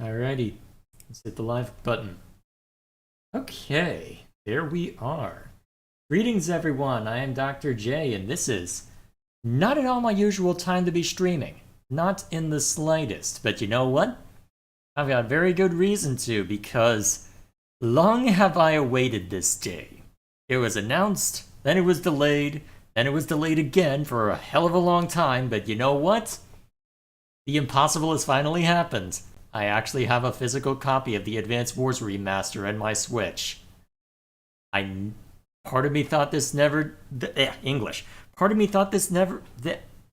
Alrighty, let's hit the live button. Okay, there we are. Greetings, everyone. I am Dr. J, and this is not at all my usual time to be streaming. Not in the slightest. But you know what? I've got very good reason to, because long have I awaited this day. It was announced, then it was delayed, then it was delayed again for a hell of a long time, but you know what? The impossible has finally happened. I actually have a physical copy of the Advance Wars remaster on my Switch. Part of me thought this never... English. Part of me thought this never...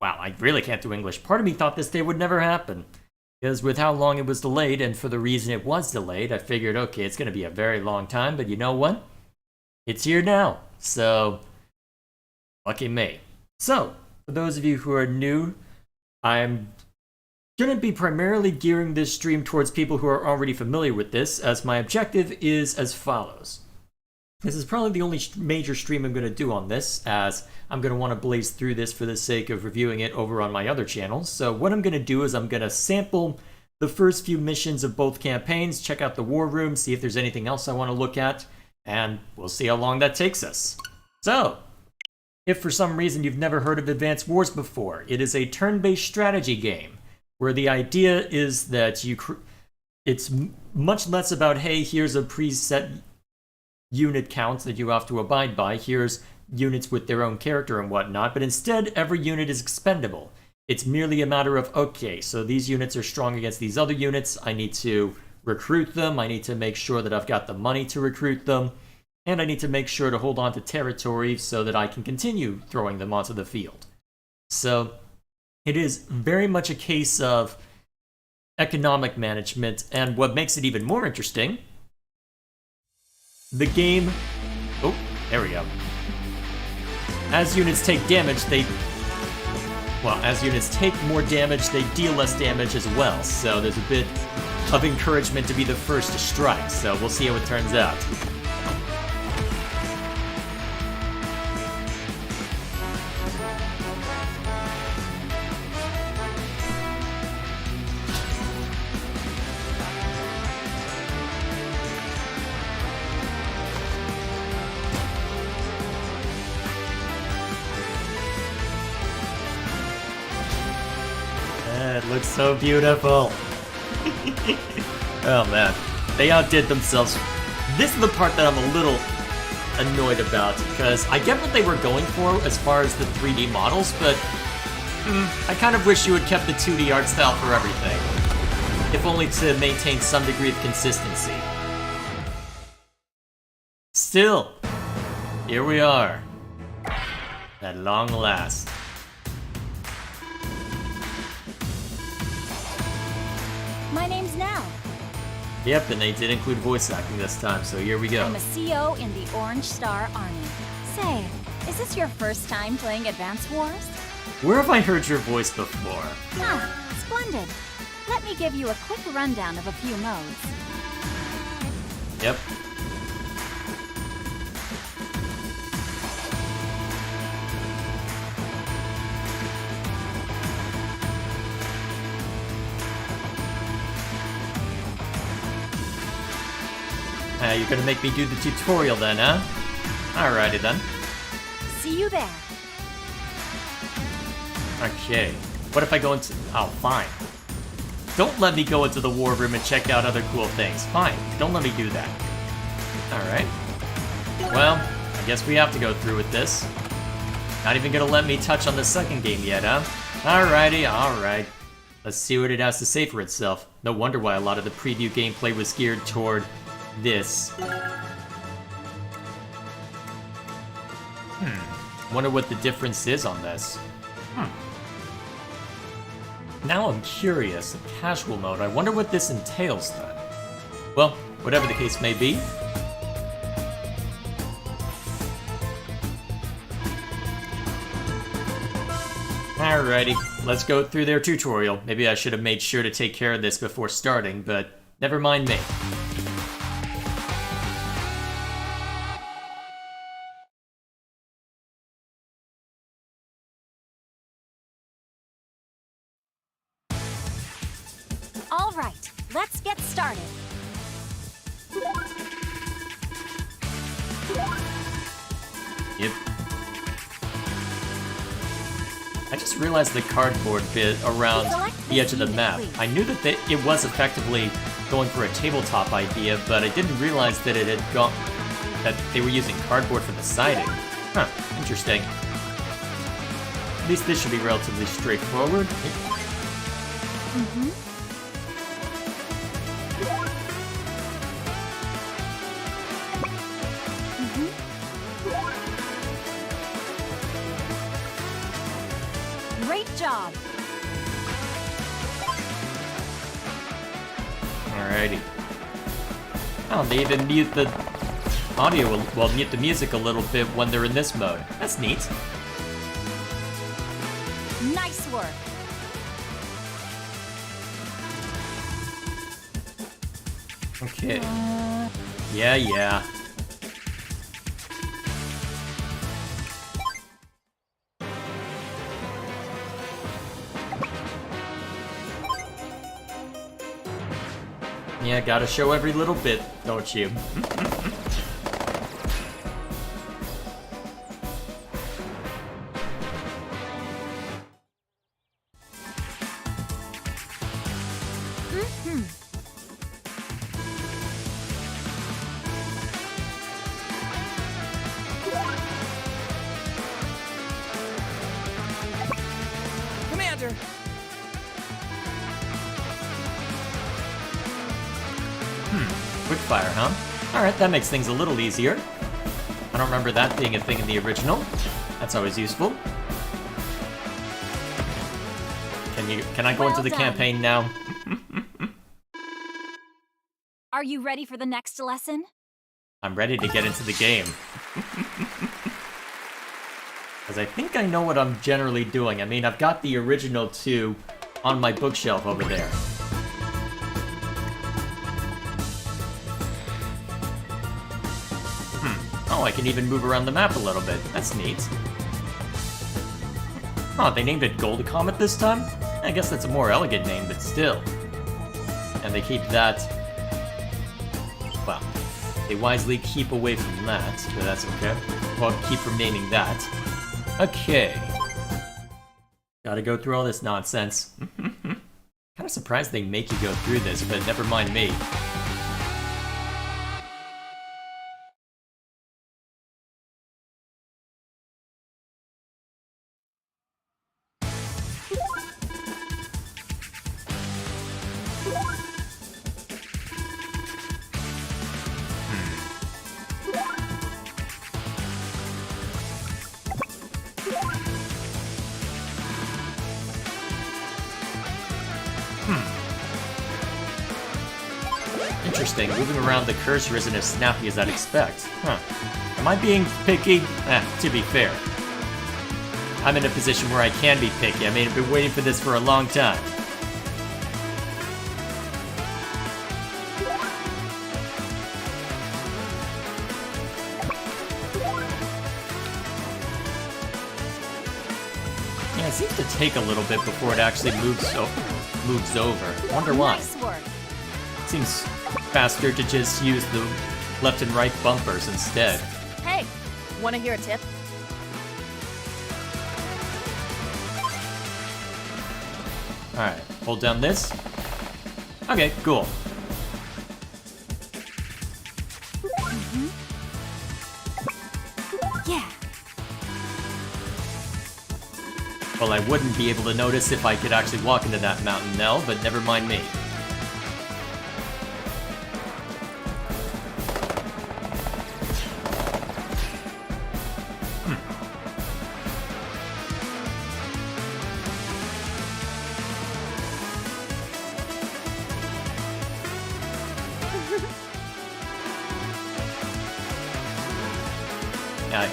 wow, I really can't do English. Part of me thought this day would never happen. Because with how long it was delayed, and for the reason it was delayed, I figured, okay, it's going to be a very long time, but you know what? It's here now. So, lucky me. So, for those of you who are new, I'm going to be primarily gearing this stream towards people who are already familiar with this, as my objective is as follows. This is probably the only major stream I'm going to do on this, as I'm going to want to blaze through this for the sake of reviewing it over on my other channels. So what I'm going to do is I'm going to sample the first few missions of both campaigns, check out the war room, see if there's anything else I want to look at, and we'll see how long that takes us. So, if for some reason you've never heard of Advance Wars before, it is a turn-based strategy game, where the idea is that it's much less about, hey, here's a preset unit count that you have to abide by, here's units with their own character and whatnot, but instead every unit is expendable. It's merely a matter of, okay, so these units are strong against these other units, I need to recruit them, I need to make sure that I've got the money to recruit them, and I need to make sure to hold on to territory so that I can continue throwing them onto the field. So, it is very much a case of economic management, and what makes it even more interesting, the game... Oh, there we go. As units take damage, as units take more damage, they deal less damage as well, so there's a bit of encouragement to be the first to strike, so we'll see how it turns out. It looks so beautiful. Oh man, they outdid themselves. This is the part that I'm a little annoyed about, because I get what they were going for as far as the 3D models, but I kind of wish you had kept the 2D art style for everything, if only to maintain some degree of consistency. Still, here we are, at long last. My name's Nell. Yep, and they did include voice acting this time, so here we go. I'm a CO in the Orange Star Army. Say, is this your first time playing Advance Wars? Where have I heard your voice before? Ah, splendid. Let me give you a quick rundown of a few modes. Yep. You're gonna make me do the tutorial then, huh? Alrighty then. See you there. Okay. What if I go into... Oh, fine. Don't let me go into the war room and check out other cool things. Fine. Don't let me do that. Alright. Well, I guess we have to go through with this. Not even gonna let me touch on the second game yet, huh? Alrighty, alright. Let's see what it has to say for itself. No wonder why a lot of the preview gameplay was geared toward this. Wonder what the difference is on this. Now I'm curious. In casual mode, I wonder what this entails then. Well, whatever the case may be. Alrighty, let's go through their tutorial. Maybe I should have made sure to take care of this before starting, but never mind me. All right, let's get started. Yep. I just realized the cardboard bit around the edge of the map. I knew that it was effectively going for a tabletop idea, but I didn't realize that it had gone that they were using cardboard for the siding. Huh, interesting. At least this should be relatively straightforward. Mm-hmm. Great job. Alrighty. Oh, they even mute the audio, well, mute the music a little bit when they're in this mode. That's neat. Nice work. Okay. Yeah. Yeah, gotta show every little bit, don't you? Commander! Quickfire, huh? Alright, that makes things a little easier. I don't remember that being a thing in the original. That's always useful. Can I go into the campaign now? Are you ready for the next lesson? I'm ready to get into the game. Because I think I know what I'm generally doing. I mean, I've got the original 2 on my bookshelf over there. Oh, I can even move around the map a little bit. That's neat. Oh, they named it Gold Comet this time? I guess that's a more elegant name, but still. And they keep that... Well, they wisely keep away from that, but that's okay. Well, keep from naming that. Okay. Gotta go through all this nonsense. Kinda surprised they make you go through this, but never mind me. Interesting, moving around the cursor isn't as snappy as I'd expect. Huh. Am I being picky? To be fair. I'm in a position where I can be picky. I mean, I've been waiting for this for a long time. Yeah, it seems to take a little bit before it actually moves over. Wonder why. Nice work. Seems faster to just use the left and right bumpers instead. Hey, wanna hear a tip? Alright, hold down this. Okay, cool. Yeah. Well, I wouldn't be able to notice if I could actually walk into that mountain now, but never mind me.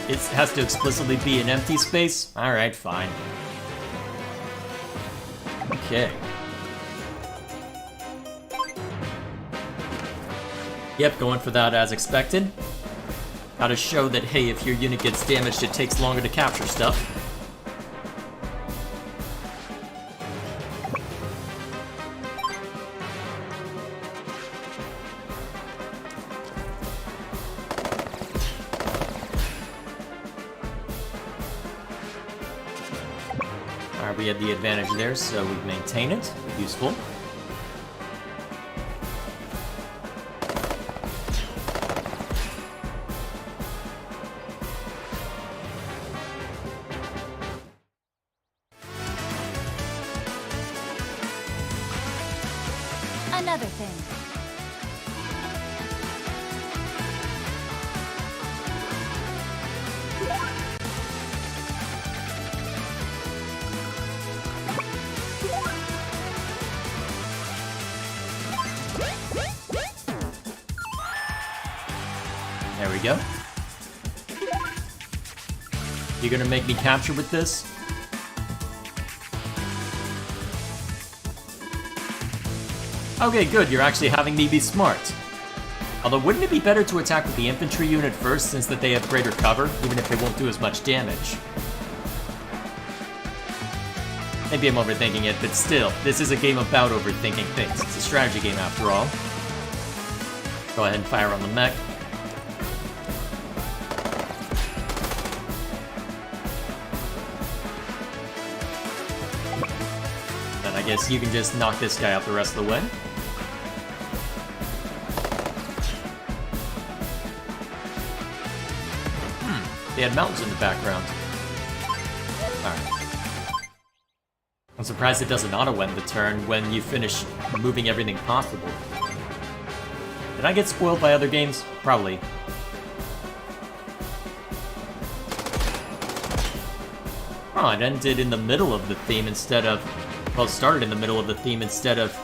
It has to explicitly be an empty space? Alright, fine. Okay. Yep, going for that as expected. Gotta show that, hey, if your unit gets damaged, it takes longer to capture stuff. we had the advantage there, so we maintain it. Useful. Another thing. There we go. You gonna make me capture with this? Okay, good, you're actually having me be smart. Although, wouldn't it be better to attack with the infantry unit first, since that they have greater cover, even if they won't do as much damage? Maybe I'm overthinking it, but still, this is a game about overthinking things. It's a strategy game after all. Go ahead and fire on the mech. Then I guess you can just knock this guy out the rest of the way. They had mountains in the background. Alright. I'm surprised it doesn't auto-end the turn when you finish moving everything possible. Did I get spoiled by other games? Probably. Oh, it ended in the middle of the theme instead of... Well, it started in the middle of the theme instead of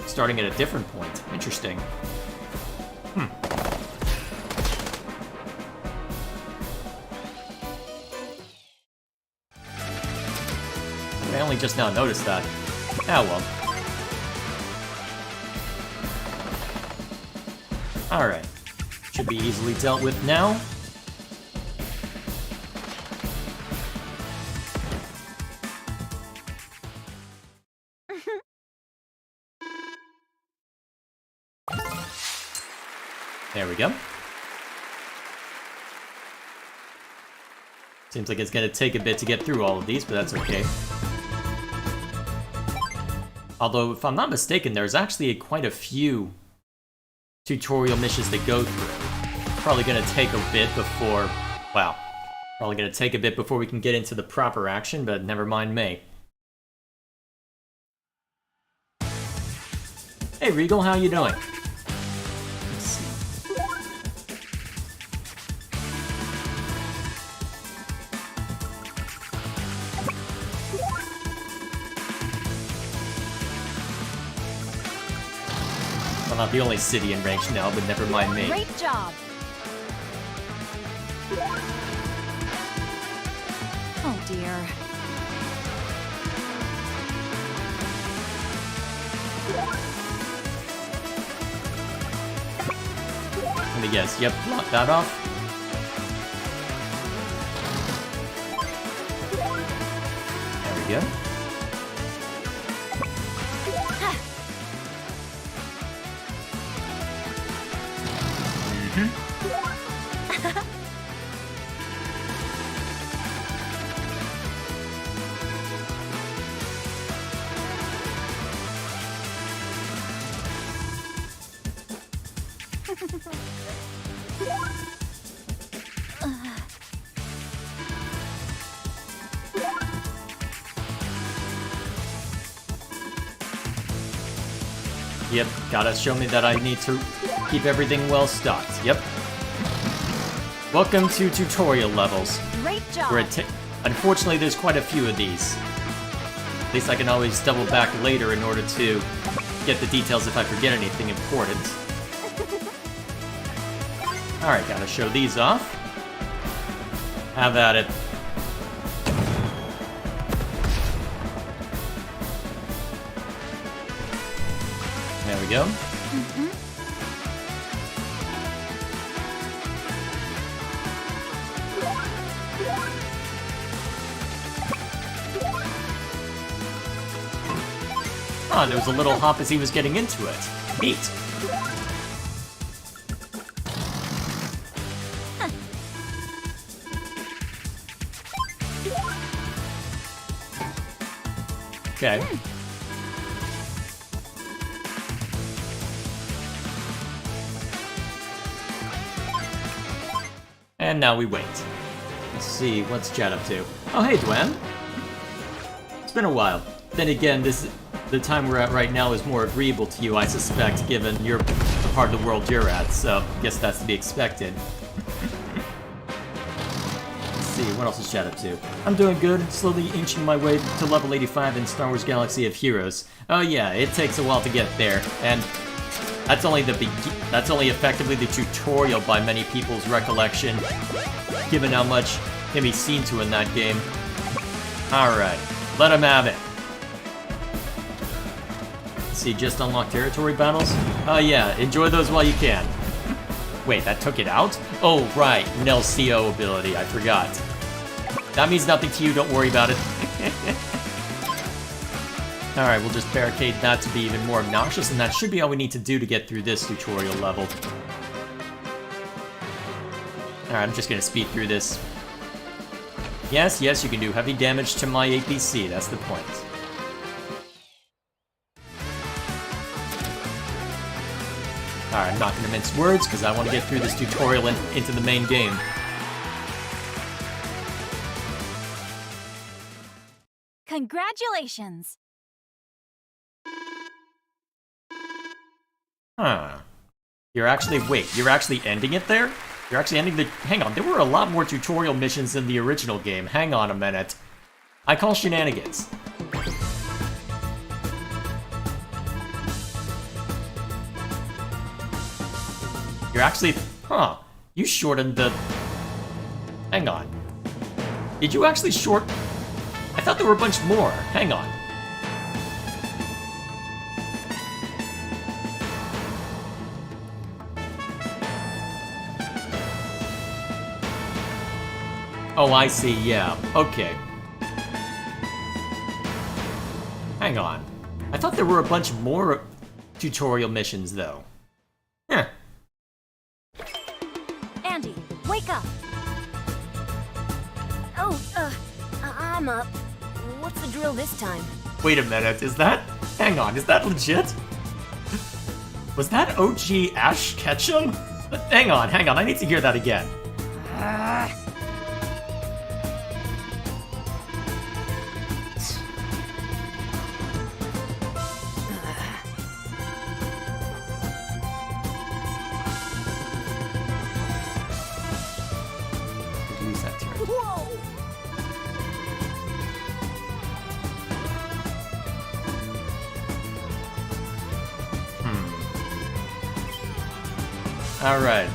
starting at a different point. Interesting. I only just now noticed that. Ah, well. Alright. Should be easily dealt with now. There we go. Seems like it's gonna take a bit to get through all of these, but that's okay. Although, if I'm not mistaken, there's actually quite a few tutorial missions to go through. Probably gonna take a bit before... Wow. Probably gonna take a bit before we can get into the proper action, but never mind me. Hey Regal, how you doing? Let's see. I'm not the only city in range now, but never mind me. Great job. Oh dear. Let me guess. Yep, block that off. There we go. Yep, gotta show me that I need to keep everything well stocked. Yep. Welcome to tutorial levels. Great job. Where unfortunately, there's quite a few of these. At least I can always double back later in order to get the details if I forget anything important. Alright, gotta show these off. Have at it. There we go. Oh, there was a little hop as he was getting into it. Neat. Okay. And now we wait. Let's see, what's Jet up to? Oh, hey, Dwayne. It's been a while. Then again, the time we're at right now is more agreeable to you, I suspect, given you're the part of the world you're at, so I guess that's to be expected. Let's see, what else is Jet up to? I'm doing good, slowly inching my way to level 85 in Star Wars Galaxy of Heroes. Oh yeah, it takes a while to get there, and that's only effectively the tutorial by many people's recollection, given how much can be seen to in that game. Alright, let him have it. Let's see, just unlock territory battles? Oh yeah, enjoy those while you can. Wait, that took it out? Oh right, Nell's CO ability, I forgot. That means nothing to you, don't worry about it. Alright, we'll just barricade that to be even more obnoxious, and that should be all we need to do to get through this tutorial level. Alright, I'm just gonna speed through this. Yes, you can do heavy damage to my APC, that's the point. Alright, I'm not gonna mince words, because I want to get through this tutorial and into the main game. Congratulations! Huh. You're actually ending it there? You're actually ending the... Hang on, there were a lot more tutorial missions in the original game. Hang on a minute. I call shenanigans. You're actually... Huh. You shortened the... Hang on. Did you actually short... I thought there were a bunch more. Hang on. Oh, I see, yeah. Okay. Hang on. I thought there were a bunch more tutorial missions, though. Huh. Andy, wake up! Oh, I'm up. What's the drill this time? Wait a minute, is that... Hang on, is that legit? Was that OG Ash Ketchum? Hang on, I need to hear that again. Lose that turn. Whoa! Alright.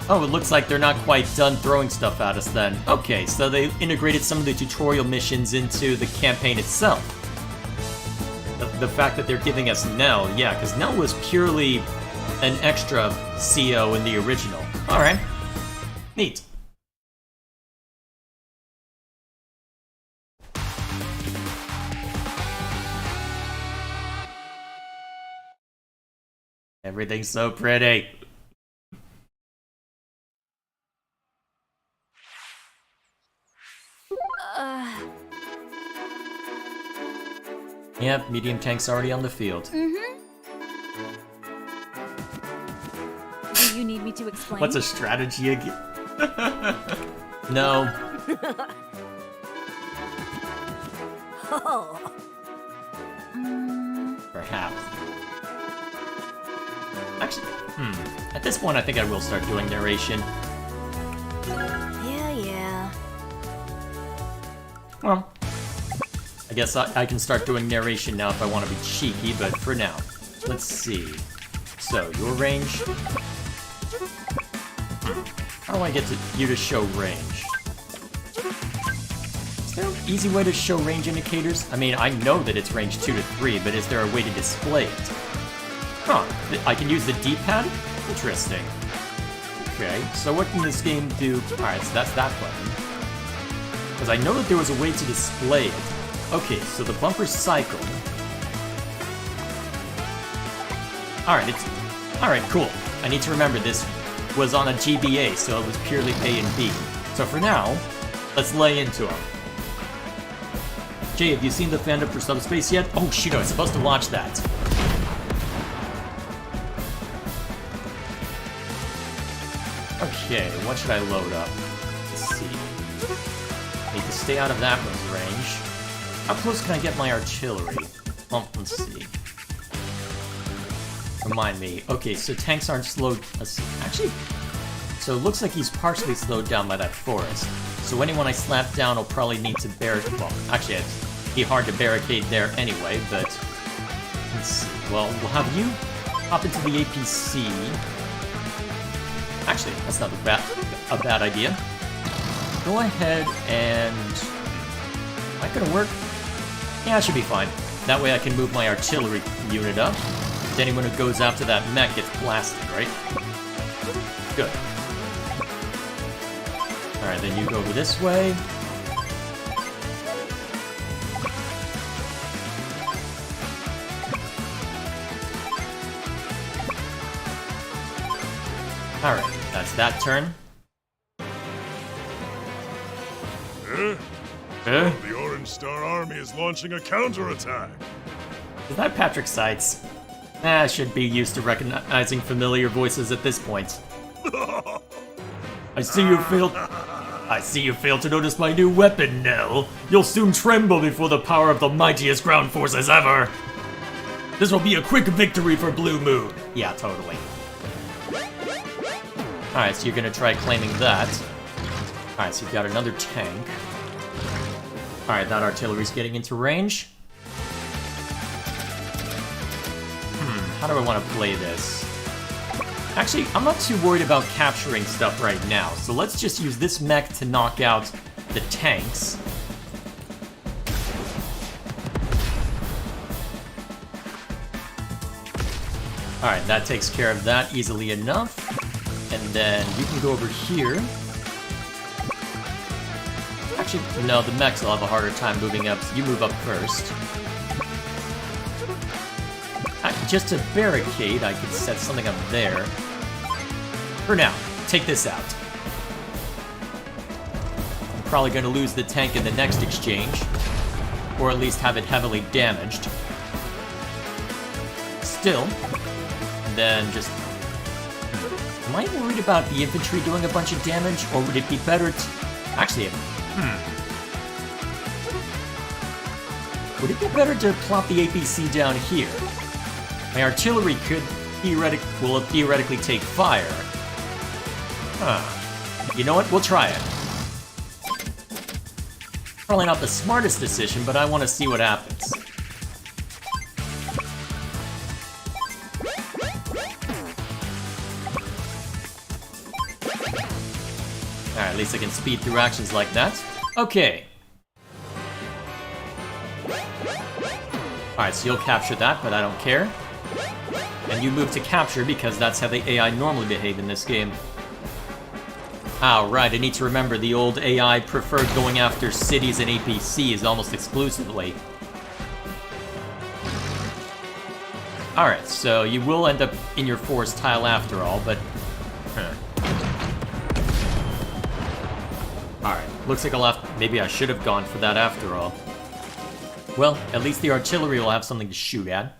Oh, it looks like they're not quite done throwing stuff at us then. Okay, so they integrated some of the tutorial missions into the campaign itself. The fact that they're giving us Nell, yeah, because Nell was purely an extra CO in the original. Alright. Neat. Everything's so pretty. Yep, medium tank's already on the field. Mm-hmm. Do you need me to explain? What's a strategy again? No. Oh. Perhaps. Actually, at this point I think I will start doing narration. Yeah. Well, I guess I can start doing narration now if I want to be cheeky, but for now, let's see. So, your range? How do I get you to show range? Is there an easy way to show range indicators? I mean, I know that it's range 2 to 3, but is there a way to display it? Huh, I can use the D-pad? Interesting. Okay, so what can this game do? Alright, so that's that button. Because I know that there was a way to display it. Okay, so the bumpers cycle. Alright, cool. I need to remember this was on a GBA, so it was purely A and B. So for now, let's lay into them. Jay, have you seen the fandom for Subspace yet? Oh shoot, I was supposed to watch that. Okay, what should I load up? Let's see. Need to stay out of that one's range. How close can I get my artillery? Well, let's see. Remind me. Okay, so tanks aren't slowed... Actually... So it looks like he's partially slowed down by that forest. So anyone I slap down will probably need to barricade... Well, actually, it'd be hard to barricade there anyway, but... Let's see. Well, we'll have you hop into the APC. Actually, that's not a bad idea. Go ahead and... Am I gonna work? Yeah, it should be fine. That way I can move my artillery unit up. Then anyone who goes after that mech gets blasted, right? Good. Alright, then you go over this way. Alright, that's that turn. The Orange Star Army is launching a counterattack. Is that Patrick Seitz? I should be used to recognizing familiar voices at this point. I see you failed to notice my new weapon, Nell. You'll soon tremble before the power of the mightiest ground forces ever. This will be a quick victory for Blue Moon. Yeah, totally. Alright, so you're gonna try claiming that. Alright, so you've got another tank. Alright, that artillery's getting into range. How do I want to play this? Actually, I'm not too worried about capturing stuff right now, so let's just use this mech to knock out the tanks. Alright, that takes care of that easily enough. And then you can go over here. Actually, no, the mechs will have a harder time moving up, so you move up first. Just to barricade, I could set something up there. For now, take this out. I'm probably going to lose the tank in the next exchange. Or at least have it heavily damaged. Still, then just... Am I worried about the infantry doing a bunch of damage? Or would it be better to... Actually, would it be better to plop the APC down here? My artillery could theoretically take fire. Huh. You know what? We'll try it. Probably not the smartest decision, but I want to see what happens. Alright, at least I can speed through actions like that. Okay. Alright, so you'll capture that, but I don't care. And you move to capture because that's how the AI normally behave in this game. Ah, right, I need to remember the old AI preferred going after cities and APCs almost exclusively. Alright, so you will end up in your forest tile after all, but... Alright, looks like I'll have... Maybe I should have gone for that after all. Well, at least the artillery will have something to shoot at.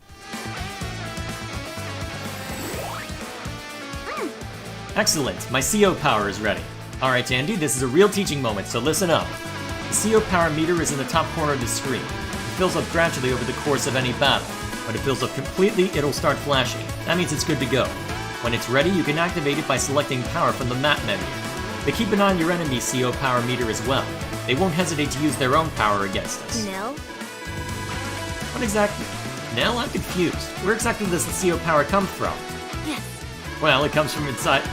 Excellent, my CO power is ready. Alright Andy, this is a real teaching moment, so listen up. The CO power meter is in the top corner of the screen. It fills up gradually over the course of any battle. When it fills up completely, it'll start flashing. That means it's good to go. When it's ready, you can activate it by selecting power from the map menu. But keep an eye on your enemy's CO power meter as well. They won't hesitate to use their own power against us. Nell? What exactly? Nell, I'm confused. Where exactly does the CO power come from? Yes. Well, it comes from inside...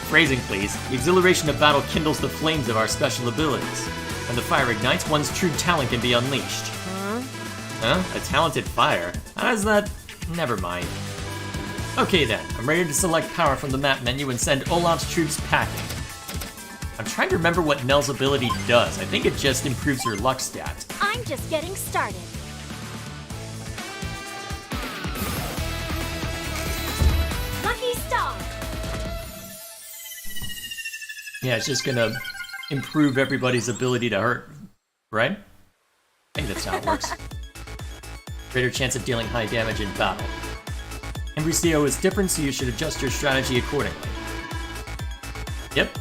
Phrasing, please. The exhilaration of battle kindles the flames of our special abilities. When the fire ignites, one's true talent can be unleashed. Huh? A talented fire? How does that... Never mind. Okay then, I'm ready to select power from the map menu and send Olaf's troops packing. I'm trying to remember what Nell's ability does. I think it just improves her luck stat. I'm just getting started. Lucky Star! Yeah, it's just gonna improve everybody's ability to hurt right? I think that's how it works. Greater chance of dealing high damage in battle. Every CO is different, so you should adjust your strategy accordingly. Yep.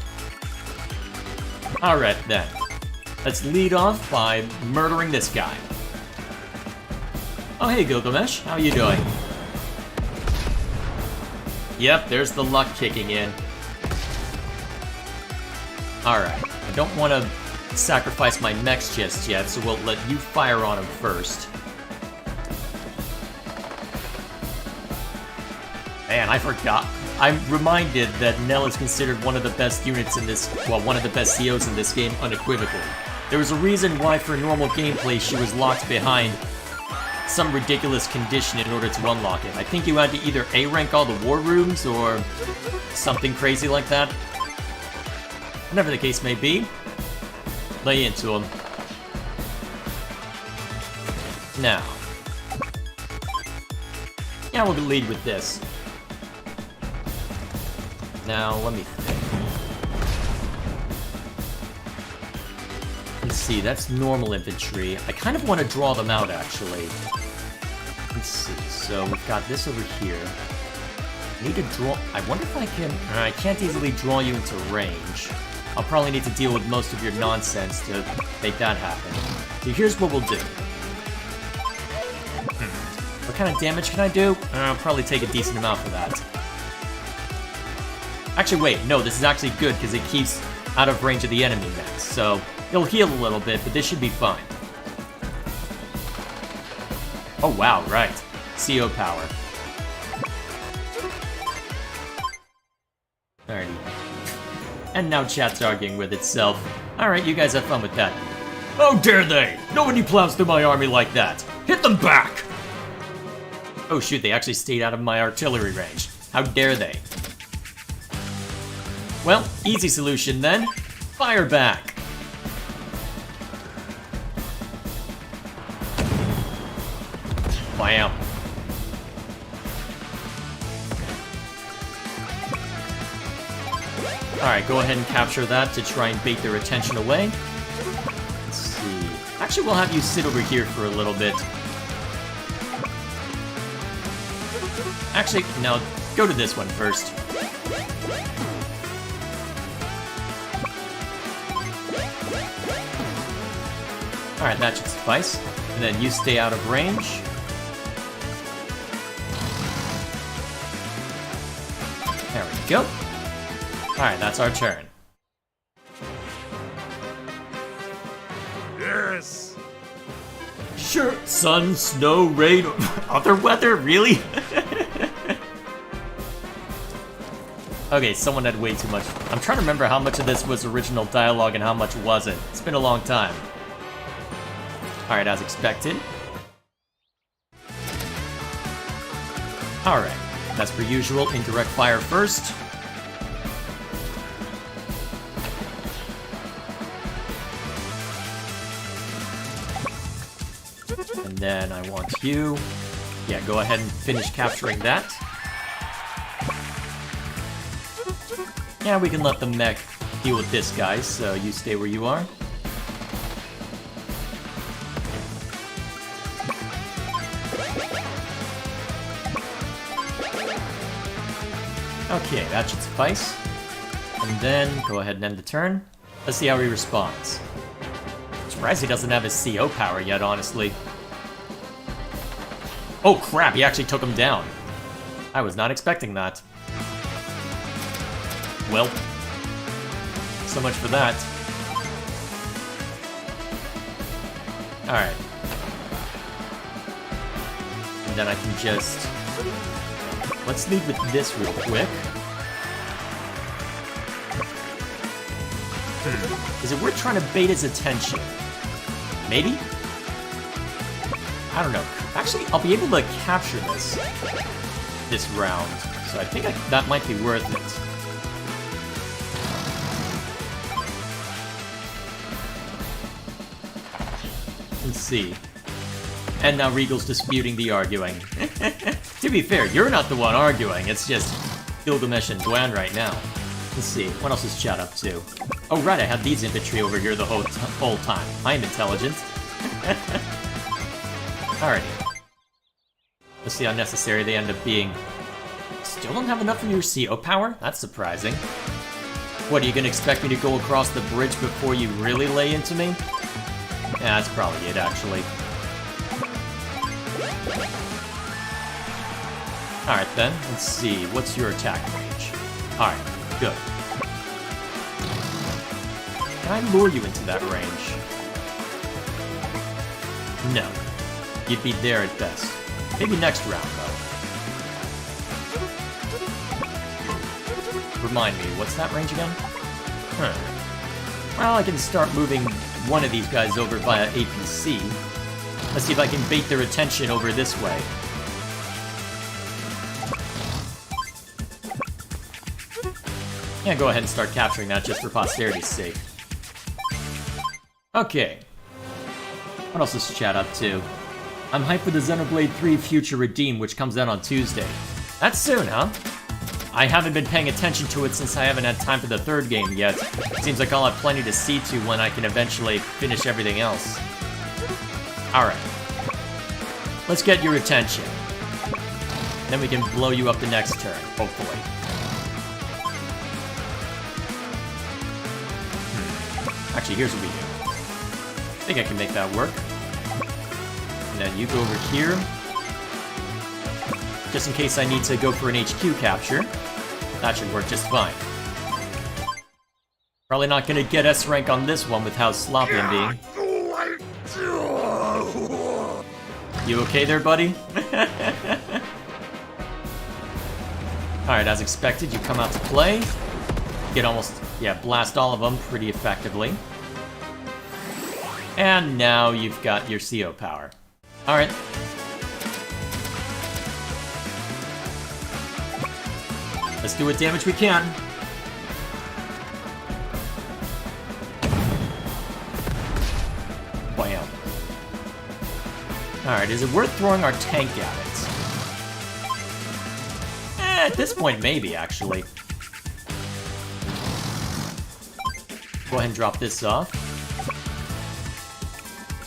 Alright then. Let's lead off by murdering this guy. Oh hey Gilgamesh, how you doing? Yep, there's the luck kicking in. Alright, I don't want to sacrifice my mechs just yet, so we'll let you fire on him first. Man, I forgot. I'm reminded that Nell is considered one of the best units in this, well, one of the best COs in this game unequivocally. There was a reason why for normal gameplay she was locked behind some ridiculous condition in order to unlock it. I think you had to either A-rank all the war rooms or something crazy like that. Whatever the case may be, lay into him. Now. Yeah, we'll lead with this. Now, let me think. Let's see, that's normal infantry. I kind of want to draw them out, actually. Let's see, so we've got this over here. I need to draw... I wonder if I can... I can't easily draw you into range. I'll probably need to deal with most of your nonsense to make that happen. So here's what we'll do. What kind of damage can I do? I'll probably take a decent amount for that. Actually, wait, no, this is actually good because it keeps out of range of the enemy mechs, so it'll heal a little bit, but this should be fine. Oh wow, right. CO power. Alrighty. And now chat's arguing with itself. Alright, you guys have fun with that. How dare they! Nobody plows through my army like that! Hit them back! Oh shoot, they actually stayed out of my artillery range. How dare they? Well, easy solution then. Fire back! Bam. Alright, go ahead and capture that to try and bait their attention away. Let's see. Actually, we'll have you sit over here for a little bit. Actually, no, go to this one first. Alright, that should suffice. And then you stay out of range. There we go. Alright, that's our turn. Yes! Sure, sun, snow, rain, other weather? Really? Okay, someone had way too much. I'm trying to remember how much of this was original dialogue and how much wasn't. It's been a long time. Alright, as expected. Alright, as per usual, indirect fire first. And then I want you... Yeah, go ahead and finish capturing that. Yeah, we can let the mech deal with this guy, so you stay where you are. Okay, that should suffice. And then, go ahead and end the turn. Let's see how he responds. Surprised he doesn't have his CO power yet, honestly. Oh crap, he actually took him down. I was not expecting that. Well, so much for that. Alright. And then I can just... Let's lead with this real quick. Is it worth trying to bait his attention? Maybe? I don't know. Actually, I'll be able to capture this round. So I think that might be worth it. Let's see. And now Regal's disputing the arguing. To be fair, you're not the one arguing, it's just Gilgamesh and Dwan right now. Let's see, what else is chat up to? Oh right, I had these infantry over here the whole time. I am intelligent. Alrighty. Let's see how necessary they end up being. Still don't have enough of your CO power? That's surprising. What, are you gonna expect me to go across the bridge before you really lay into me? Yeah, that's probably it, actually. Alright then, let's see, what's your attack range? Alright, good. Can I lure you into that range? No. You'd be there at best. Maybe next round, though. Remind me, what's that range again? Well, I can start moving one of these guys over via APC. Let's see if I can bait their attention over this way. Yeah, go ahead and start capturing that just for posterity's sake. Okay. What else is chat up to? I'm hyped for the Xenoblade 3 Future Redeem, which comes out on Tuesday. That's soon, huh? I haven't been paying attention to it since I haven't had time for the third game yet. Seems like I'll have plenty to see to when I can eventually finish everything else. Alright. Let's get your attention. Then we can blow you up the next turn, hopefully. Actually, here's what we do. I think I can make that work. And then you go over here. Just in case I need to go for an HQ capture. That should work just fine. Probably not gonna get S rank on this one with how sloppy I'm being. You okay there, buddy? Alright, as expected, you come out to play. Get almost, blast all of them pretty effectively. And now you've got your CO power. Alright. Let's do what damage we can. Bam. Alright, is it worth throwing our tank at it? At this point, maybe, actually. Go ahead and drop this off.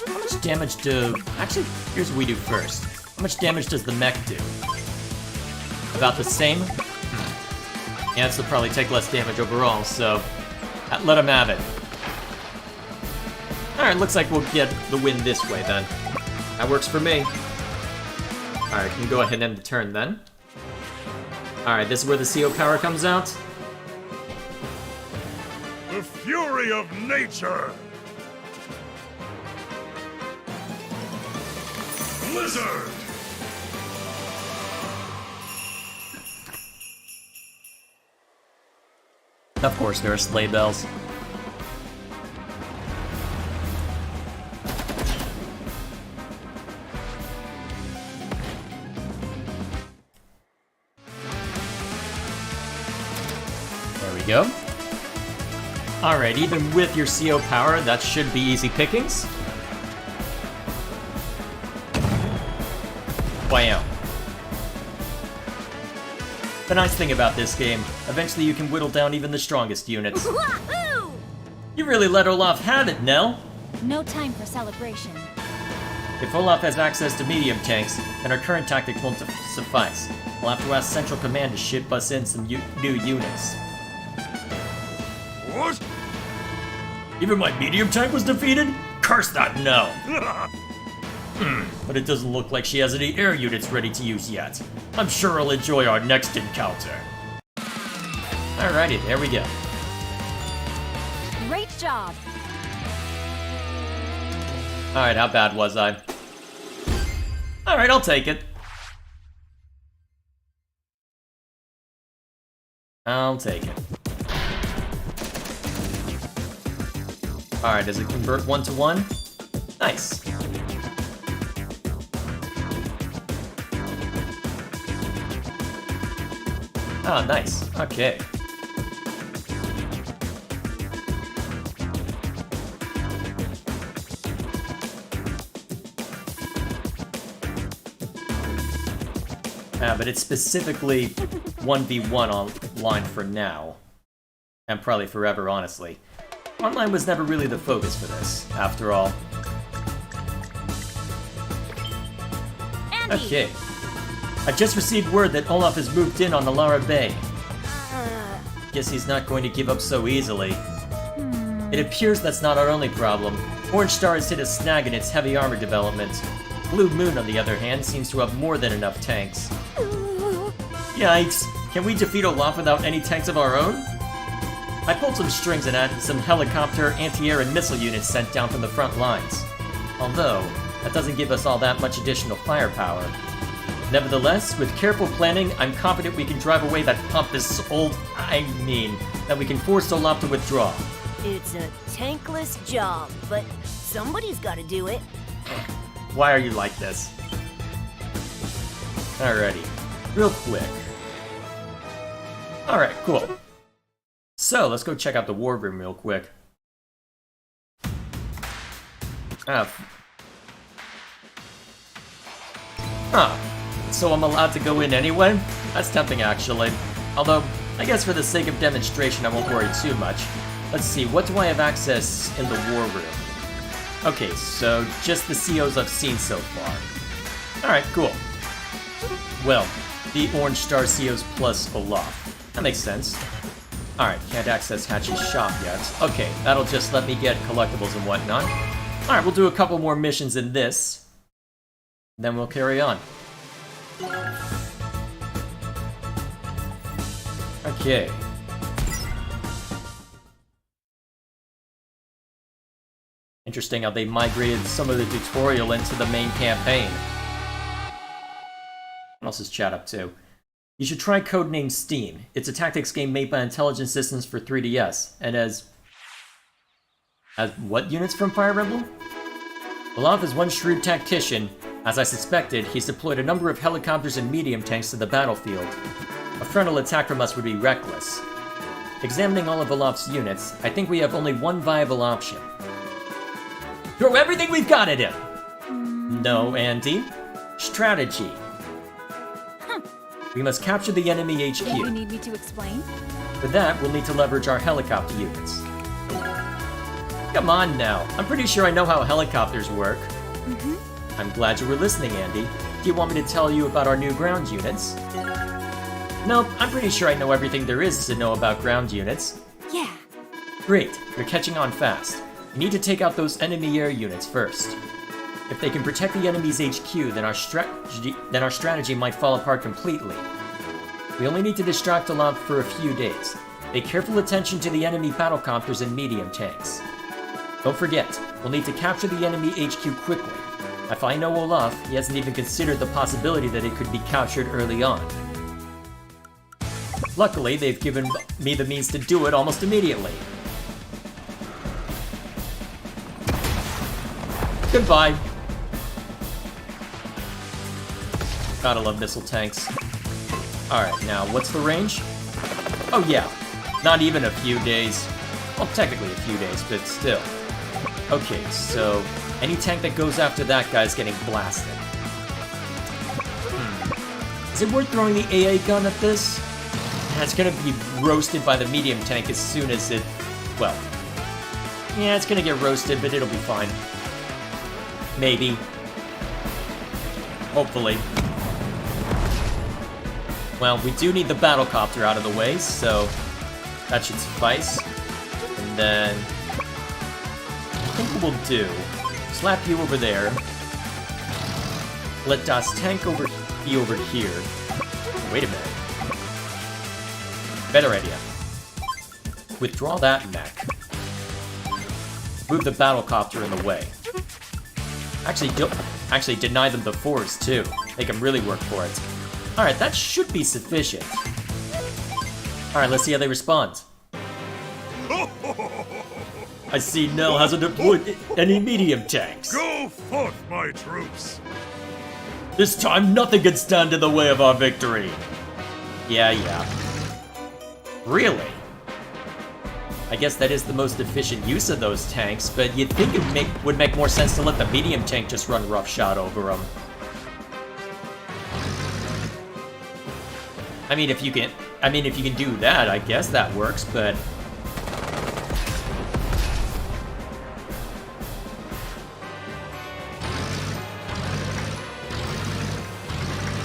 How much damage do... Actually, here's what we do first. How much damage does the mech do? About the same? Yeah, this will probably take less damage overall, so... let him have it. Alright, looks like we'll get the win this way, then. That works for me. Alright, can go ahead and end the turn, then. Alright, this is where the CO power comes out. The fury of nature! Blizzard! Of course, there are sleigh bells. There we go. Alright, even with your CO power, that should be easy pickings. Wham. The nice thing about this game, eventually you can whittle down even the strongest units. Wahoo! You really let Olaf have it, Nell. No time for celebration. If Olaf has access to medium tanks, then our current tactic won't suffice. We'll have to ask Central Command to ship us in some new units. What? Even my medium tank was defeated? Curse that Nell! But it doesn't look like she has any air units ready to use yet. I'm sure I'll enjoy our next encounter. Alrighty, there we go. Great job. Alright, how bad was I? Alright, I'll take it. I'll take it. Alright, does it convert 1-to-1? Nice. Oh, nice. Okay. But it's specifically 1v1 online for now. And probably forever, honestly. Online was never really the focus for this, after all. Andy! Okay. I've just received word that Olaf has moved in on the Lara Bay. Guess he's not going to give up so easily. It appears that's not our only problem. Orange Star has hit a snag in its heavy armor development. Blue Moon, on the other hand, seems to have more than enough tanks. Yikes! Can we defeat Olaf without any tanks of our own? I pulled some strings and added some helicopter, anti-air, and missile units sent down from the front lines. Although, that doesn't give us all that much additional firepower. Nevertheless, with careful planning, I'm confident we can drive away that pompous that we can force Olaf to withdraw. It's a tankless job, but somebody's gotta do it. Why are you like this? Alrighty, real quick. Alright, cool. So, let's go check out the war room real quick. So I'm allowed to go in anyway? That's tempting, actually. Although, I guess for the sake of demonstration, I won't worry too much. Let's see, what do I have access in the war room? Okay, so just the COs I've seen so far. Alright, cool. Well, the Orange Star COs plus Olaf. That makes sense. Alright, can't access Hatch's shop yet. Okay, that'll just let me get collectibles and whatnot. Alright, we'll do a couple more missions in this. Then we'll carry on. Okay. Interesting how they migrated some of the tutorial into the main campaign. What else is chat up to? You should try Codename Steam. It's a tactics game made by Intelligent Systems for 3DS, and as what units from Fire Emblem? Olaf is one shrewd tactician. As I suspected, he's deployed a number of helicopters and medium tanks to the battlefield. A frontal attack from us would be reckless. Examining all of Olaf's units, I think we have only one viable option. Throw everything we've got at him! No, Andy. Strategy. We must capture the enemy HQ. You need me to explain? For that, we'll need to leverage our helicopter units. Come on now, I'm pretty sure I know how helicopters work. I'm glad you were listening, Andy. Do you want me to tell you about our new ground units? Nope, I'm pretty sure I know everything there is to know about ground units. Yeah. Great, you're catching on fast. You need to take out those enemy air units first. If they can protect the enemy's HQ, then our strategy might fall apart completely. We only need to distract Olaf for a few days. Pay careful attention to the enemy battlecopters and medium tanks. Don't forget, we'll need to capture the enemy HQ quickly. If I know Olaf, he hasn't even considered the possibility that it could be captured early on. Luckily, they've given me the means to do it almost immediately. Goodbye. Gotta love missile tanks. Alright, now what's the range? Oh yeah, not even a few days. Well, technically a few days, but still. Okay, so any tank that goes after that guy's getting blasted. Is it worth throwing the AA gun at this? It's gonna be roasted by the medium tank as soon as it... well... yeah, it's gonna get roasted, but it'll be fine. Maybe. Hopefully. Well, we do need the battlecopter out of the way, so that should suffice. And then... I think what we'll do... slap you over there. Let Das Tank be over here. Wait a minute. Better idea. Withdraw that mech. Move the battlecopter in the way. Actually deny them the fours too. Make them really work for it. Alright, that should be sufficient. Alright, let's see how they respond. I see Nell hasn't deployed any medium tanks. Go forth, my troops! This time nothing can stand in the way of our victory. Yeah. Really? I guess that is the most efficient use of those tanks, but you'd think it would make more sense to let the medium tank just run roughshod over them. I mean, if you can do that, I guess that works, but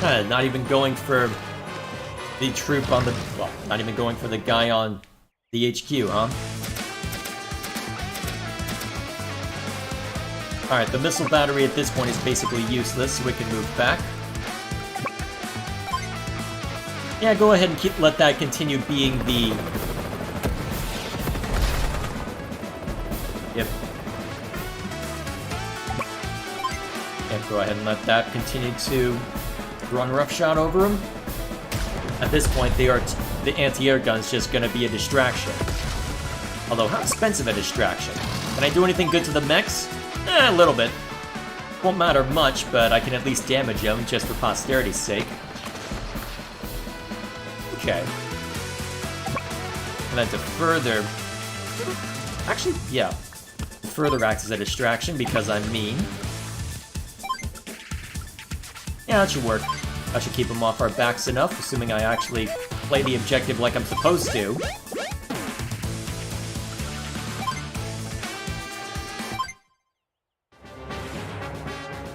Not even going for the troop on the... Well, not even going for the guy on the HQ, huh? Alright, the missile battery at this point is basically useless, so we can move back. Yeah, go ahead and let that continue being the... Yep. Yeah, go ahead and let that continue to run roughshod over him. At this point, the anti-air gun's just gonna be a distraction. Although, how expensive a distraction? Can I do anything good to the mechs? A little bit. Won't matter much, but I can at least damage them just for posterity's sake. Okay. And then to further... Actually, yeah. Further acts as a distraction because I'm mean. Yeah, that should work. I should keep them off our backs enough, assuming I actually play the objective like I'm supposed to.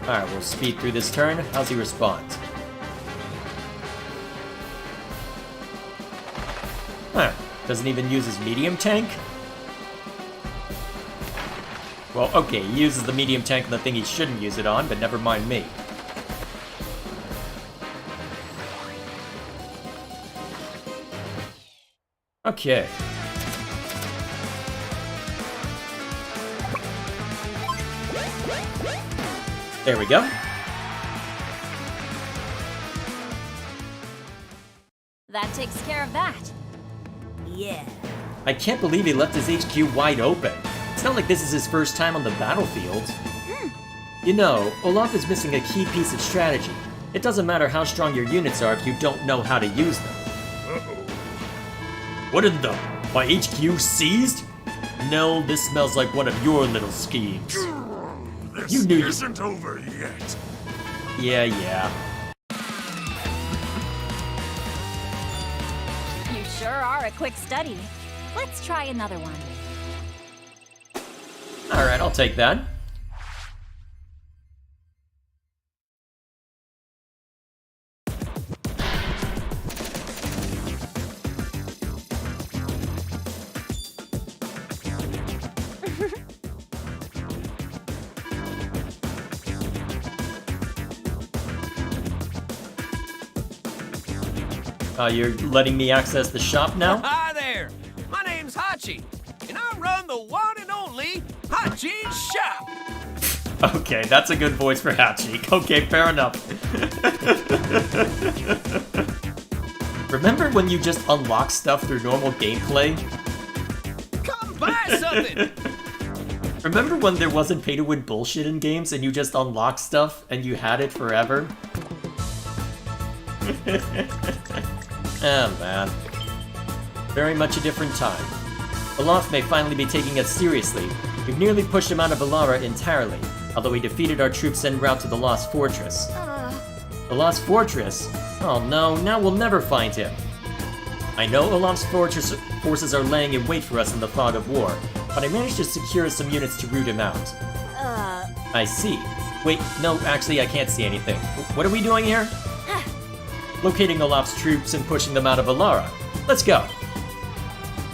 Alright, we'll speed through this turn. How's he respond? Huh. Doesn't even use his medium tank? Well, okay, he uses the medium tank on the thing he shouldn't use it on, but never mind me. Okay. There we go. That takes care of that. Yeah. I can't believe he left his HQ wide open. It's not like this is his first time on the battlefield. You know, Olaf is missing a key piece of strategy. It doesn't matter how strong your units are if you don't know how to use them. What in the... My HQ seized? No, this smells like one of your little schemes. This You knew- isn't over yet. Yeah. You sure are a quick study. Let's try another one. Alright, I'll take that. You're letting me access the shop now? Hi there. My name's Hachi, and I run the one and only Hachi's Shop. Okay, that's a good voice for Hachi. Okay, fair enough. Remember when you just unlock stuff through normal gameplay? Come buy something. Remember when there wasn't pay-to-win bullshit in games and you just unlocked stuff and you had it forever? Oh man. Very much a different time. Olaf may finally be taking us seriously. We've nearly pushed him out of Valara entirely, although he defeated our troops en route to the Lost Fortress. The Lost Fortress? Oh no, now we'll never find him. I know Olaf's forces are laying in wait for us in the fog of war, but I managed to secure some units to root him out. I see. Wait, no, actually I can't see anything. What are we doing here? Locating Olaf's troops and pushing them out of Valara. Let's go!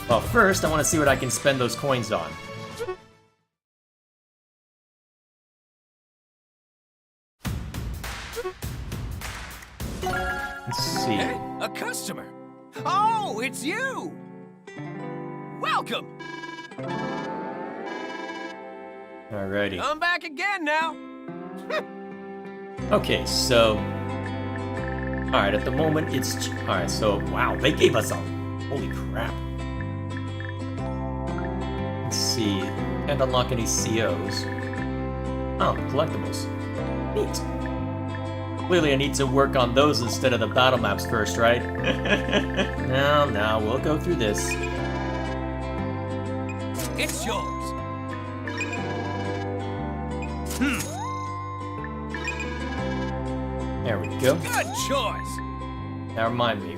Well, first, I want to see what I can spend those coins on. Let's see. Hey, a customer. Oh, it's you. Welcome. Alrighty. Come back again now. Okay, so... Alright, at the moment it's... Alright, so... Wow, they gave us a... Holy crap. Let's see. Can't unlock any COs. Oh, collectibles. Neat. Clearly I need to work on those instead of the battle maps first, right? No, we'll go through this. It's yours. There we go. Good choice. Now remind me.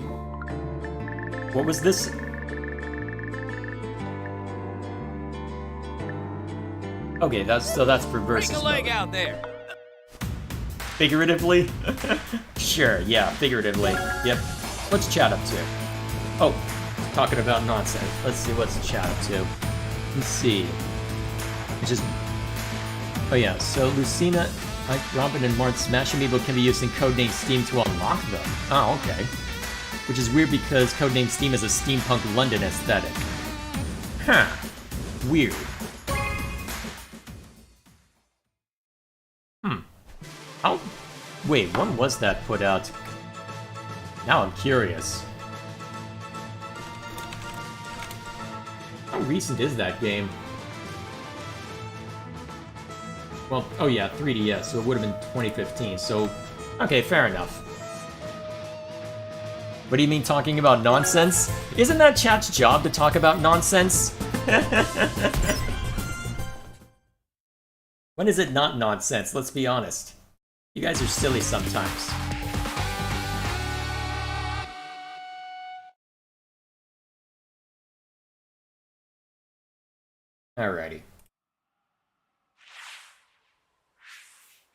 What was this? Okay, that's for Break versus a leg mode. out there. Figuratively? Sure, yeah, figuratively. Yep. What's chat up to? Oh, talking about nonsense. Let's see what's chat up to. Let's see. It's just... Oh yeah, so Lucina, Robin, and Mart's Smash Amiibo can be used in Codename Steam to unlock them. Oh, okay. Which is weird because Codename Steam is a steampunk London aesthetic. Huh. Weird. Oh, wait, when was that put out? Now I'm curious. How recent is that game? Well, oh yeah, 3DS, so it would have been 2015, so... Okay, fair enough. What do you mean talking about nonsense? Isn't that chat's job to talk about nonsense? When is it not nonsense? Let's be honest. You guys are silly sometimes. Alrighty.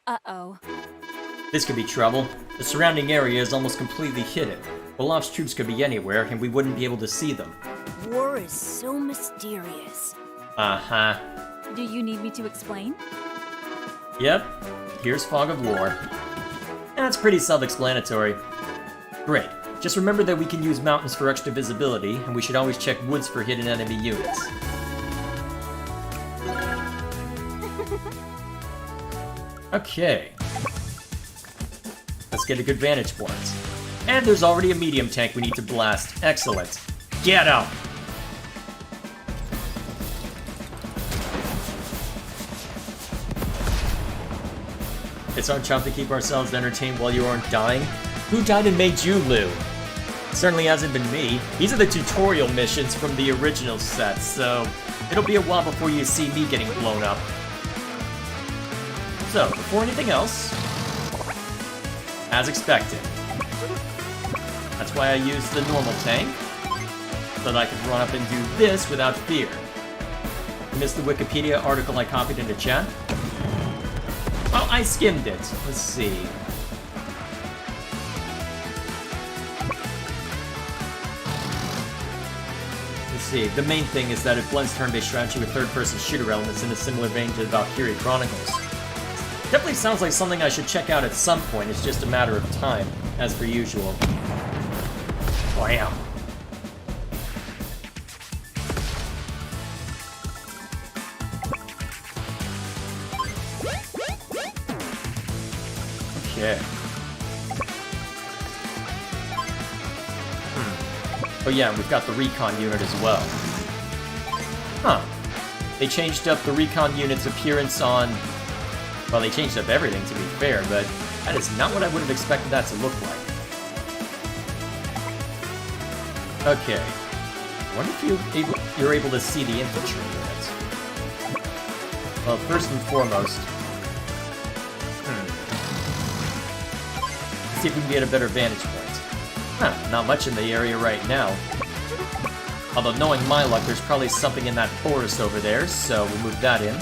Uh-oh. This could be trouble. The surrounding area is almost completely hidden. Olaf's troops could be anywhere, and we wouldn't be able to see them. War is so mysterious. Uh-huh. Do you need me to explain? Yep. Here's Fog of War. That's pretty self-explanatory. Great. Just remember that we can use mountains for extra visibility, and we should always check woods for hidden enemy units. Okay. Let's get a good vantage point. And there's already a medium tank we need to blast. Excellent. Get out! It's our job to keep ourselves entertained while you aren't dying. Who died and made you, Lou? Certainly hasn't been me. These are the tutorial missions from the original set, so it'll be a while before you see me getting blown up. So, before anything else, as expected. That's why I used the normal tank, so that I could run up and do this without fear. You missed the Wikipedia article I copied into chat? Well, I skimmed it. Let's see. Let's see. The main thing is that it blends turn-based strategy with third-person shooter elements in a similar vein to Valkyrie Chronicles. Definitely sounds like something I should check out at some point. It's just a matter of time, as per usual. Wham! Okay. Oh yeah, we've got the recon unit as well. Huh. They changed up the recon unit's appearance on... Well, they changed up everything, to be fair, but that is not what I would have expected that to look like. Okay. I wonder if you're able to see the infantry units. Well, first and foremost... Let's see if we can get a better vantage point. Huh, not much in the area right now. Although, knowing my luck, there's probably something in that forest over there, so we'll move that in.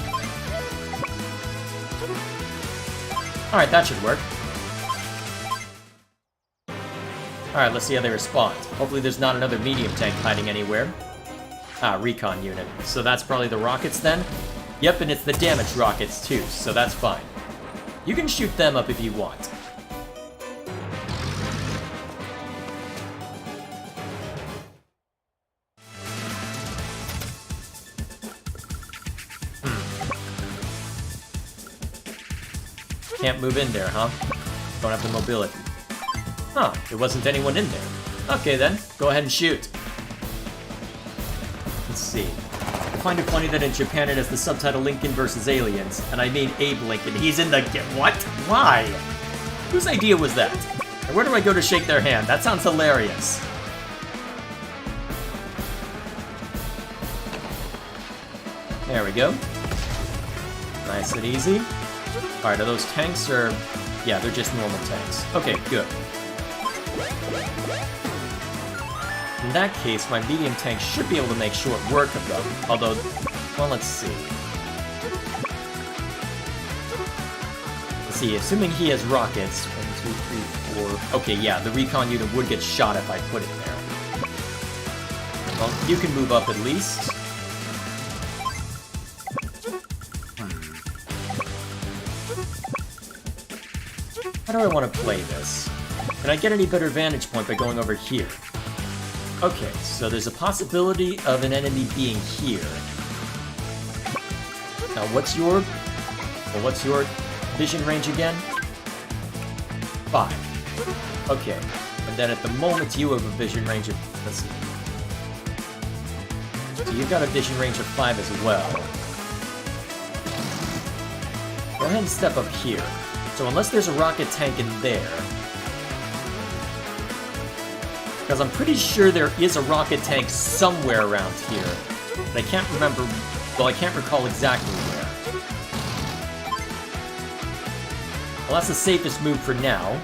Alright, that should work. Alright, let's see how they respond. Hopefully there's not another medium tank hiding anywhere. Ah, recon unit. So that's probably the rockets then? Yep, and it's the damage rockets too, so that's fine. You can shoot them up if you want. Can't move in there, huh? Don't have the mobility. Huh, there wasn't anyone in there. Okay then, go ahead and shoot. Let's see. I find it funny that in Japan it has the subtitle Lincoln vs. Aliens, and I mean Abe Lincoln. He's in the what? Why? Whose idea was that? And where do I go to shake their hand? That sounds hilarious. There we go. Nice and easy. Alright, are those tanks or... Yeah, they're just normal tanks. Okay, good. In that case, my medium tank should be able to make short work of them. Although, well, let's see. Let's see, assuming he has rockets. 1, 2, 3, 4. Okay, yeah, the recon unit would get shot if I put it there. Well, you can move up at least. How do I want to play this? Can I get any better vantage point by going over here? Okay, so there's a possibility of an enemy being here. Now, what's your vision range again? 5. Okay, and then at the moment you have a vision range of, let's see. So you've got a vision range of 5 as well. Go ahead and step up here. So unless there's a rocket tank in there, because I'm pretty sure there is a rocket tank somewhere around here, but I can't remember, well, I can't recall exactly where. Well, that's the safest move for now.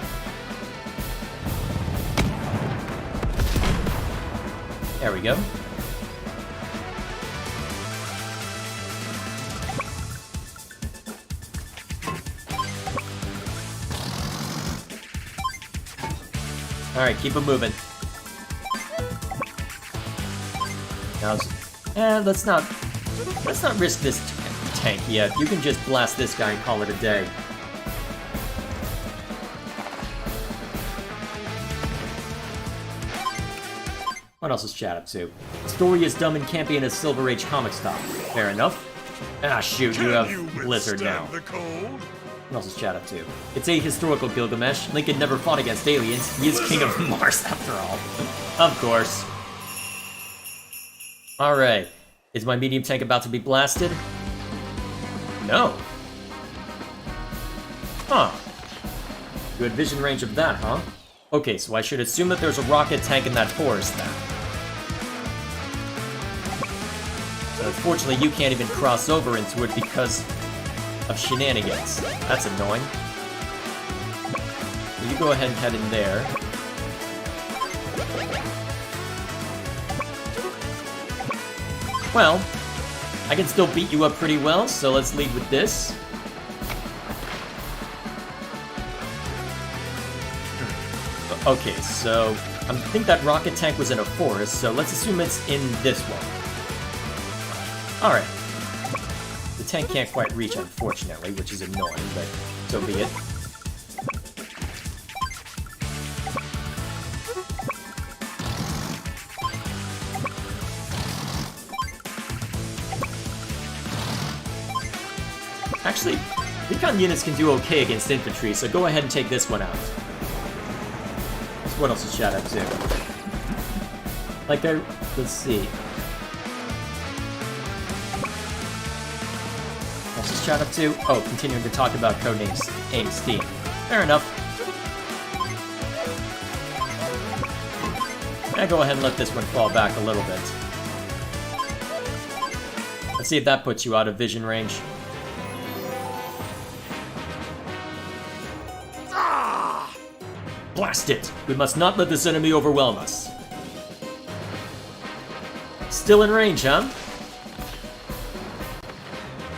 There we go. Alright, keep it moving. Now, let's not risk this tank yet. You can just blast this guy and call it a day. What else is chat up to? Story is dumb and can't be in a Silver Age comic style. Fair enough. Ah, shoot, you have Blizzard now. The cold? What else is chat up to? It's a historical Gilgamesh. Lincoln never fought against aliens. He is king of Mars, after all. Of course. Alright. Is my medium tank about to be blasted? No. Huh. Good vision range of that, huh? Okay, so I should assume that there's a rocket tank in that forest then. So unfortunately, you can't even cross over into it because of shenanigans. That's annoying. So you go ahead and head in there. Well, I can still beat you up pretty well, so let's lead with this. Okay, so I think that rocket tank was in a forest, so let's assume it's in this one. Alright. The tank can't quite reach, unfortunately, which is annoying, but so be it. Actually, recon units can do okay against infantry, so go ahead and take this one out. What else is chat up to? Like, let's see. What else is chat up to? Oh, continuing to talk about Codenames AIM Steam. Fair enough. I'll go ahead and let this one fall back a little bit. Let's see if that puts you out of vision range. Blast it! We must not let this enemy overwhelm us. Still in range, huh?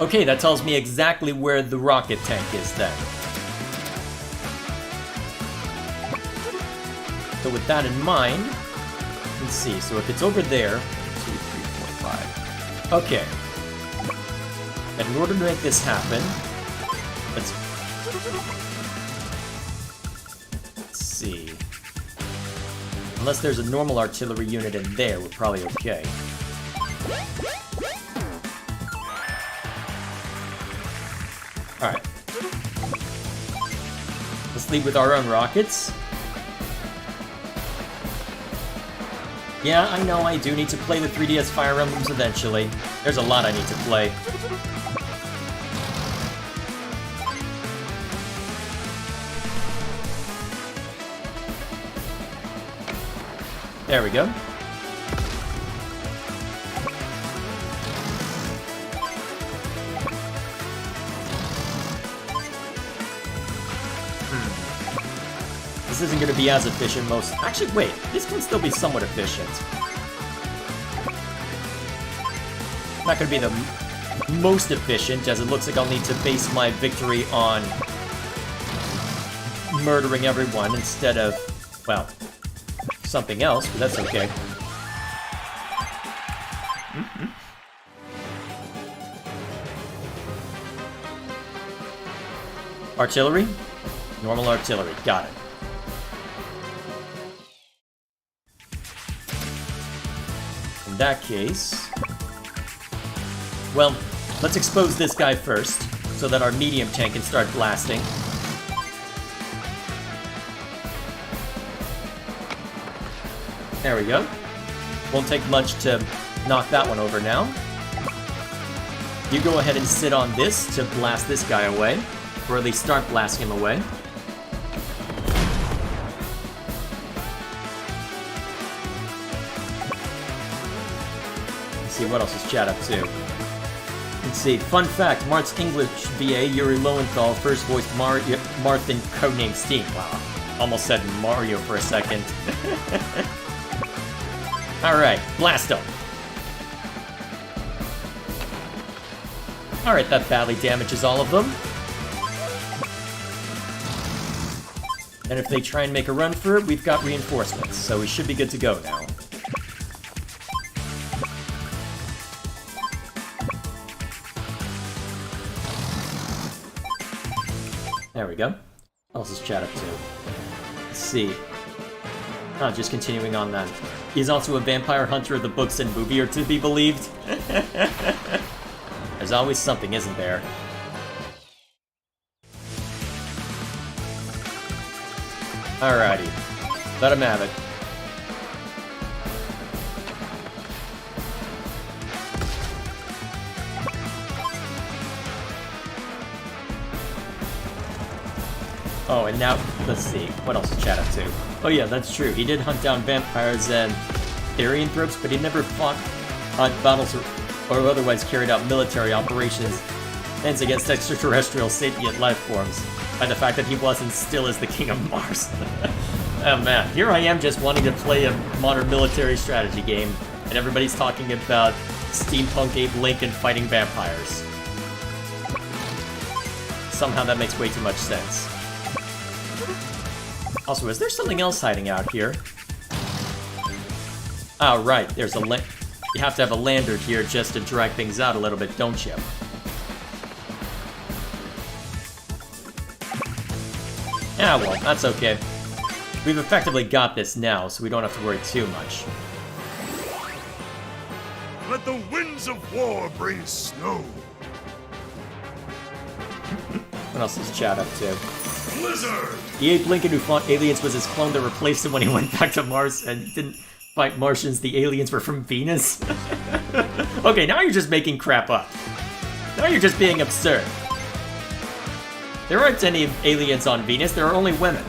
Okay, that tells me exactly where the rocket tank is then. So with that in mind, let's see, so if it's over there, 2, 3, 4, 5. Okay. And in order to make this happen, let's see. Unless there's a normal artillery unit in there, we're probably okay. Alright. Let's lead with our own rockets. Yeah, I know I do need to play the 3DS Fire Emblems eventually. There's a lot I need to play. There we go. This isn't going to be as efficient most... Actually, wait. This can still be somewhat efficient. Not going to be the most efficient, as it looks like I'll need to base my victory on murdering everyone instead of, well, something else, but that's okay. Artillery? Normal artillery, got it. In that case... well, let's expose this guy first, so that our medium tank can start blasting. There we go. Won't take much to knock that one over now. You go ahead and sit on this to blast this guy away, or at least start blasting him away. Let's see, what else is chat up to? Let's see, fun fact, Mart's English BA, Yuri Lowenthal, first voiced Marth in Codename Steam. Wow, almost said Mario for a second. Alright, blast him. Alright, that badly damages all of them. And if they try and make a run for it, we've got reinforcements, so we should be good to go now. There we go. What else is chat up to? Let's see. Oh, just continuing on that. He's also a vampire hunter. The books and movie are to be believed. There's always something, isn't there? Alrighty. Let him have it. Oh, and now, let's see, what else is chat up to? Oh yeah, that's true, he did hunt down vampires and Therianthropes, but he never fought battles or otherwise carried out military operations against extraterrestrial sentient life forms, by the fact that he wasn't still as the King of Mars. Oh man, here I am just wanting to play a modern military strategy game, and everybody's talking about steampunk Abe Lincoln fighting vampires. Somehow that makes way too much sense. Also, is there something else hiding out here? Oh, right, there's a you have to have a lander here just to drag things out a little bit, don't you? Ah, well, that's okay. We've effectively got this now, so we don't have to worry too much. Let the winds of war bring snow. What else is chat up to? Blizzard! The Abe Lincoln who fought aliens was his clone that replaced him when he went back to Mars and didn't fight Martians. The aliens were from Venus. Okay, now you're just making crap up. Now you're just being absurd. There aren't any aliens on Venus, there are only women.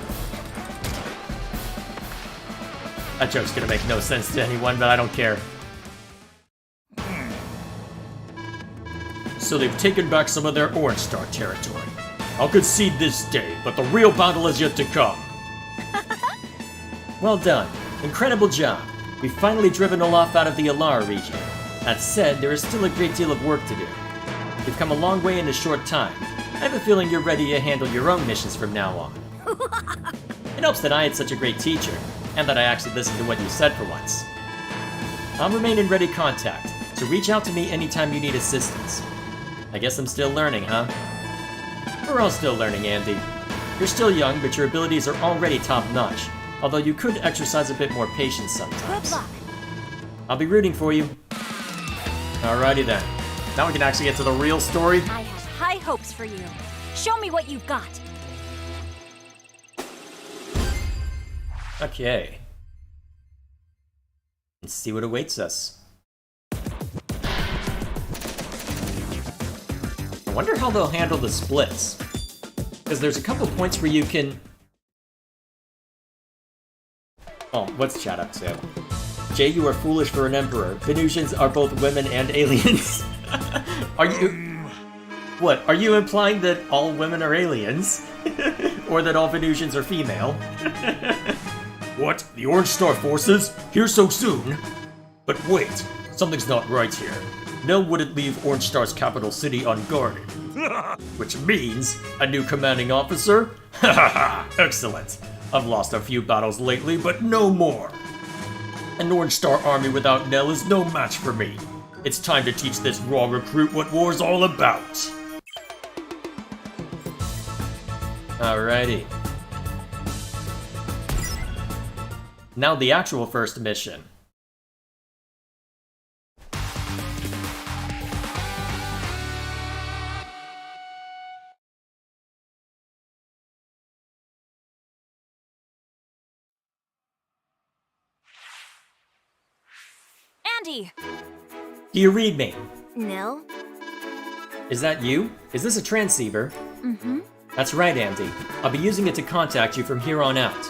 That joke's gonna make no sense to anyone, but I don't care. So they've taken back some of their Orange Star territory. I'll concede this day, but the real battle is yet to come. Well done. Incredible job. We've finally driven Olaf out of the Alara region. That said, there is still a great deal of work to do. We've come a long way in a short time. I have a feeling you're ready to handle your own missions from now on. It helps that I had such a great teacher, and that I actually listened to what you said for once. I'll remain in ready contact, so reach out to me anytime you need assistance. I guess I'm still learning, huh? We're all still learning, Andy. You're still young, but your abilities are already top-notch, although you could exercise a bit more patience sometimes. Good luck. I'll be rooting for you. Alrighty then. Now we can actually get to the real story. I have high hopes for you. Show me what you've got. Okay. Let's see what awaits us. I wonder how they'll handle the splits. Because there's a couple points where you can... Oh, what's chat up to? Jay, you are foolish for an emperor. Venusians are both women and aliens. Are you... What, are you implying that all women are aliens? Or that all Venusians are female? What? The Orange Star forces? Here so soon? But wait, something's not right here. Nell wouldn't leave Orange Star's capital city unguarded. Which means a new commanding officer? Ha ha ha! Excellent. I've lost a few battles lately, but no more. An Orange Star army without Nell is no match for me. It's time to teach this raw recruit what war's all about. Alrighty. Now the actual first mission. Andy! Do you read me? Nell? Is that you? Is this a transceiver? Mm-hmm. That's right, Andy. I'll be using it to contact you from here on out.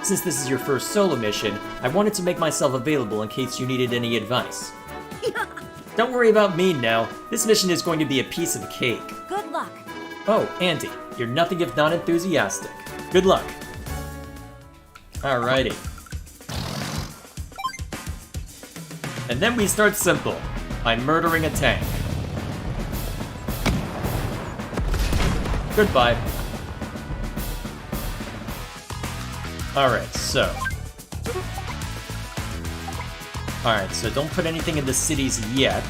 Since this is your first solo mission, I wanted to make myself available in case you needed any advice. Don't worry about me now. This mission is going to be a piece of cake. Good luck. Oh, Andy, you're nothing if not enthusiastic. Good luck. Alrighty. And then we start simple, by murdering a tank. Goodbye. Alright, so don't put anything in the cities yet.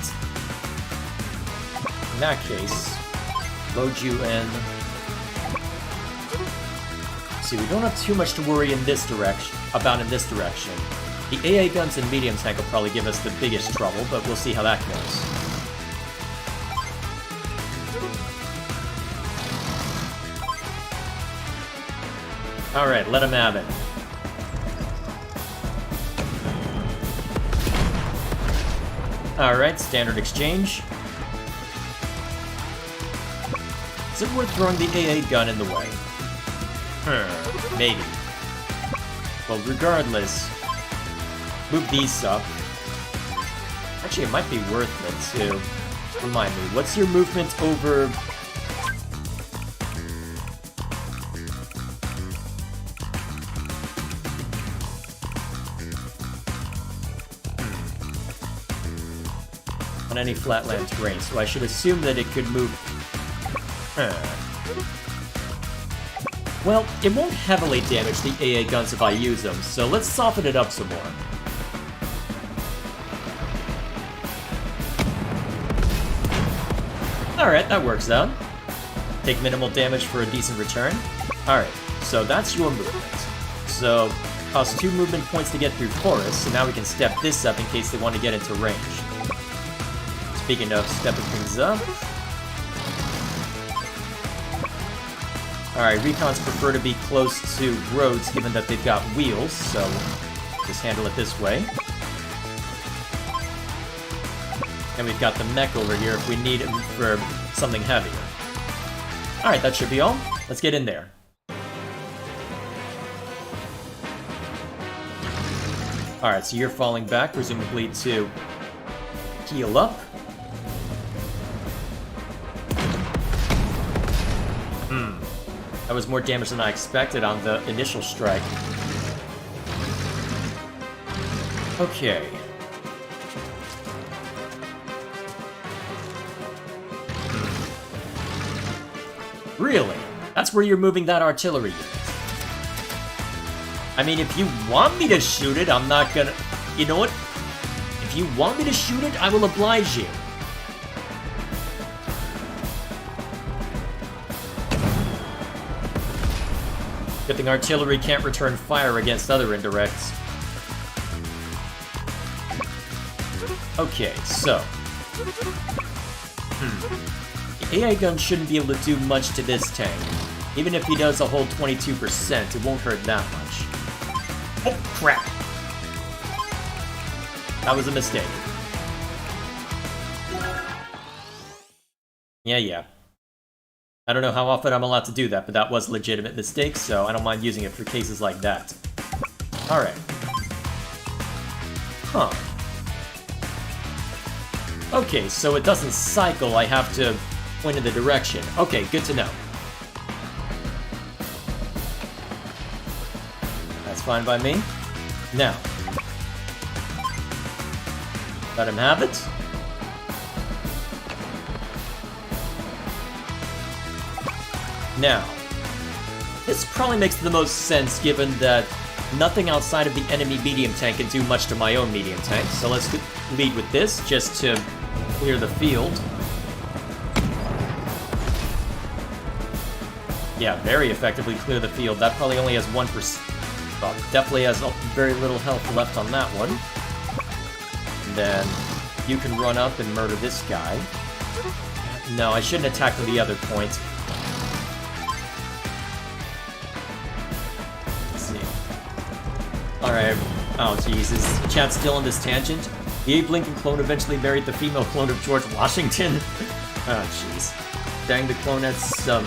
In that case, load you in. See, we don't have too much to worry in this direction. The AA guns and medium tank will probably give us the biggest trouble, but we'll see how that goes. Alright, let him have it. Alright, standard exchange. Is it worth throwing the AA gun in the way? Maybe. Well, regardless, move these up. Actually, it might be worth it to remind me. What's your movement over? On any flatland terrain, so I should assume that it could move. Well, it won't heavily damage the AA guns if I use them, so let's soften it up some more. Alright, that works out. Take minimal damage for a decent return. Alright, so that's your movement. So, costs 2 movement points to get through forests, so now we can step this up in case they want to get into range. Speaking of stepping things up... Alright, recons prefer to be close to roads given that they've got wheels, so just handle it this way. And we've got the mech over here if we need it for something heavier. Alright, that should be all. Let's get in there. Alright, so you're falling back, presumably to heal up. That was more damage than I expected on the initial strike. Okay. Really? That's where you're moving that artillery unit? I mean, if you want me to shoot it, I'm not gonna... You know what? If you want me to shoot it, I will oblige you. Good thing artillery can't return fire against other indirects. Okay, so... The AI gun shouldn't be able to do much to this tank. Even if he does a whole 22%, it won't hurt that much. Oh, crap! That was a mistake. Yeah. I don't know how often I'm allowed to do that, but that was a legitimate mistake, so I don't mind using it for cases like that. Alright. Huh. Okay, so it doesn't cycle, I have to point in the direction. Okay, good to know. That's fine by me. Now. Let him have it. Now, this probably makes the most sense given that nothing outside of the enemy medium tank can do much to my own medium tank. So let's lead with this just to clear the field. Yeah, very effectively clear the field. That probably only has 1%. Well, definitely has very little health left on that one. And then you can run up and murder this guy. No, I shouldn't attack from the other point. Let's see. Alright. Oh, Jesus. Chat's still on this tangent. The Abe Lincoln clone eventually married the female clone of George Washington. Oh, jeez. Dang, the clone has some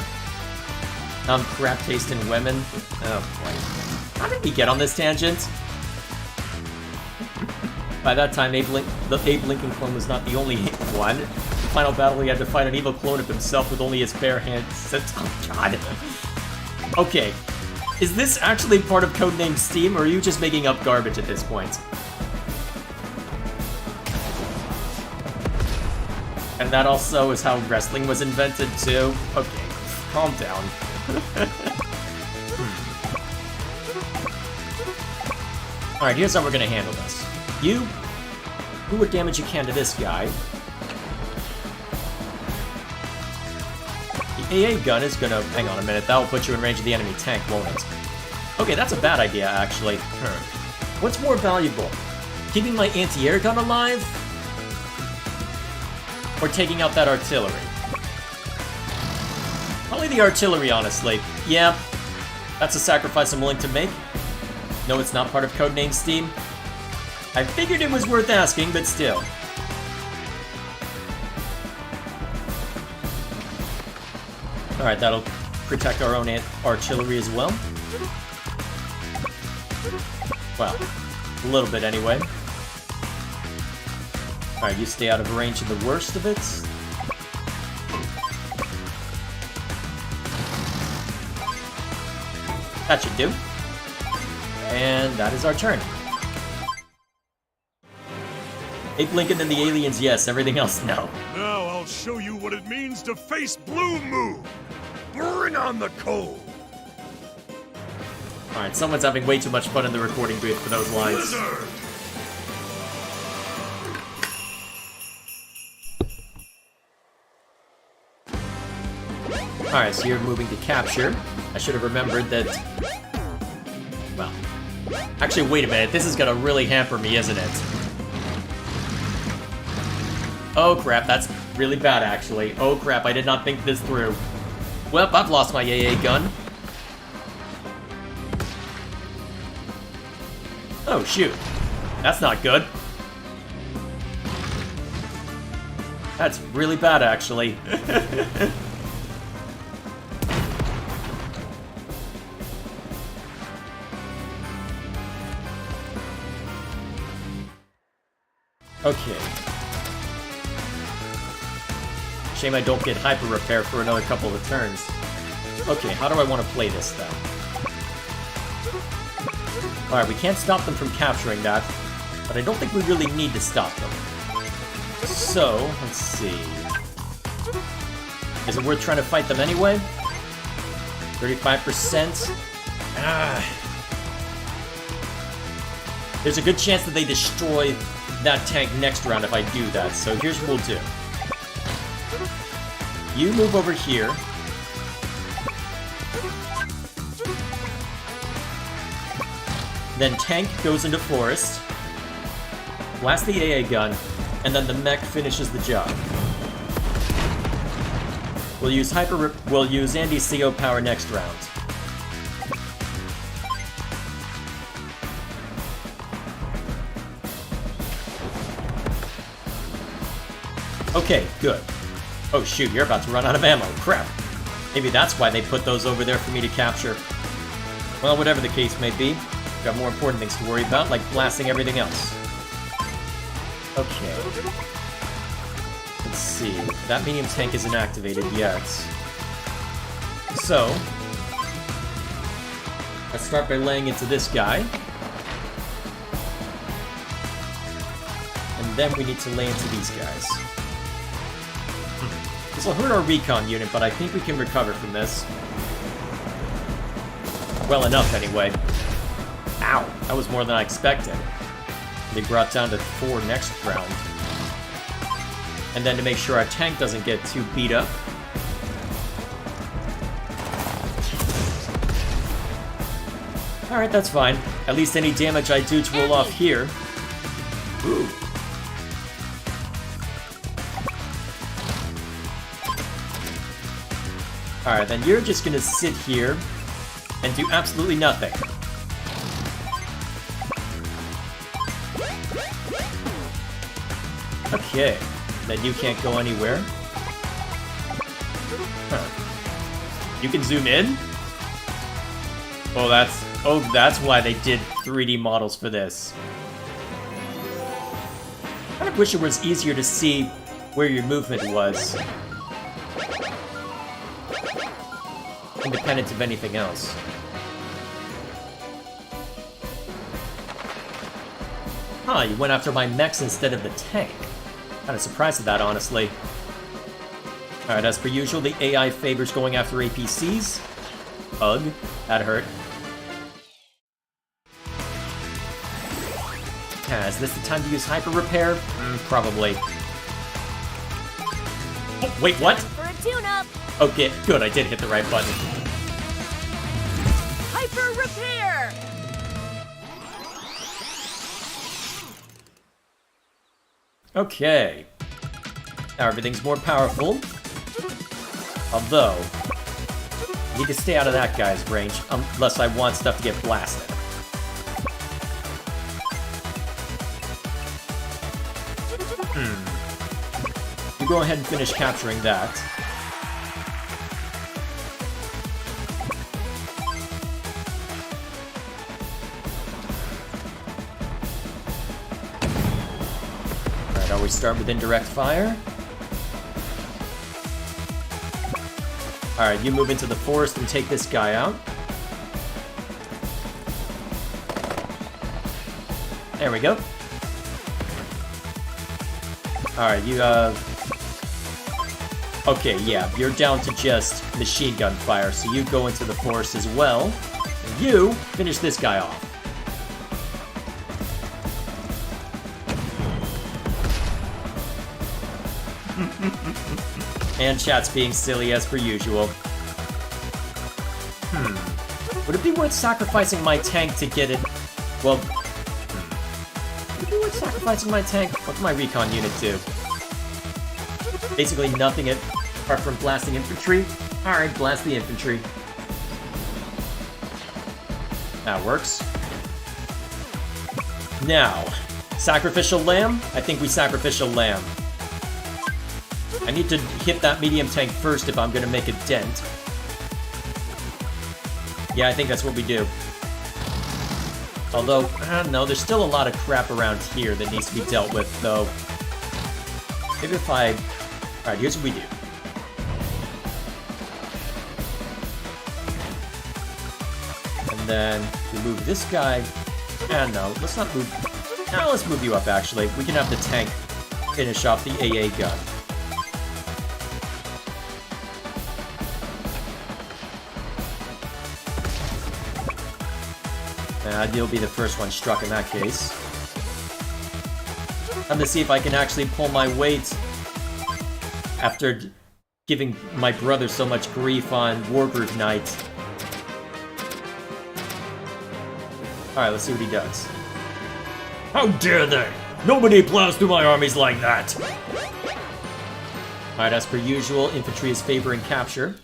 crap taste in women. Oh, boy. How did we get on this tangent? By that time, the Abe Lincoln clone was not the only one. The final battle, he had to fight an evil clone of himself with only his bare hands. Oh, God. Okay. Is this actually part of Codename Steam, or are you just making up garbage at this point? And that also is how wrestling was invented, too? Okay, calm down. Alright, here's how we're gonna handle this. You do what damage you can to this guy. The AA gun is gonna... Hang on a minute, that will put you in range of the enemy tank, won't it? Okay, that's a bad idea, actually. What's more valuable? Keeping my anti-air gun alive? Or taking out that artillery? Probably the artillery, honestly. Yeah, that's a sacrifice I'm willing to make. No, it's not part of Codename Steam. I figured it was worth asking, but still. Alright, that'll protect our own artillery as well. Well, a little bit anyway. Alright, you stay out of range of the worst of it. That should do. And that is our turn. Abe Lincoln and the aliens, yes. Everything else, no. Now I'll show you what it means to face Blue Moon. Bring on the cold. Alright, someone's having way too much fun in the recording booth for those lines. Blizzard. Alright, so you're moving to capture. I should have remembered that... Well... Actually, wait a minute. This is gonna really hamper me, isn't it? Oh crap, that's really bad, actually. Oh crap, I did not think this through. Well, I've lost my AA gun. Oh, shoot. That's not good. That's really bad, actually. Okay. Shame I don't get hyper repair for another couple of turns. Okay, how do I want to play this then? Alright, we can't stop them from capturing that, but I don't think we really need to stop them. So, let's see. Is it worth trying to fight them anyway? 35%? There's a good chance that they destroy that tank next round if I do that, so here's what we'll do. You move over here. Then tank goes into forest. Blast the AA gun, and then the mech finishes the job. We'll use we'll use Andy's CO power next round. Okay, good. Oh shoot, you're about to run out of ammo. Crap. Maybe that's why they put those over there for me to capture. Well, whatever the case may be, got more important things to worry about, like blasting everything else. Okay. Let's see. That medium tank isn't activated yet. So, let's start by laying into this guy. And then we need to lay into these guys. This will hurt our recon unit, but I think we can recover from this. Well enough, anyway. Ow, that was more than I expected. They brought down to 4 next round. And then to make sure our tank doesn't get too beat up. Alright, that's fine. At least any damage I do to roll off here. Ooh. Alright, then you're just gonna sit here and do absolutely nothing. Okay, then you can't go anywhere. Huh. You can zoom in? Oh, that's why they did 3D models for this. I kind of wish it was easier to see where your movement was. Independent of anything else. Huh, you went after my mechs instead of the tank. Kinda surprised at that, honestly. Alright, as per usual, the AI favors going after APCs. Ugh, that hurt. Is this the time to use Hyper Repair? Probably. Oh, wait, what? For a tune-up. Okay, good, I did hit the right button. Hyper Repair! Okay. Now everything's more powerful. Although, I need to stay out of that guy's range, unless I want stuff to get blasted. You go ahead and finish capturing that. Alright, always start with indirect fire. Alright, you move into the forest and take this guy out. There we go. Alright, you okay, yeah, you're down to just machine gun fire, so you go into the forest as well. And you finish this guy off. And chat's being silly as per usual. Would it be worth sacrificing my tank to get it? Well, would it be worth sacrificing my tank? What can my recon unit do? Basically nothing apart from blasting infantry. Alright, blast the infantry. That works. Now, sacrificial lamb? I think we sacrificial lamb. I need to hit that medium tank first if I'm gonna make a dent. Yeah, I think that's what we do. Although, I don't know, there's still a lot of crap around here that needs to be dealt with, though. Maybe if I... Alright, here's what we do. And then we move this guy... no, let's not move... No, let's move you up, actually. We can have the tank finish off the AA gun. You'll be the first one struck in that case. I'm gonna see if I can actually pull my weight after giving my brother so much grief on Wargroove Night. Alright, let's see what he does. How dare they! Nobody plows through my armies like that! Alright, as per usual, infantry is favoring capture.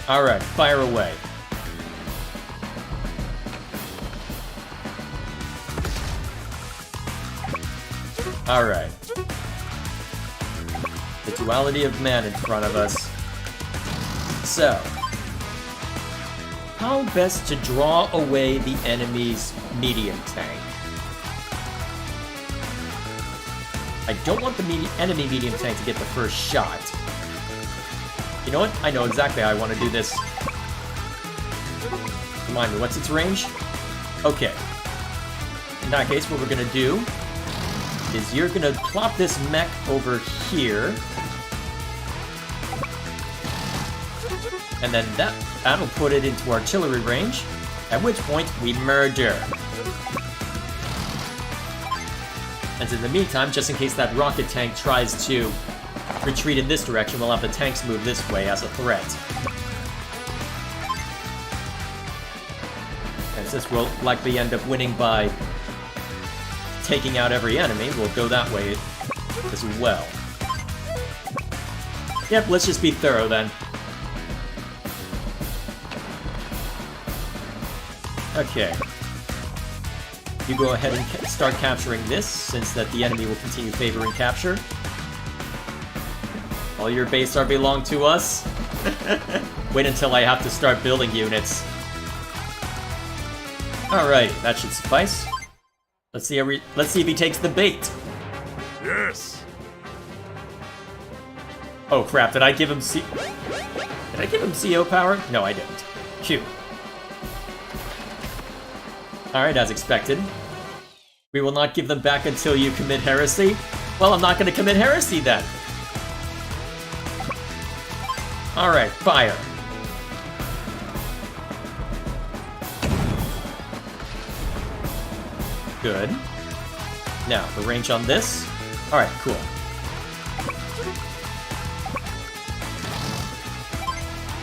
Alright, fire away. Alright. The duality of man in front of us. So, how best to draw away the enemy's medium tank? I don't want the enemy medium tank to get the first shot. You know what? I know exactly how I want to do this. Remind me, what's its range? Okay. In that case, what we're gonna do is you're gonna plop this mech over here. And then that'll put it into artillery range, at which point we murder. And in the meantime, just in case that rocket tank tries to retreat in this direction, we'll have the tanks move this way as a threat. And since we'll likely end up winning by taking out every enemy, we'll go that way as well. Yep, let's just be thorough then. Okay. You go ahead and start capturing this, since that the enemy will continue favoring capture. All your base are belong to us. Wait until I have to start building units. Alright, that should suffice. Let's see if he takes the bait. Yes. Oh crap, did I give him CO power? No, I didn't. Q. Alright, as expected. We will not give them back until you commit heresy? Well, I'm not gonna commit heresy then. Alright, fire. Good. Now, the range on this. Alright, cool.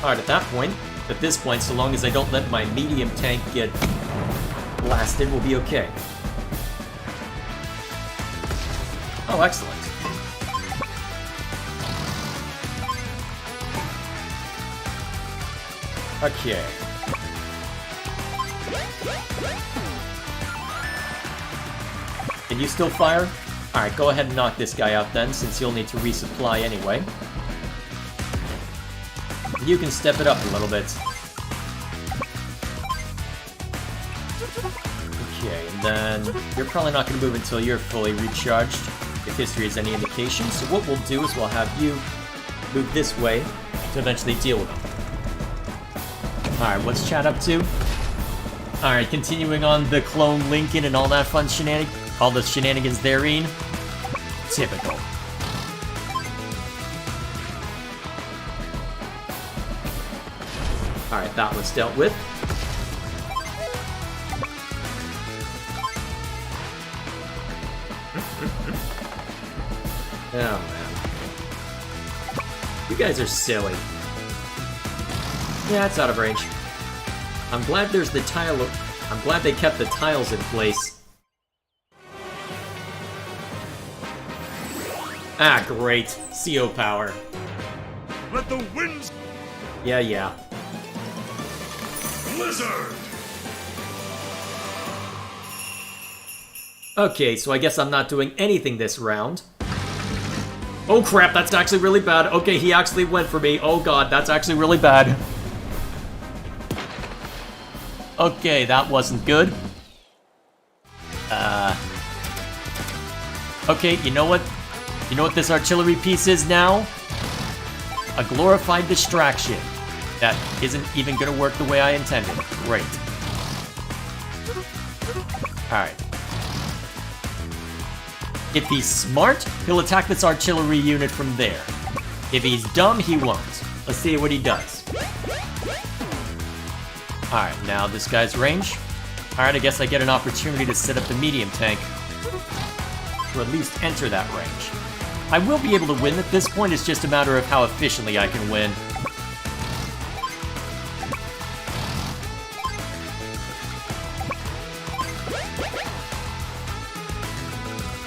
Alright, at this point, so long as I don't let my medium tank get blasted, we'll be okay. Oh, excellent. Okay. Can you still fire? Alright, go ahead and knock this guy out then, since you'll need to resupply anyway. You can step it up a little bit. Okay, and then you're probably not going to move until you're fully recharged, if history is any indication. So what we'll do is we'll have you move this way to eventually deal with them. Alright, what's chat up to? Alright, continuing on the clone Lincoln and all that fun all the shenanigans therein. Typical. Alright, that was dealt with. Oh, man. You guys are silly. Yeah, it's out of range. I'm glad there's the tile. I'm glad they kept the tiles in place. Ah, great. CO power. Let the winds Yeah. blizzard. Okay, so I guess I'm not doing anything this round. Oh crap, that's actually really bad. Okay, he actually went for me. Oh god, that's actually really bad. Okay, that wasn't good. Okay, you know what? You know what this artillery piece is now? A glorified distraction. That isn't even gonna work the way I intended. Great. Alright. If he's smart, he'll attack this artillery unit from there. If he's dumb, he won't. Let's see what he does. Alright, now this guy's range. Alright, I guess I get an opportunity to set up the medium tank. Or at least enter that range. I will be able to win at this point, it's just a matter of how efficiently I can win.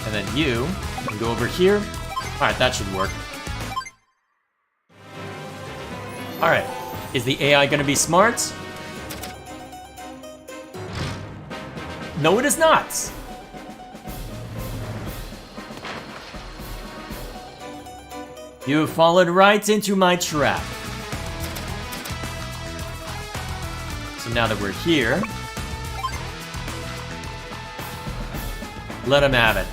And then you can go over here. Alright, that should work. Alright, is the AI gonna be smart? No, it is not! You have fallen right into my trap. So now that we're here, let him have it.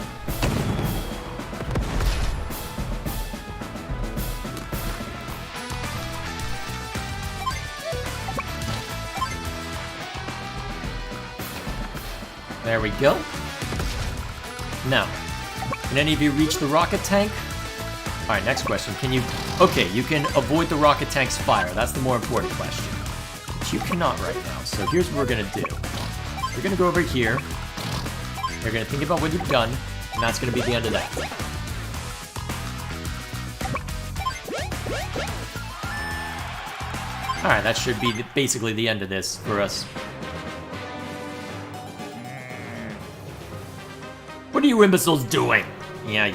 There we go. Now, Can any of you reach the rocket tank? Alright, next question. Can you... Okay, you can avoid the rocket tank's fire. That's the more important question. But you cannot right now. So here's what we're gonna do. We're gonna go over here. You're gonna think about what you've done, and that's gonna be the end of that. Alright, that should be basically the end of this for us. What are you imbeciles doing? Yeah.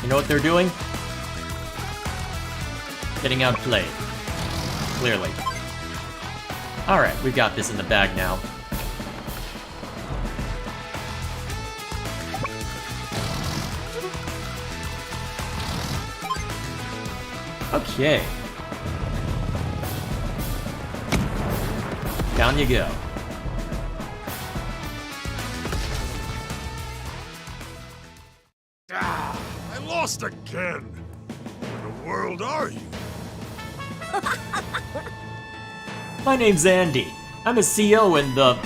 You know what they're doing? Getting outplayed. Clearly. Alright, we've got this in the bag now. Okay. Down you go. I lost again. Where in the world are you? My name's Andy. I'm a CO in the...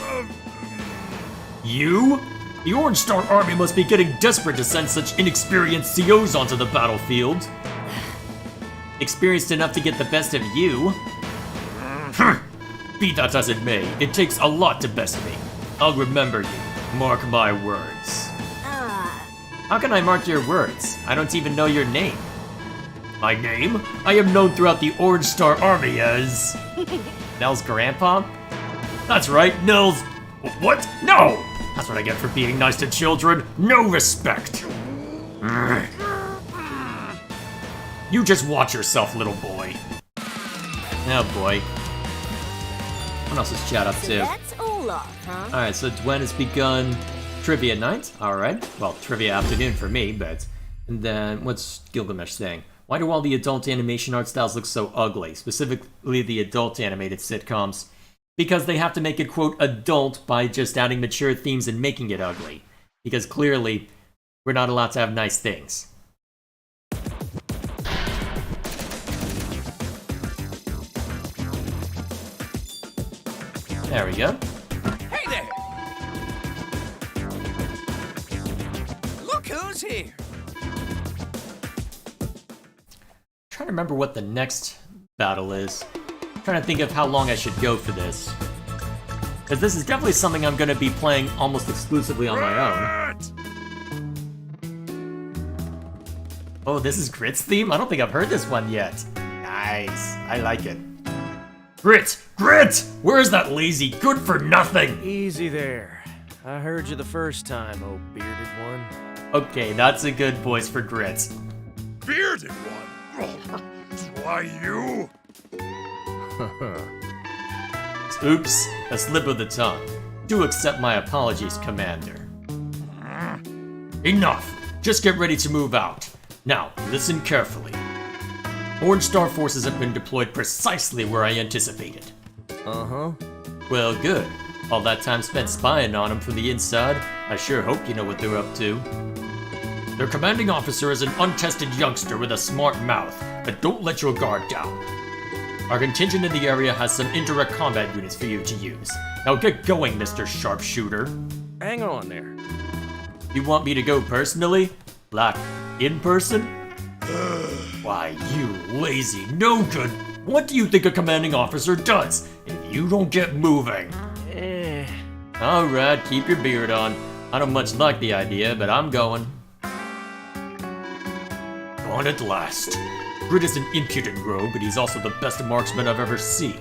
You? The Orange Star Army must be getting desperate to send such inexperienced COs onto the battlefield. Experienced enough to get the best of you? Be that as it may, it takes a lot to best me. I'll remember you. Mark my words. How can I mark your words? I don't even know your name. My name? I am known throughout the Orange Star Army as... Nell's grandpa? That's right, Nell's... What? No! That's what I get for being nice to children. No respect. You just watch yourself, little boy. Oh boy. What else is Chad up So to? that's Olaf, huh? Alright, so Dwen has begun trivia night. Alright. Well, trivia afternoon for me, but... And then, what's Gilgamesh saying? Why do all the adult animation art styles look so ugly? Specifically the adult animated sitcoms. Because they have to make it, quote, adult by just adding mature themes and making it ugly. Because clearly, we're not allowed to have nice things. There we go. Hey there! Look who's here! Trying to remember what the next battle is. Trying to think of how long I should go for this. Because this is definitely something I'm going to be playing almost exclusively on my own. Rat! Oh, this is Grit's theme? I don't think I've heard this one yet. Nice. I like it. Grit! Grit! Where's that lazy good-for-nothing? Easy there. I heard you the first time, oh bearded one. Okay, that's a good voice for Grit. Bearded one! Why you? Oops, a slip of the tongue. Do accept my apologies, Commander. Enough! Just get ready to move out. Now, listen carefully. Orange Star forces have been deployed precisely where I anticipated. Uh-huh. Well, good. All that time spent spying on them from the inside, I sure hope you know what they're up to. Their commanding officer is an untested youngster with a smart mouth, but don't let your guard down. Our contingent in the area has some indirect combat units for you to use. Now get going, Mr. Sharpshooter. Hang on there. You want me to go personally? Like, in person? Why, you lazy no-good. What do you think a commanding officer does if you don't get moving? Alright, keep your beard on. I don't much like the idea, but I'm going. On at last. Grit is an impudent rogue, but he's also the best marksman I've ever seen.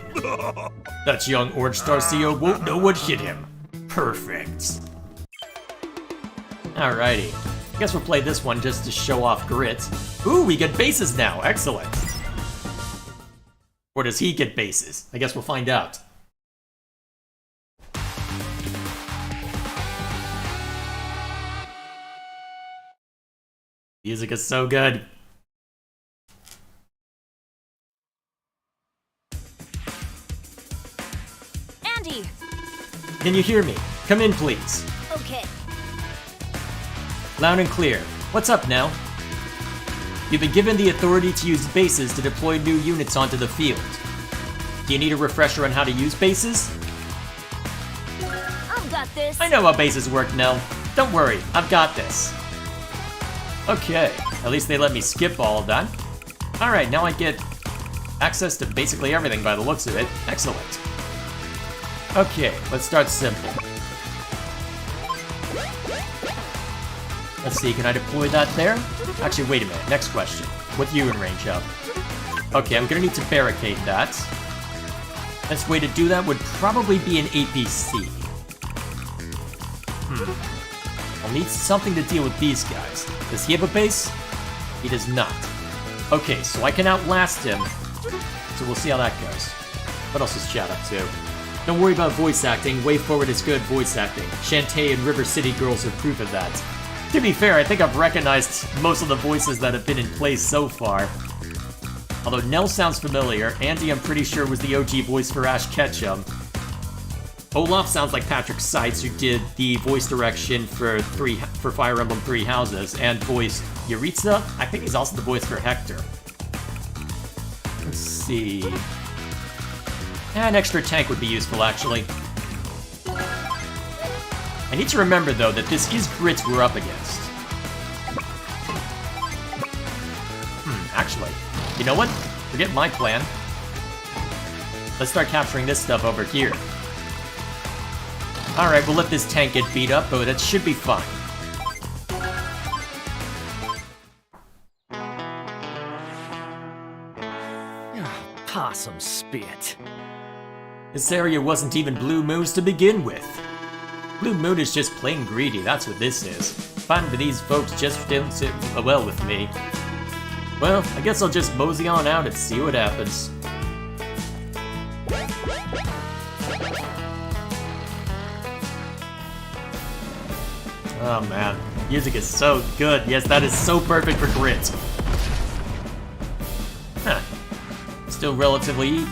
That young Orange Star CO won't know what hit him. Perfect. Alrighty. I guess we'll play this one just to show off Grit. Ooh, we get bases now. Excellent. Or does he get bases? I guess we'll find out. Music is so good. Andy! Can you hear me? Come in, please. Okay. Loud and clear. What's up now? You've been given the authority to use bases to deploy new units onto the field. Do you need a refresher on how to use bases? I've got got this. I know how bases work, Nell. Don't worry, I've got this. Okay, at least they let me skip all of that. Alright, now I get access to basically everything by the looks of it. Excellent. Okay, let's start simple. Let's see, can I deploy that there? Actually, wait a minute, next question. What are you in range of? Okay, I'm gonna need to barricade that. Best way to do that would probably be an APC. I'll need something to deal with these guys. Does he have a base? He does not. Okay, so I can outlast him. So we'll see how that goes. What else is Chad up to? Don't worry about voice acting. Way Forward is good voice acting. Shantae and River City Girls are proof of that. To be fair, I think I've recognized most of the voices that have been in place so far. Although Nell sounds familiar, Andy I'm pretty sure was the OG voice for Ash Ketchum. Olaf sounds like Patrick Seitz, who did the voice direction for Fire Emblem Three Houses, and voiced Yuritsa. I think he's also the voice for Hector. Let's see... An extra tank would be useful, actually. I need to remember, though, that this is Grits we're up against. Actually, you know what? Forget my plan. Let's start capturing this stuff over here. Alright, we'll let this tank get beat up, but it should be fine. Possum spit. This area wasn't even Blue Moon's to begin with. Blue Moon is just plain greedy, that's what this is. Fine, but these folks just don't sit well with me. Well, I guess I'll just mosey on out and see what happens. Oh man, music is so good. Yes, that is so perfect for Grit. Huh. Still relatively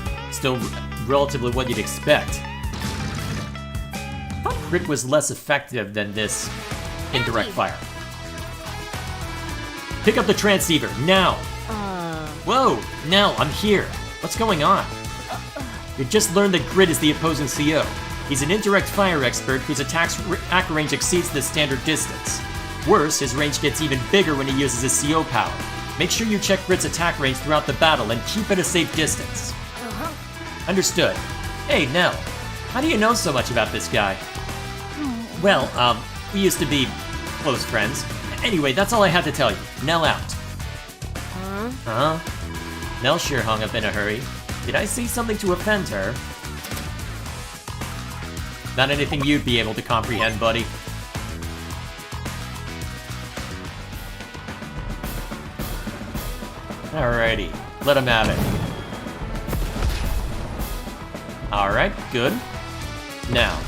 what you'd expect. I thought Grit was less effective than this indirect fire. Pick up the transceiver, now! Whoa, Nell, I'm here. What's going on? You just learned that Grit is the opposing CO. He's an indirect fire expert whose attack range exceeds the standard distance. Worse, his range gets even bigger when he uses his CO power. Make sure you check Grit's attack range throughout the battle and keep it a safe distance. Understood. Hey, Nell, how do you know so much about this guy? Well, we used to be close friends. Anyway, that's all I had to tell you. Nell out. Huh? Nell sure hung up in a hurry. Did I say something to offend her? Not anything you'd be able to comprehend, buddy. Alrighty, let him have it. Alright, good. Now.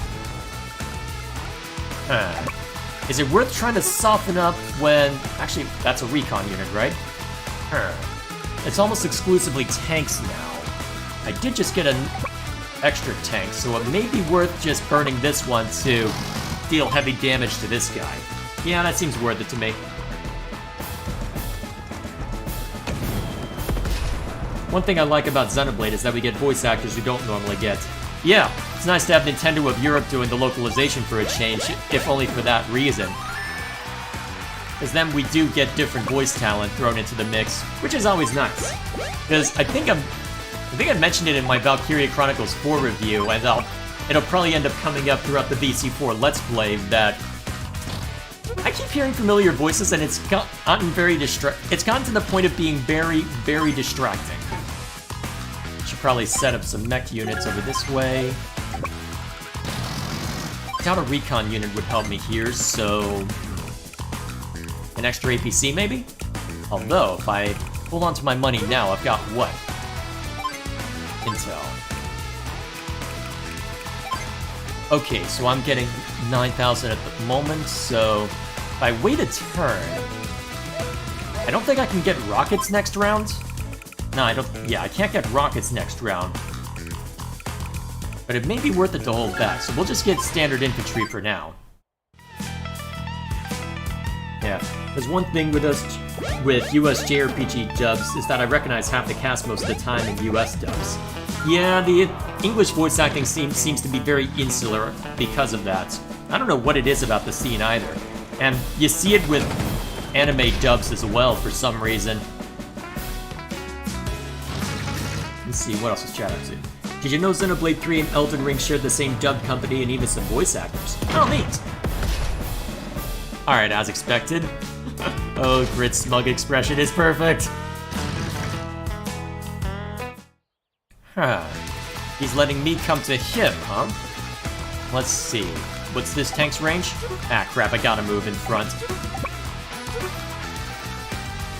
Is it worth trying to soften up when... Actually, that's a recon unit, right? It's almost exclusively tanks now. I did just get an extra tank, so it may be worth just burning this one to deal heavy damage to this guy. Yeah, that seems worth it to me. One thing I like about Xenoblade is that we get voice actors who don't normally get. Yeah, it's nice to have Nintendo of Europe doing the localization for a change, if only for that reason. Because then we do get different voice talent thrown into the mix, which is always nice. Because I think I mentioned it in my Valkyria Chronicles 4 review, and it'll probably end up coming up throughout the VC4 Let's Play, that I keep hearing familiar voices, and it's gotten it's gotten to the point of being very, very distracting. Should probably set up some mech units over this way. Doubt a recon unit would help me here, so an extra APC maybe? Although, if I hold on to my money now, I've got what? Intel. Okay, so I'm getting 9,000 at the moment, so if I wait a turn... I don't think I can get rockets next round? No, I don't... Yeah, I can't get rockets next round. But it may be worth it to hold back, so we'll just get standard infantry for now. Yeah, there's one thing with US JRPG dubs is that I recognize half the cast most of the time in US dubs. Yeah, the English voice acting seems to be very insular because of that. I don't know what it is about the scene either. And you see it with anime dubs as well for some reason. Let's see, what else is chat up to? Did you know Xenoblade 3 and Elden Ring shared the same dub company and even some voice actors? Oh, neat! Alright, as expected. Oh, Grit's smug expression is perfect. Huh. He's letting me come to him, huh? Let's see. What's this tank's range? Ah, crap, I gotta move in front.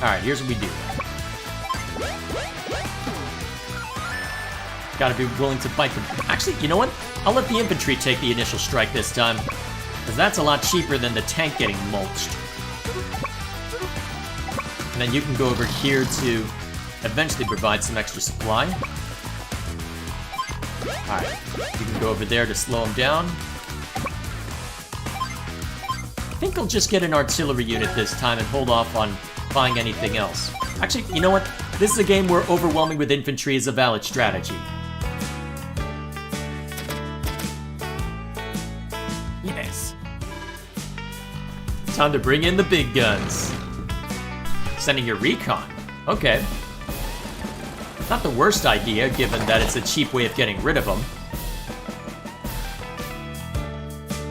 Alright, here's what we do. Gotta be willing to bite them. Actually, you know what? I'll let the infantry take the initial strike this time. Because that's a lot cheaper than the tank getting mulched. And then you can go over here to eventually provide some extra supply. Alright, you can go over there to slow him down. I think I'll just get an artillery unit this time and hold off on buying anything else. Actually, you know what? This is a game where overwhelming with infantry is a valid strategy. Yes. Time to bring in the big guns. Sending your recon. Okay. Not the worst idea, given that it's a cheap way of getting rid of them.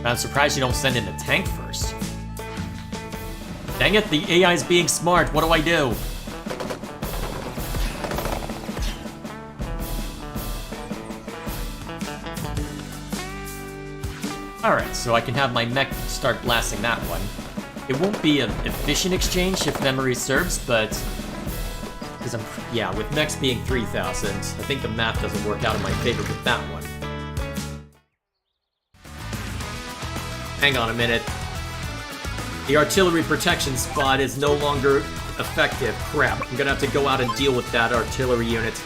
I'm surprised you don't send in the tank first. Dang it, the AI's being smart. What do I do? Alright, so I can have my mech start blasting that one. It won't be an efficient exchange if memory serves, but... Because yeah, with mechs being 3,000, I think the math doesn't work out in my favor with that one. Hang on a minute. The artillery protection spot is no longer effective. Crap, I'm gonna have to go out and deal with that artillery unit.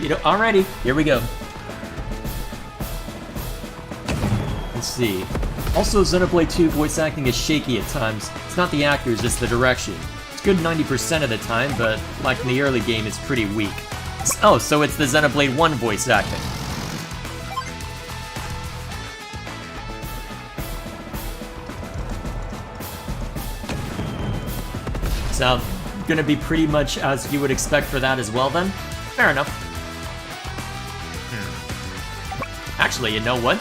You know, alrighty, here we go. Let's see. Also, Xenoblade 2 voice acting is shaky at times. It's not the actors, it's the direction. It's good 90% of the time, but like in the early game, it's pretty weak. Oh, so it's the Xenoblade 1 voice acting. So, gonna be pretty much as you would expect for that as well then? Fair enough. Actually, you know what?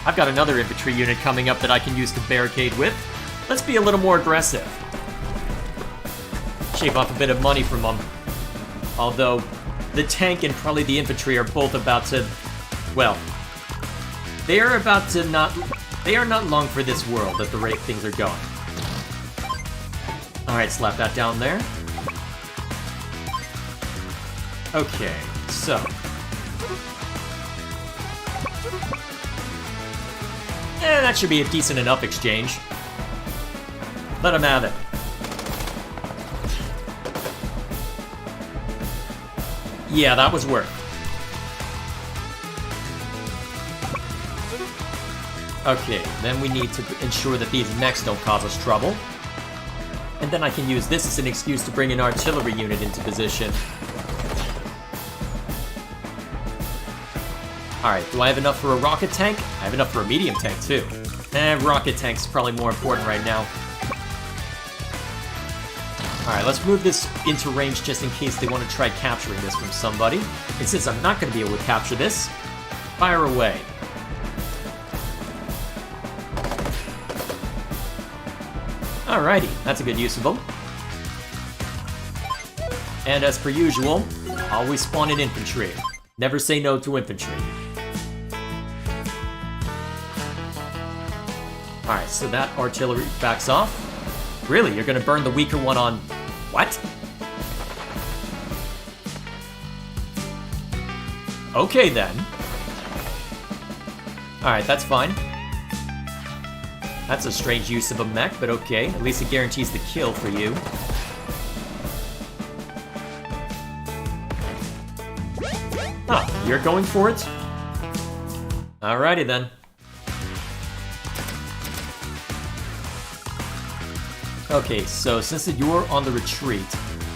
I've got another infantry unit coming up that I can use to barricade with. Let's be a little more aggressive. Shave off a bit of money from them. Although, the tank and probably the infantry are both about to... Well, they are about to not... They are not long for this world at the rate things are going. Alright, slap that down there. Okay, so... that should be a decent enough exchange. Let him have it. Yeah, that was worth. Okay, then we need to ensure that these mechs don't cause us trouble. And then I can use this as an excuse to bring an artillery unit into position. Alright, do I have enough for a rocket tank? I have enough for a medium tank, too. Rocket tank's probably more important right now. Alright, let's move this into range just in case they want to try capturing this from somebody. And since I'm not going to be able to capture this, fire away. Alrighty, that's a good use of them. And as per usual, always spawn in infantry. Never say no to infantry. Alright, so that artillery backs off. Really, you're gonna burn the weaker one on... What? Okay then. Alright, that's fine. That's a strange use of a mech, but okay. At least it guarantees the kill for you. Ah, you're going for it? Alrighty then. Okay, so since you're on the retreat,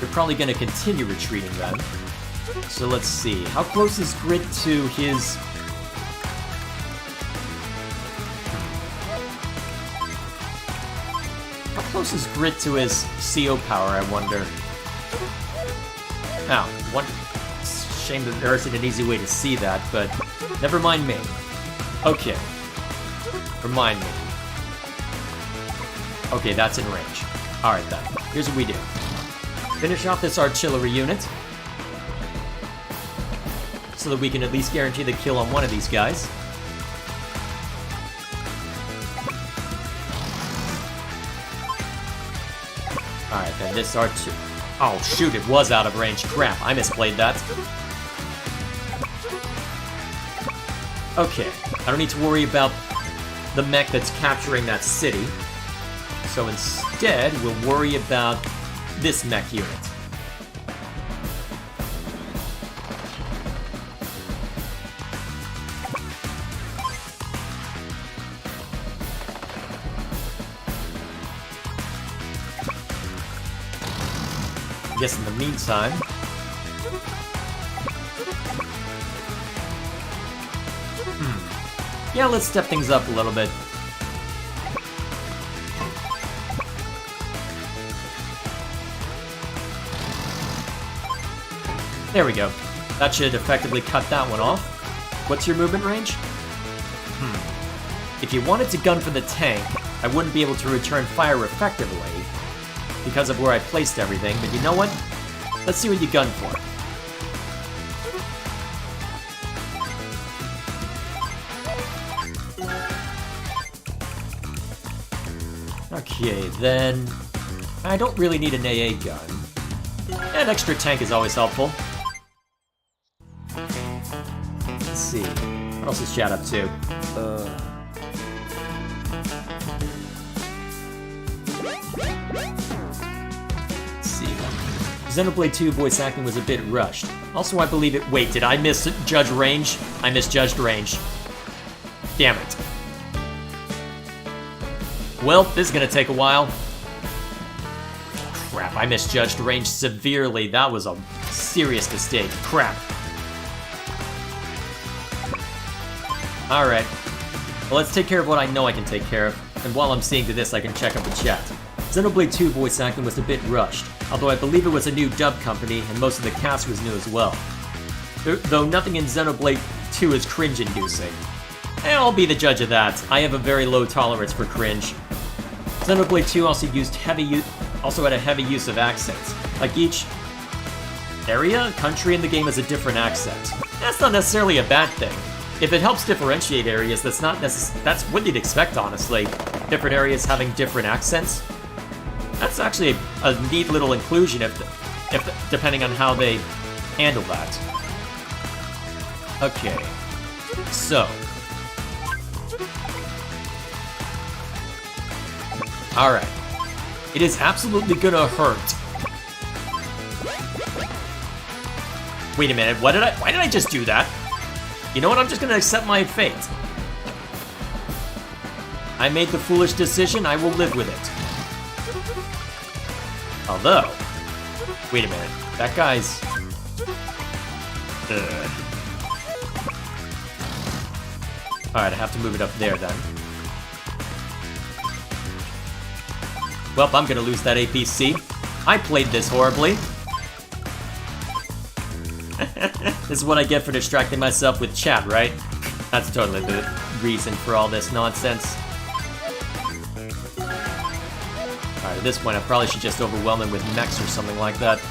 you're probably going to continue retreating then. So let's see. How close is Grit to his... close is Grit to his CO power, I wonder? Ow, one... Shame that there isn't an easy way to see that, but never mind me. Okay. Remind me. Okay, that's in range. Alright then, here's what we do. Finish off this artillery unit, so that we can at least guarantee the kill on one of these guys. Alright then, this archer... Oh shoot, it was out of range. Crap, I misplayed that. Okay, I don't need to worry about the mech that's capturing that city. So instead, we'll worry about this mech unit. I guess in the meantime... Yeah, let's step things up a little bit. There we go. That should effectively cut that one off. What's your movement range? If you wanted to gun for the tank, I wouldn't be able to return fire effectively because of where I placed everything, but you know what? Let's see what you gun for. Okay, then... I don't really need an AA gun. An extra tank is always helpful. Let's see. What else is Chad up to? Let's see. Xenoblade 2 voice acting was a bit rushed. Also, I believe it... Wait, did I misjudge range? I misjudged range. Damn it. Well, this is gonna take a while. Crap, I misjudged range severely. That was a serious mistake. Crap. Alright. Well, let's take care of what I know I can take care of. And while I'm seeing to this, I can check up the chat. Xenoblade 2 voice acting was a bit rushed, although I believe it was a new dub company, and most of the cast was new as well. Though nothing in Xenoblade 2 is cringe-inducing. I'll be the judge of that. I have a very low tolerance for cringe. Xenoblade 2 also had a heavy use of accents. Like each area, country in the game has a different accent. That's not necessarily a bad thing. If it helps differentiate areas, that's what you'd expect, honestly. Different areas having different accents. That's actually a neat little inclusion if depending on how they handle that. Okay. So, alright. It is absolutely gonna hurt. Wait a minute, why did I just do that? You know what, I'm just gonna accept my fate. I made the foolish decision, I will live with it. Although, wait a minute, that guy's... Alright, I have to move it up there then. Well, I'm gonna lose that APC. I played this horribly. This is what I get for distracting myself with chat, right? That's totally the reason for all this nonsense. Alright, at this point I probably should just overwhelm him with mechs or something like that.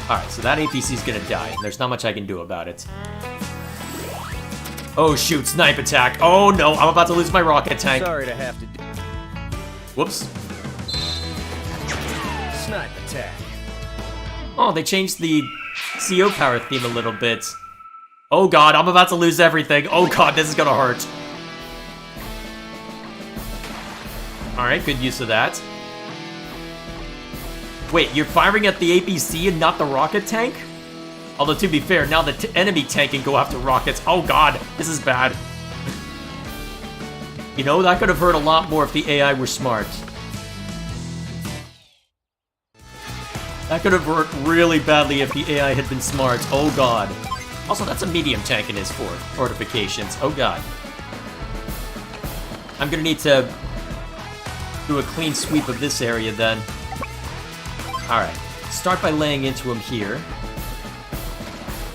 Alright, so that APC's gonna die, and there's not much I can do about it. Oh shoot, snipe attack! Oh no, I'm about to lose my rocket tank! Sorry to have to do. Whoops. Snipe attack. Oh, they changed the CO power theme a little bit. Oh god, I'm about to lose everything. Oh god, this is gonna hurt. Alright, good use of that. Wait, you're firing at the APC and not the rocket tank? Although, to be fair, now the enemy tank can go after rockets. Oh god, this is bad. You know, that could have hurt a lot more if the AI were smart. That could have hurt really badly if the AI had been smart. Oh god. Also, that's a medium tank in his fortifications. Oh god. I'm gonna need to do a clean sweep of this area then. Alright, start by laying into him here.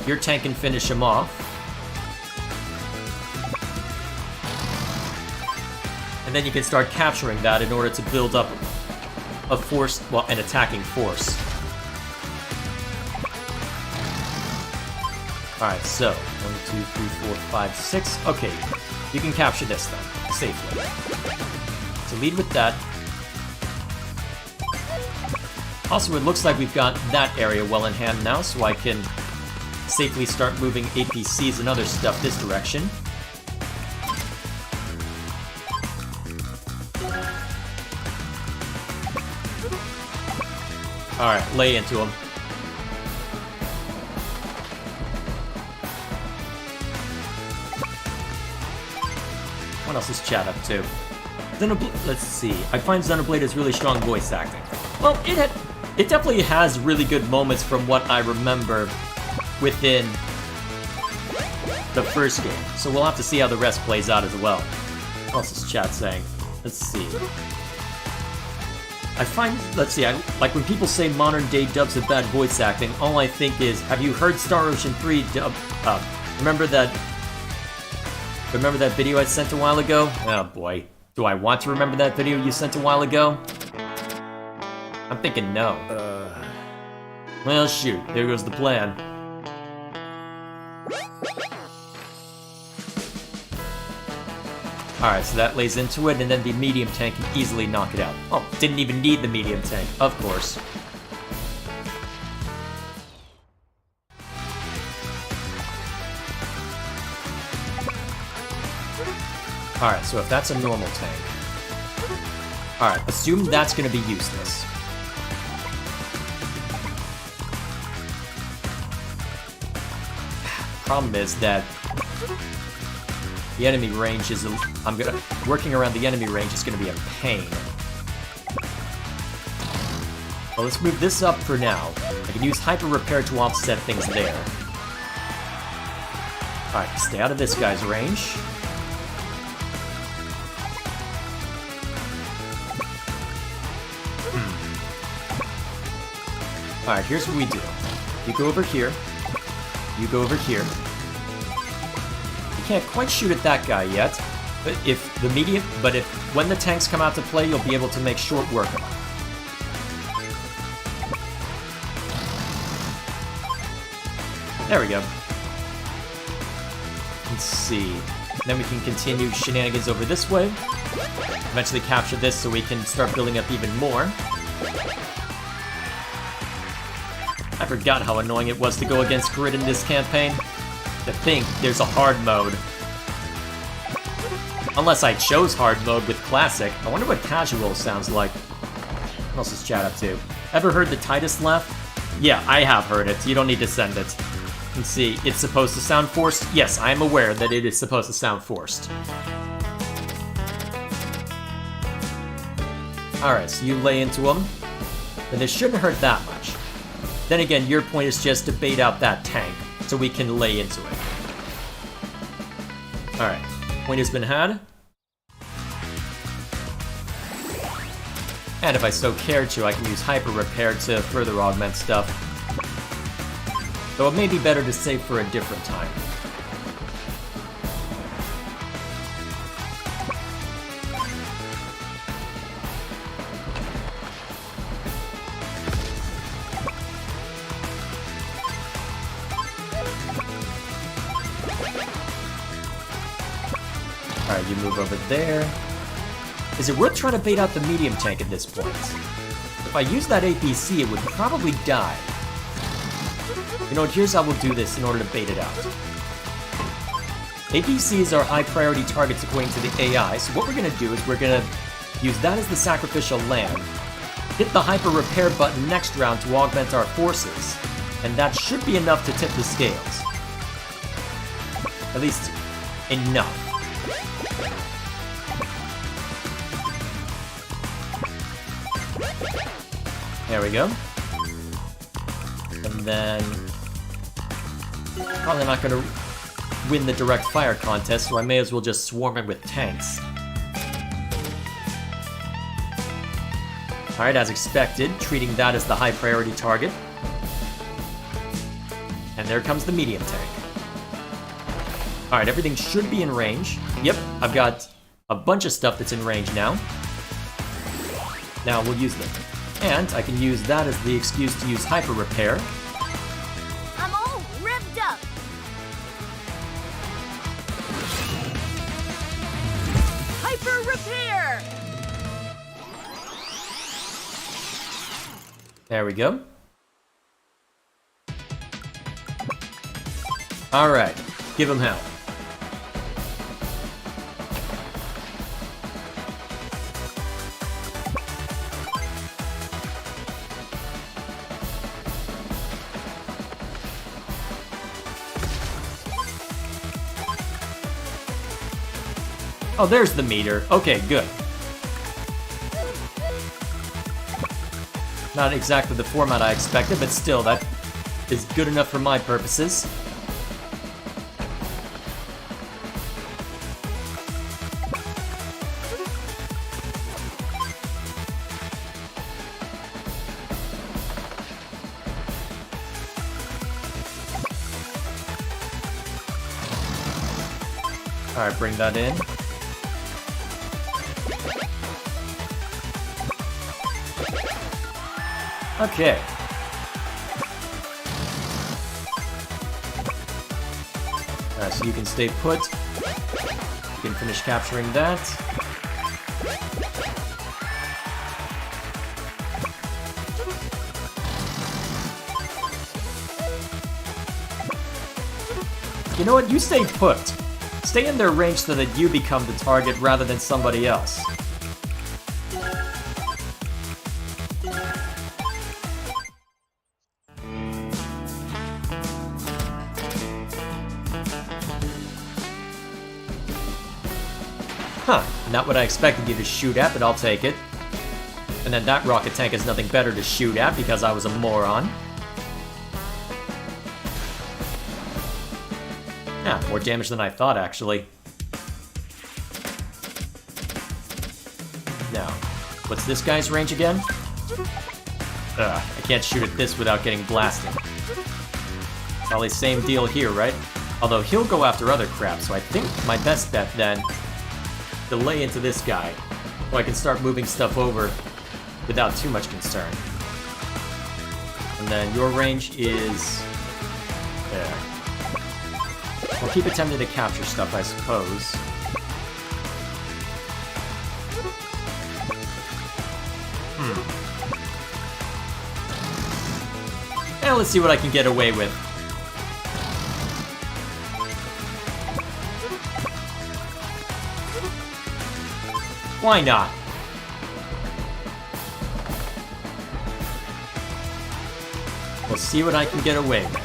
Your tank can finish him off. And then you can start capturing that in order to build up a force, well, an attacking force. Alright, so 1, 2, 3, 4, 5, 6. Okay, you can capture this then, safely. So lead with that. Also, it looks like we've got that area well in hand now, so I can safely start moving APCs and other stuff this direction. Alright, lay into him. What else is chat up to? Let's see. I find Xenoblade has really strong voice acting. Well, it definitely has really good moments from what I remember within the first game. So we'll have to see how the rest plays out as well. What else is chat saying? Let's see. I find, let's see, like when people say modern day dubs have bad voice acting, all I think is, have you heard Star Ocean 3 dub? Remember that video I sent a while ago? Oh boy. Do I want to remember that video you sent a while ago? I'm thinking no. Well, shoot. There goes the plan. Alright, so that lays into it, and then the medium tank can easily knock it out. Oh, didn't even need the medium tank, of course. Alright, so if that's a normal tank... Alright, assume that's gonna be useless. Problem is that the enemy range is... working around the enemy range is gonna be a pain. Well, let's move this up for now. I can use Hyper Repair to offset things there. Alright, stay out of this guy's range. Alright, here's what we do. You go over here. You go over here. You can't quite shoot at that guy yet. But when the tanks come out to play, you'll be able to make short work of them. There we go. Let's see. Then we can continue shenanigans over this way. Eventually capture this so we can start building up even more. I forgot how annoying it was to go against Grid in this campaign. To think there's a hard mode. Unless I chose hard mode with Classic. I wonder what casual sounds like. What else is chat up to? Ever heard the Titus laugh? Yeah, I have heard it. You don't need to send it. Let's see, it's supposed to sound forced? Yes, I am aware that it is supposed to sound forced. Alright, so you lay into him. Then it shouldn't hurt that much. Then again, your point is just to bait out that tank, so we can lay into it. Alright, point has been had. And if I so care to, I can use Hyper Repair to further augment stuff. Though it may be better to save for a different time. Alright, you move over there. Is it worth trying to bait out the medium tank at this point? If I use that APC, it would probably die. You know what, here's how we'll do this in order to bait it out. APCs are high priority targets according to the AI, so what we're going to do is we're going to use that as the sacrificial lamb, hit the Hyper Repair button next round to augment our forces, and that should be enough to tip the scales. At least, enough. There we go. And then... probably not gonna win the direct fire contest, so I may as well just swarm it with tanks. Alright, as expected, treating that as the high priority target. And there comes the medium tank. Alright, everything should be in range. Yep, I've got a bunch of stuff that's in range now. Now we'll use them. And I can use that as the excuse to use Hyper Repair. I'm all revved up. Hyper repair. There we go. Alright, give him hell. Oh, there's the meter. Okay, good. Not exactly the format I expected, but still, that is good enough for my purposes. Alright, bring that in. Okay. Alright, so you can stay put. You can finish capturing that. You know what? You stay put. Stay in their range so that you become the target rather than somebody else. Huh, not what I expected you to shoot at, but I'll take it. And then that rocket tank is nothing better to shoot at because I was a moron. Yeah, more damage than I thought, actually. Now, what's this guy's range again? Ugh, I can't shoot at this without getting blasted. Probably same deal here, right? Although he'll go after other crap, so I think my best bet then, delay into this guy, so I can start moving stuff over without too much concern. And then your range is there. We'll keep attempting to capture stuff, I suppose. Now let's see what I can get away with. Why not? We'll see what I can get away with.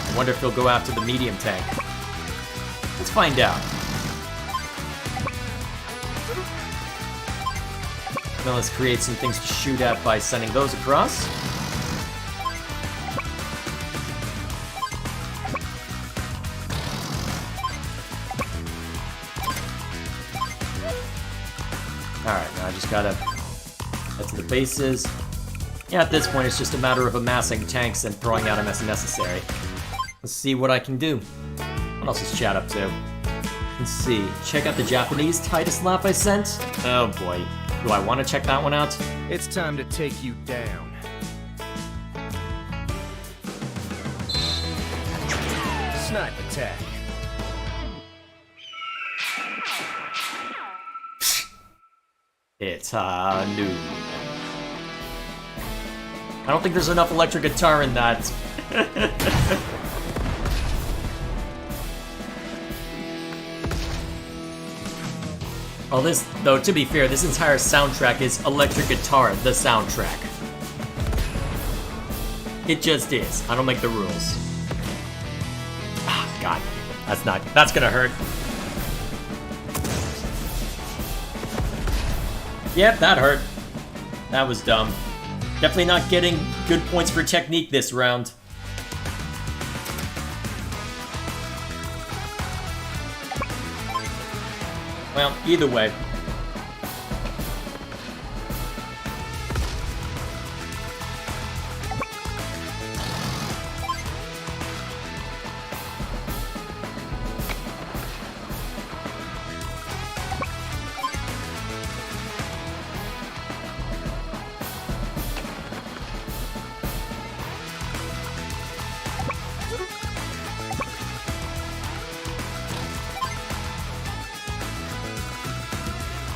I wonder if he'll go after the medium tank. Let's find out. Now let's create some things to shoot at by sending those across. Alright, now I just gotta head to the bases. Yeah, at this point it's just a matter of amassing tanks and throwing at them as necessary. Let's see what I can do. What else is chat up to? Let's see. Check out the Japanese Titus lap I sent? Oh boy. Do I want to check that one out? It's time to take you down. Snipe attack. It's a noob. I don't think there's enough electric guitar in that. Well, this, though, to be fair, this entire soundtrack is electric guitar, the soundtrack. It just is. I don't make the rules. Ah, God. That's gonna hurt. Yep, that hurt. That was dumb. Definitely not getting good points for technique this round. Either way.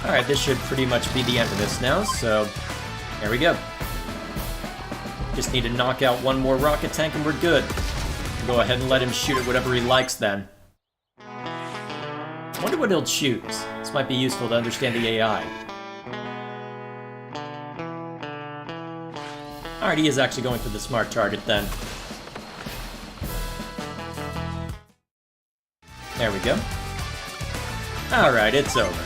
Alright, this should pretty much be the end of this now, so there we go. Just need to knock out one more rocket tank and we're good. Go ahead and let him shoot at whatever he likes then. I wonder what he'll choose. This might be useful to understand the AI. Alright, he is actually going for the smart target then. There we go. Alright, it's over.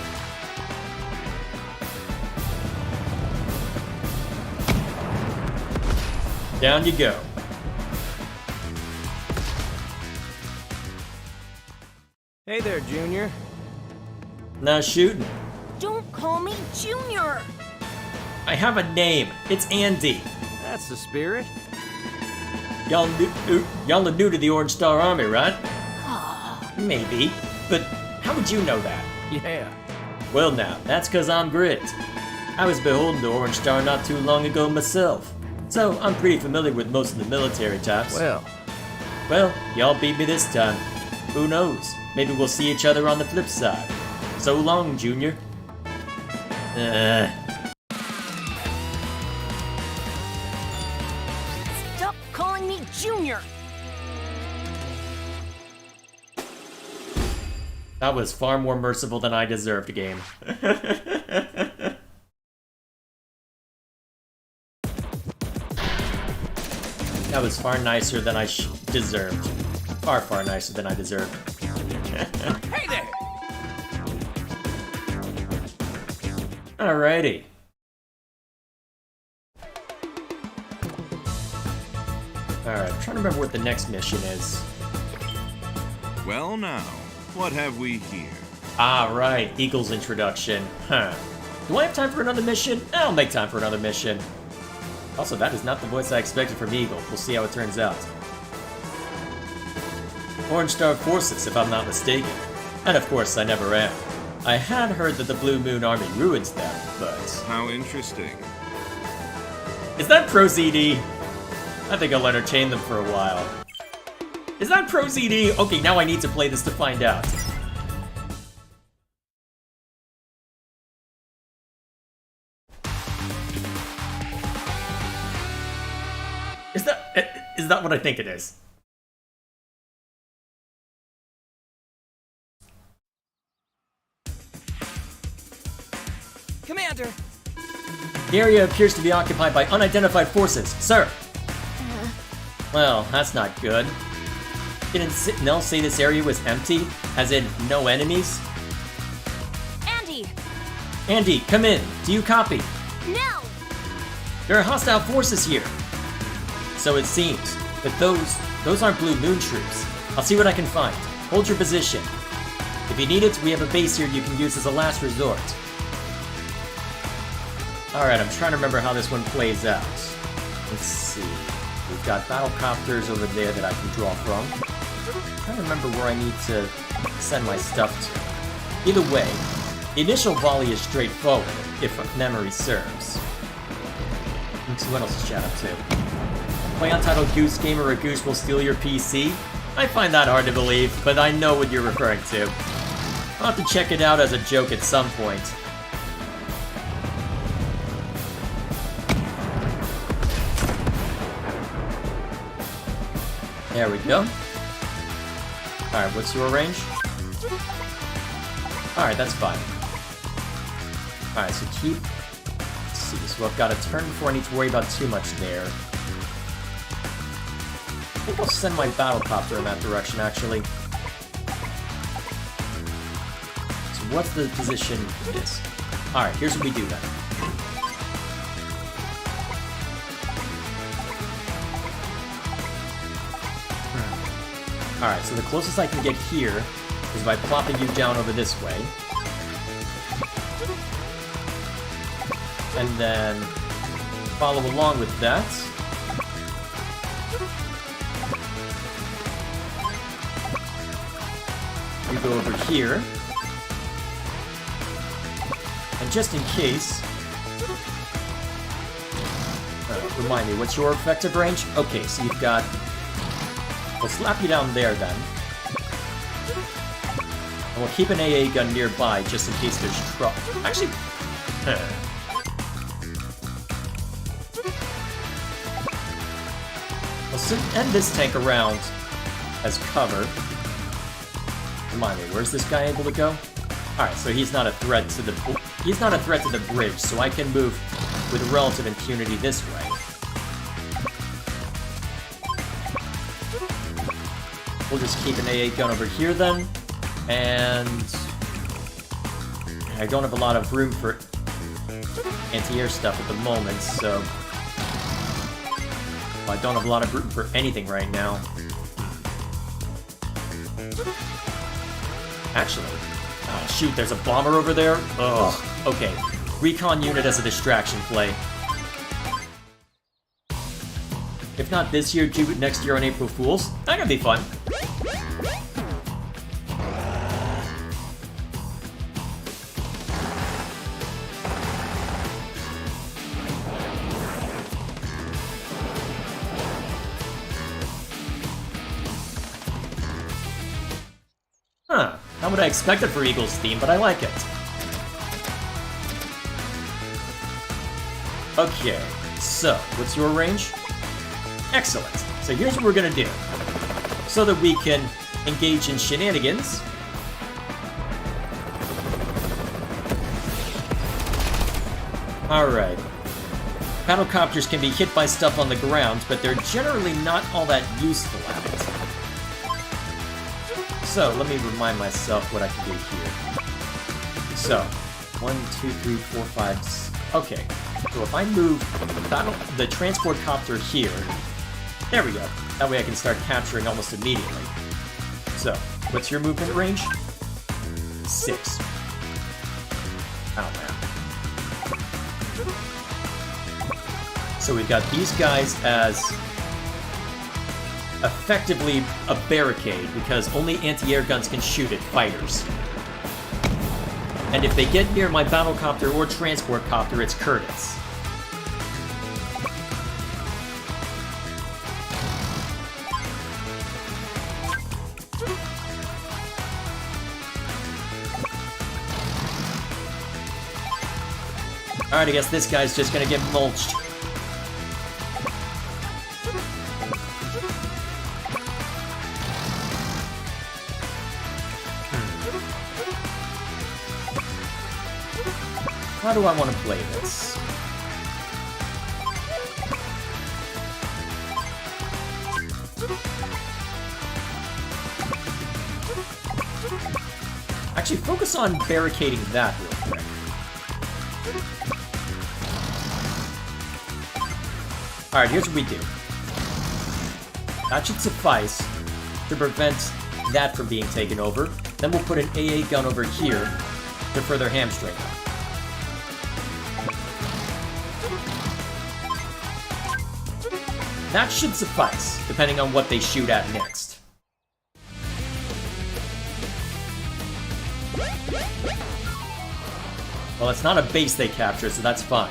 Down you go. Hey there, Junior. Now shooting. Don't call me Junior. I have a name. It's Andy. That's the spirit. Y'all are new to the Orange Star Army, right? Maybe. But how would you know that? Yeah. Well now, that's cause I'm Grit. I was beholden to Orange Star not too long ago myself. So I'm pretty familiar with most of the military types. Well, y'all beat me this time. Who knows? Maybe we'll see each other on the flip side. So long, Junior. Stop calling me Junior. That was far more merciful than I deserved, game. That was far nicer than I deserved. Far, far nicer than I deserved. Hey there! Alrighty. Alright, I'm trying to remember what the next mission is. Well now, what have we here? Ah, right, Eagle's introduction. Huh. Do I have time for another mission? I'll make time for another mission. Also, that is not the voice I expected from Eagle. We'll see how it turns out. Orange Star Forces, if I'm not mistaken. And of course, I never am. I had heard that the Blue Moon Army ruins them, but... How interesting. Is that Pro ZD? I think I'll entertain them for a while. Is that Pro ZD? Okay, now I need to play this to find out. Is that what I think it is? Commander! The area appears to be occupied by unidentified forces, sir. Well, that's not good. Didn't Nell say this area was empty? As in, no enemies? Andy! Andy, come in. Do you copy? No! There are hostile forces here. So it seems. But those aren't Blue Moon troops. I'll see what I can find. Hold your position. If you need it, we have a base here you can use as a last resort. Alright, I'm trying to remember how this one plays out. Let's see. We've got battle copters over there that I can draw from. I'm trying to remember where I need to send my stuff to. Either way, the initial volley is straightforward, if memory serves. Let's see what else is chat up to. Play Untitled Goose Game or a goose will steal your PC? I find that hard to believe, but I know what you're referring to. I'll have to check it out as a joke at some point. There we go. Alright, what's your range? Alright, that's fine. Alright, so keep... Let's see, so I've got a turn before I need to worry about too much there. I think I'll send my battlecopter in that direction, actually. So what's the position of this? Alright, here's what we do then. Alright, so the closest I can get here is by plopping you down over this way. and then follow along with that. You go over here. And just in case... remind me, what's your effective range? Okay, so you've got... We'll slap you down there then. And we'll keep an AA gun nearby just in case there's trouble. Actually... We'll end this tank around as cover. Remind me, where's this guy able to go? Alright, so he's not a threat to the bridge, so I can move with relative impunity this way. We'll just keep an AA gun over here then, and I don't have a lot of room for anti-air stuff at the moment, so I don't have a lot of room for anything right now. Actually, oh shoot, there's a bomber over there? Ugh, okay. Recon unit as a distraction play. If not this year, do it next year on April Fools. That could be fun. Huh. Not what I expected for Eagles theme, but I like it. Okay, so, what's your range? Excellent. So here's what we're gonna do. So that we can engage in shenanigans. Alright. Paddlecopters can be hit by stuff on the ground, but they're generally not all that useful at it. So, let me remind myself what I can do here. So, 1, 2, 3, 4, 5, 6. Okay. So if I move the transport copter here, there we go. That way I can start capturing almost immediately. So, what's your movement range? 6. Oh man. So we've got these guys as effectively a barricade, because only anti-air guns can shoot at fighters. And if they get near my battlecopter or transport copter, it's Curtis. Alright, I guess this guy's just gonna get mulched. How do I want to play this? Actually, focus on barricading that real quick. Alright, here's what we do. That should suffice to prevent that from being taken over. Then we'll put an AA gun over here to further hamstring them. That should suffice, depending on what they shoot at next. Well, it's not a base they capture, so that's fine.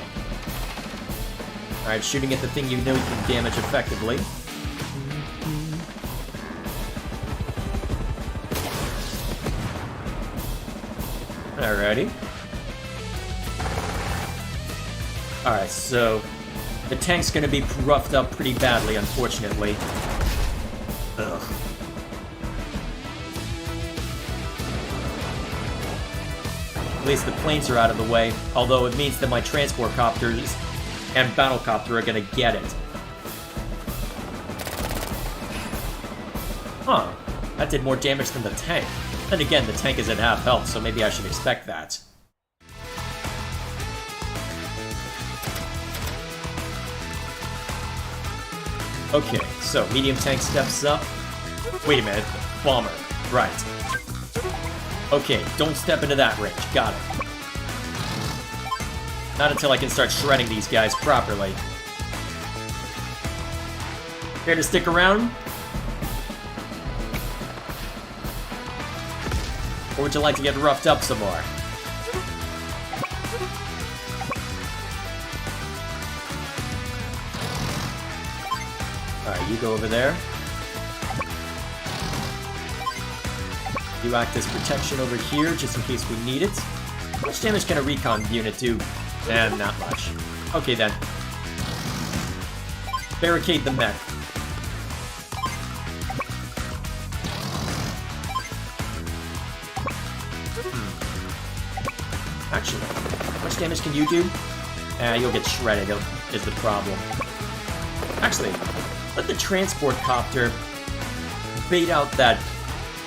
Alright, shooting at the thing you know you can damage effectively. Alrighty. Alright, so the tank's gonna be roughed up pretty badly, unfortunately. Ugh. At least the planes are out of the way, although it means that my transport copters and battlecopter are gonna get it. Huh. That did more damage than the tank. Then again, the tank is at half health, so maybe I should expect that. Okay, so medium tank steps up. Wait a minute, bomber. Right. Okay, don't step into that range. Got it. Not until I can start shredding these guys properly. Care to stick around? Or would you like to get roughed up some more? Alright, you go over there. You act as protection over here, just in case we need it. How much damage can a recon unit do? Not much. Okay then. Barricade the mech. Actually, how much damage can you do? You'll get shredded, is the problem. Actually, let the transport copter bait out that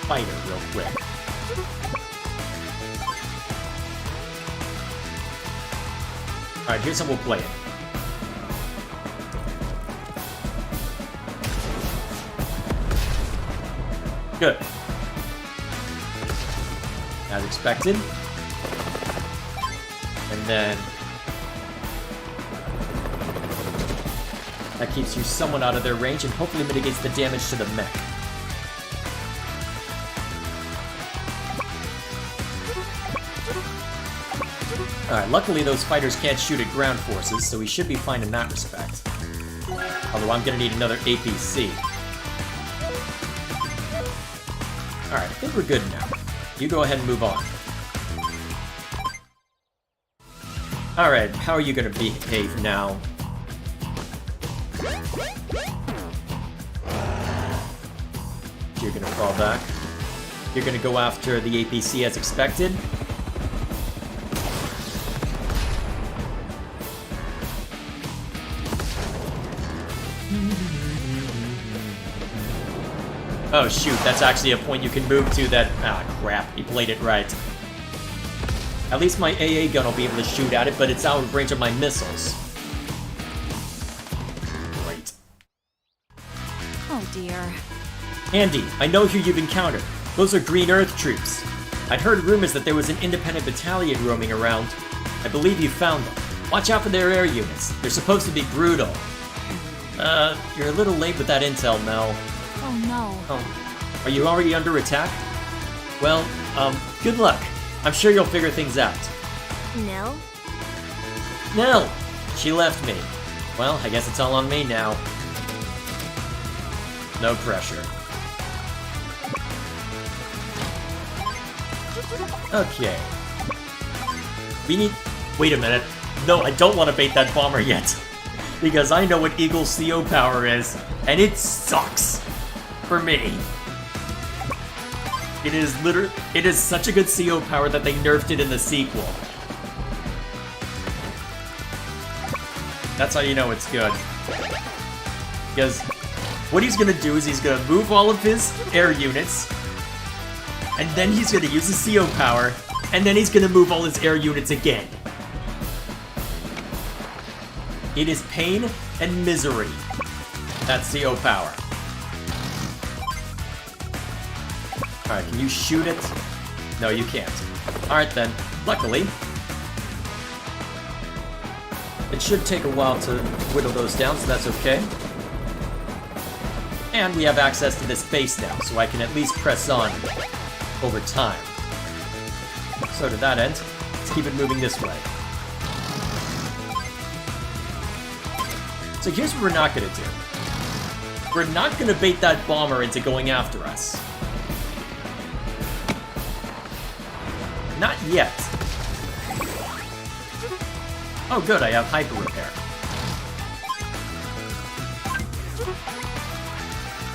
fighter real quick. Alright, here's how we'll play it. Good. As expected. And then that keeps you somewhat out of their range and hopefully mitigates the damage to the mech. Alright, luckily those fighters can't shoot at ground forces, so we should be fine in that respect. Although I'm gonna need another APC. Alright, I think we're good now. You go ahead and move on. Alright, how are you gonna behave now? You're gonna fall back. You're gonna go after the APC as expected. Oh shoot, that's actually a point you can move to that... Ah, crap, he played it right. At least my AA gun will be able to shoot at it, but it's out of range of my missiles. Great. Oh dear. Andy, I know who you've encountered. Those are Green Earth troops. I'd heard rumors that there was an independent battalion roaming around. I believe you found them. Watch out for their air units. They're supposed to be brutal. You're a little late with that intel, Mel. Oh no. Oh, are you already under attack? Well, good luck. I'm sure you'll figure things out. Nell? Nell! She left me. Well, I guess it's all on me now. No pressure. Okay. We need... Wait a minute. No, I don't want to bait that bomber yet. Because I know what Eagle's CO power is, and it sucks. For me. It is such a good CO power that they nerfed it in the sequel. That's how you know it's good. Because what he's gonna do is he's gonna move all of his air units, and then he's gonna use his CO power, and then he's gonna move all his air units again. It is pain and misery. That CO power. Alright, can you shoot it? No, you can't. Alright then. Luckily, it should take a while to whittle those down, so that's okay. And we have access to this base now, so I can at least press on over time. So to that end, let's keep it moving this way. So here's what we're not gonna do. We're not gonna bait that bomber into going after us. Not yet. Oh good, I have hyper repair.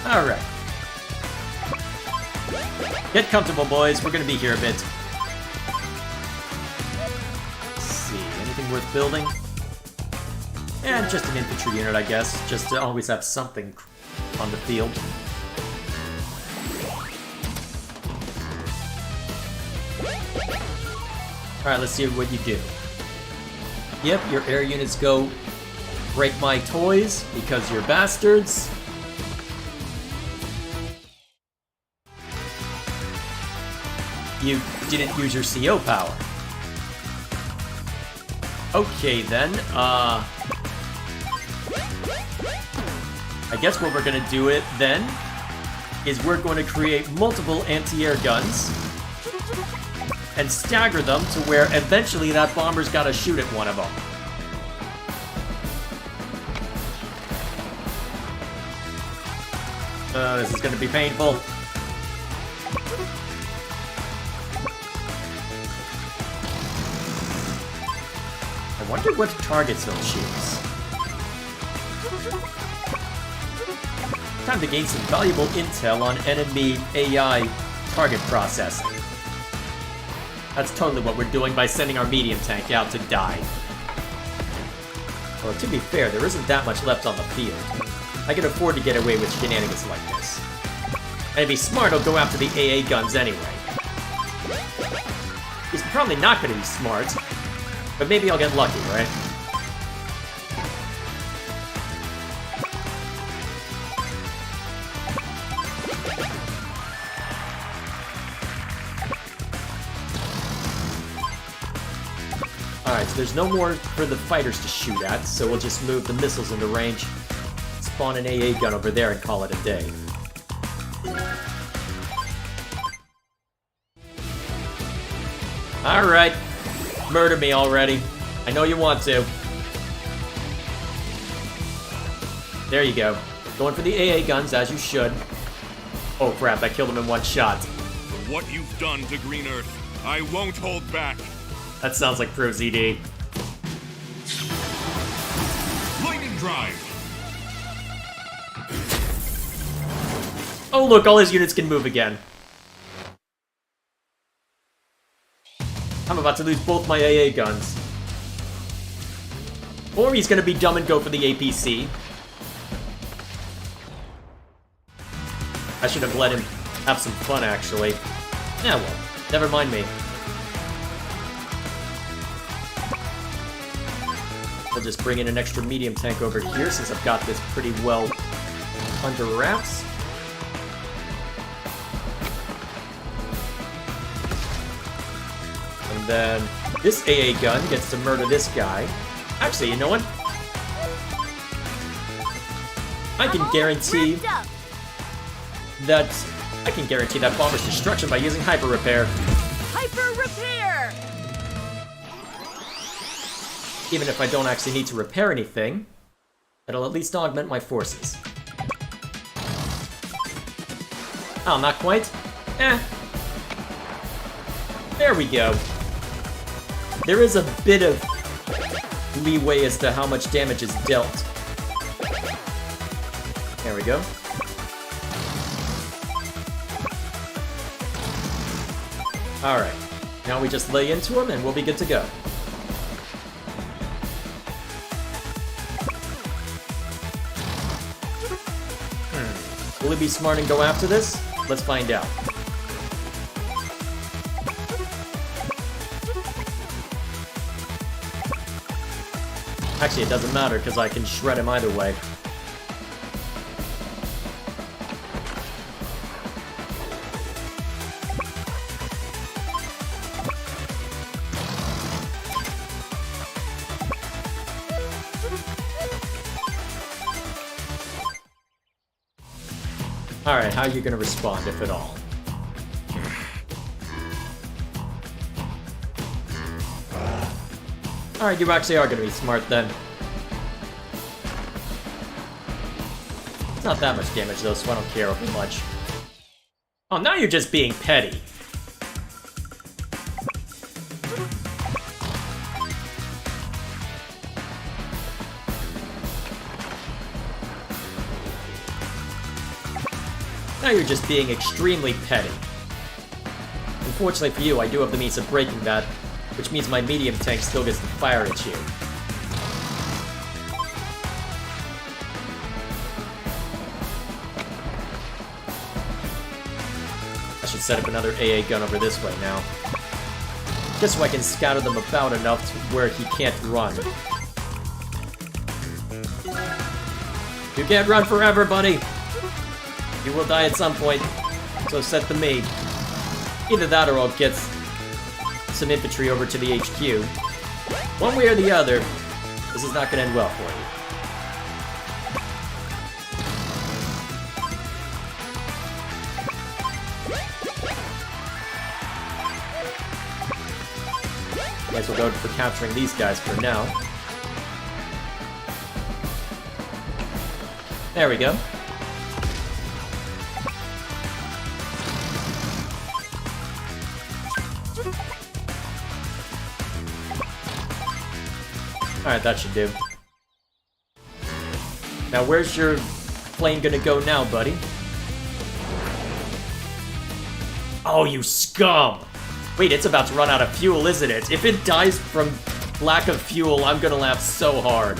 Alright. Get comfortable, boys. We're gonna be here a bit. Let's see, anything worth building? And just an infantry unit, I guess, just to always have something on the field. Alright, let's see what you do. Yep, your air units go break my toys because you're bastards. You didn't use your CO power. Okay then, I guess what we're gonna do it then is we're going to create multiple anti-air guns and stagger them to where eventually that bomber's gotta shoot at one of them. This is gonna be painful. I wonder what targets he'll choose. Time to gain some valuable intel on enemy AI target processing. That's totally what we're doing by sending our medium tank out to die. Well, to be fair, there isn't that much left on the field. I can afford to get away with shenanigans like this. And if he's smart, he'll go after the AA guns anyway. He's probably not going to be smart, but maybe I'll get lucky, right? Alright, so there's no more for the fighters to shoot at, so we'll just move the missiles into range, spawn an AA gun over there, and call it a day. Alright, murder me already. I know you want to. There you go. Going for the AA guns, as you should. Oh crap, I killed him in one shot. For what you've done to Green Earth, I won't hold back. That sounds like Pro ZD. Lightning Drive! Oh look, all his units can move again. I'm about to lose both my AA guns. Or he's gonna be dumb and go for the APC. I should have let him have some fun, actually. Yeah, well, never mind me. We'll just bring in an extra medium tank over here since I've got this pretty well under wraps. And then this AA gun gets to murder this guy. Actually, you know what? I can guarantee that bomber's destruction by using Hyper Repair. Hyper Repair! Even if I don't actually need to repair anything, it'll at least augment my forces. Oh, not quite? Eh. There we go. There is a bit of leeway as to how much damage is dealt. There we go. Alright. Now we just lay into him and we'll be good to go. Will he be smart and go after this? Let's find out. Actually, it doesn't matter because I can shred him either way. Alright, how are you gonna respond, if at all? Alright, you actually are gonna be smart then. It's not that much damage though, so I don't care overly much. Oh, now you're just being petty. Now you're just being extremely petty. Unfortunately for you, I do have the means of breaking that, which means my medium tank still gets to fire at you. I should set up another AA gun over this way now. Just so I can scatter them about enough to where he can't run. You can't run forever, buddy! You will die at some point, so set to me. Either that or I'll get some infantry over to the HQ. One way or the other, this is not gonna end well for you. Guess we'll go for capturing these guys for now. There we go. Alright, that should do. Now, where's your plane gonna go now, buddy? Oh, you scum! Wait, it's about to run out of fuel, isn't it? If it dies from lack of fuel, I'm gonna laugh so hard.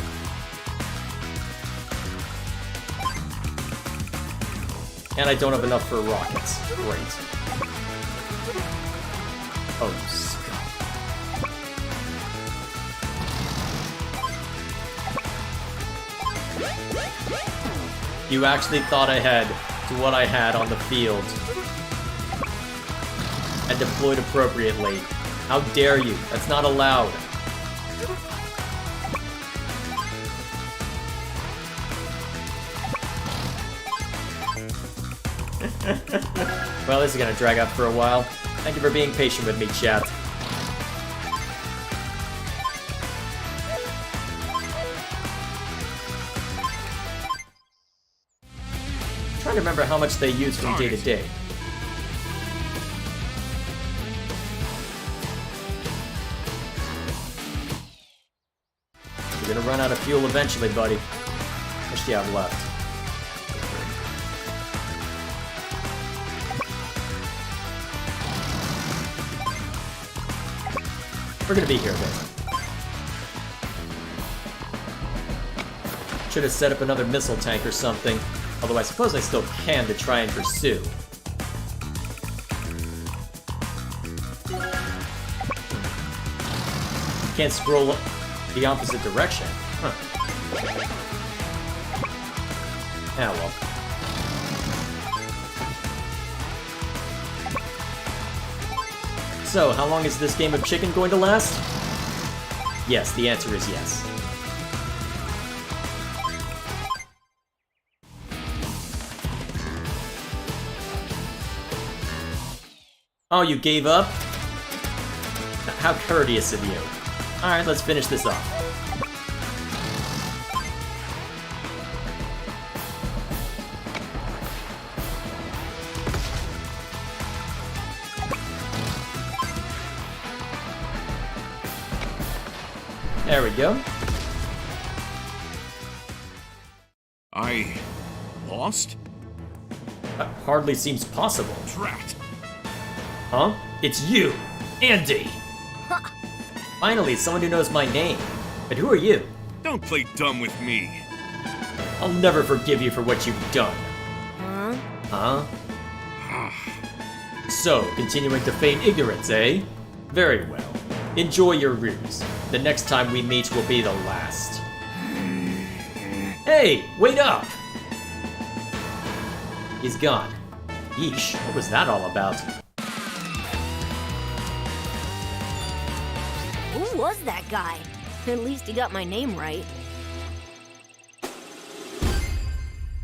And I don't have enough for rockets. Great. Oh, you scum. You actually thought ahead to what I had on the field. And deployed appropriately. How dare you? That's not allowed. Well, this is gonna drag out for a while. Thank you for being patient with me, chat. I'm trying to remember how much they use from day to day. You're gonna run out of fuel eventually, buddy. How much do you have left? We're gonna be here then. Should have set up another missile tank or something. Although I suppose I still can to try and pursue. Can't scroll the opposite direction. Huh. Ah, well. So, how long is this game of chicken going to last? Yes, the answer is yes. Oh, you gave up? How courteous of you. Alright, let's finish this off. There we go. I lost? That hardly seems possible. Drat. Huh? It's you! Andy! Finally, someone who knows my name. But who are you? Don't play dumb with me. I'll never forgive you for what you've done. Huh? Huh? So, continuing to feign ignorance, eh? Very well. Enjoy your ruse. The next time we meet will be the last. Hey, wait up! He's gone. Yeesh, what was that all about? Who was that guy? At least he got my name right.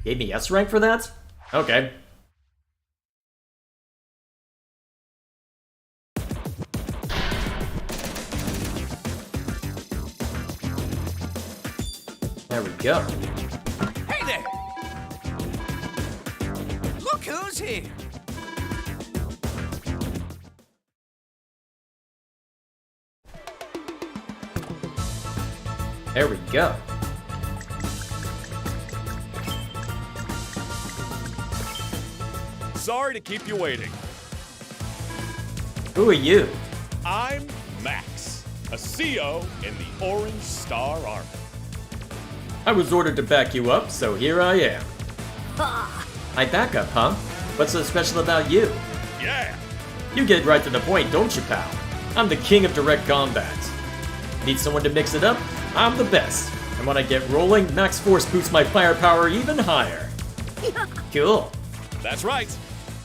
Gave me S rank for that? Okay. There we go. Hey there! Look who's here! There we go. Sorry to keep you waiting. Who are you? I'm Max, a CO in the Orange Star Army. I was ordered to back you up, so here I am. I back up, huh? What's so special about you? Yeah, You get right to the point, don't you, pal? I'm the king of direct combat. Need someone to mix it up? I'm the best. And when I get rolling, Max Force boosts my firepower even higher. Cool. that's right.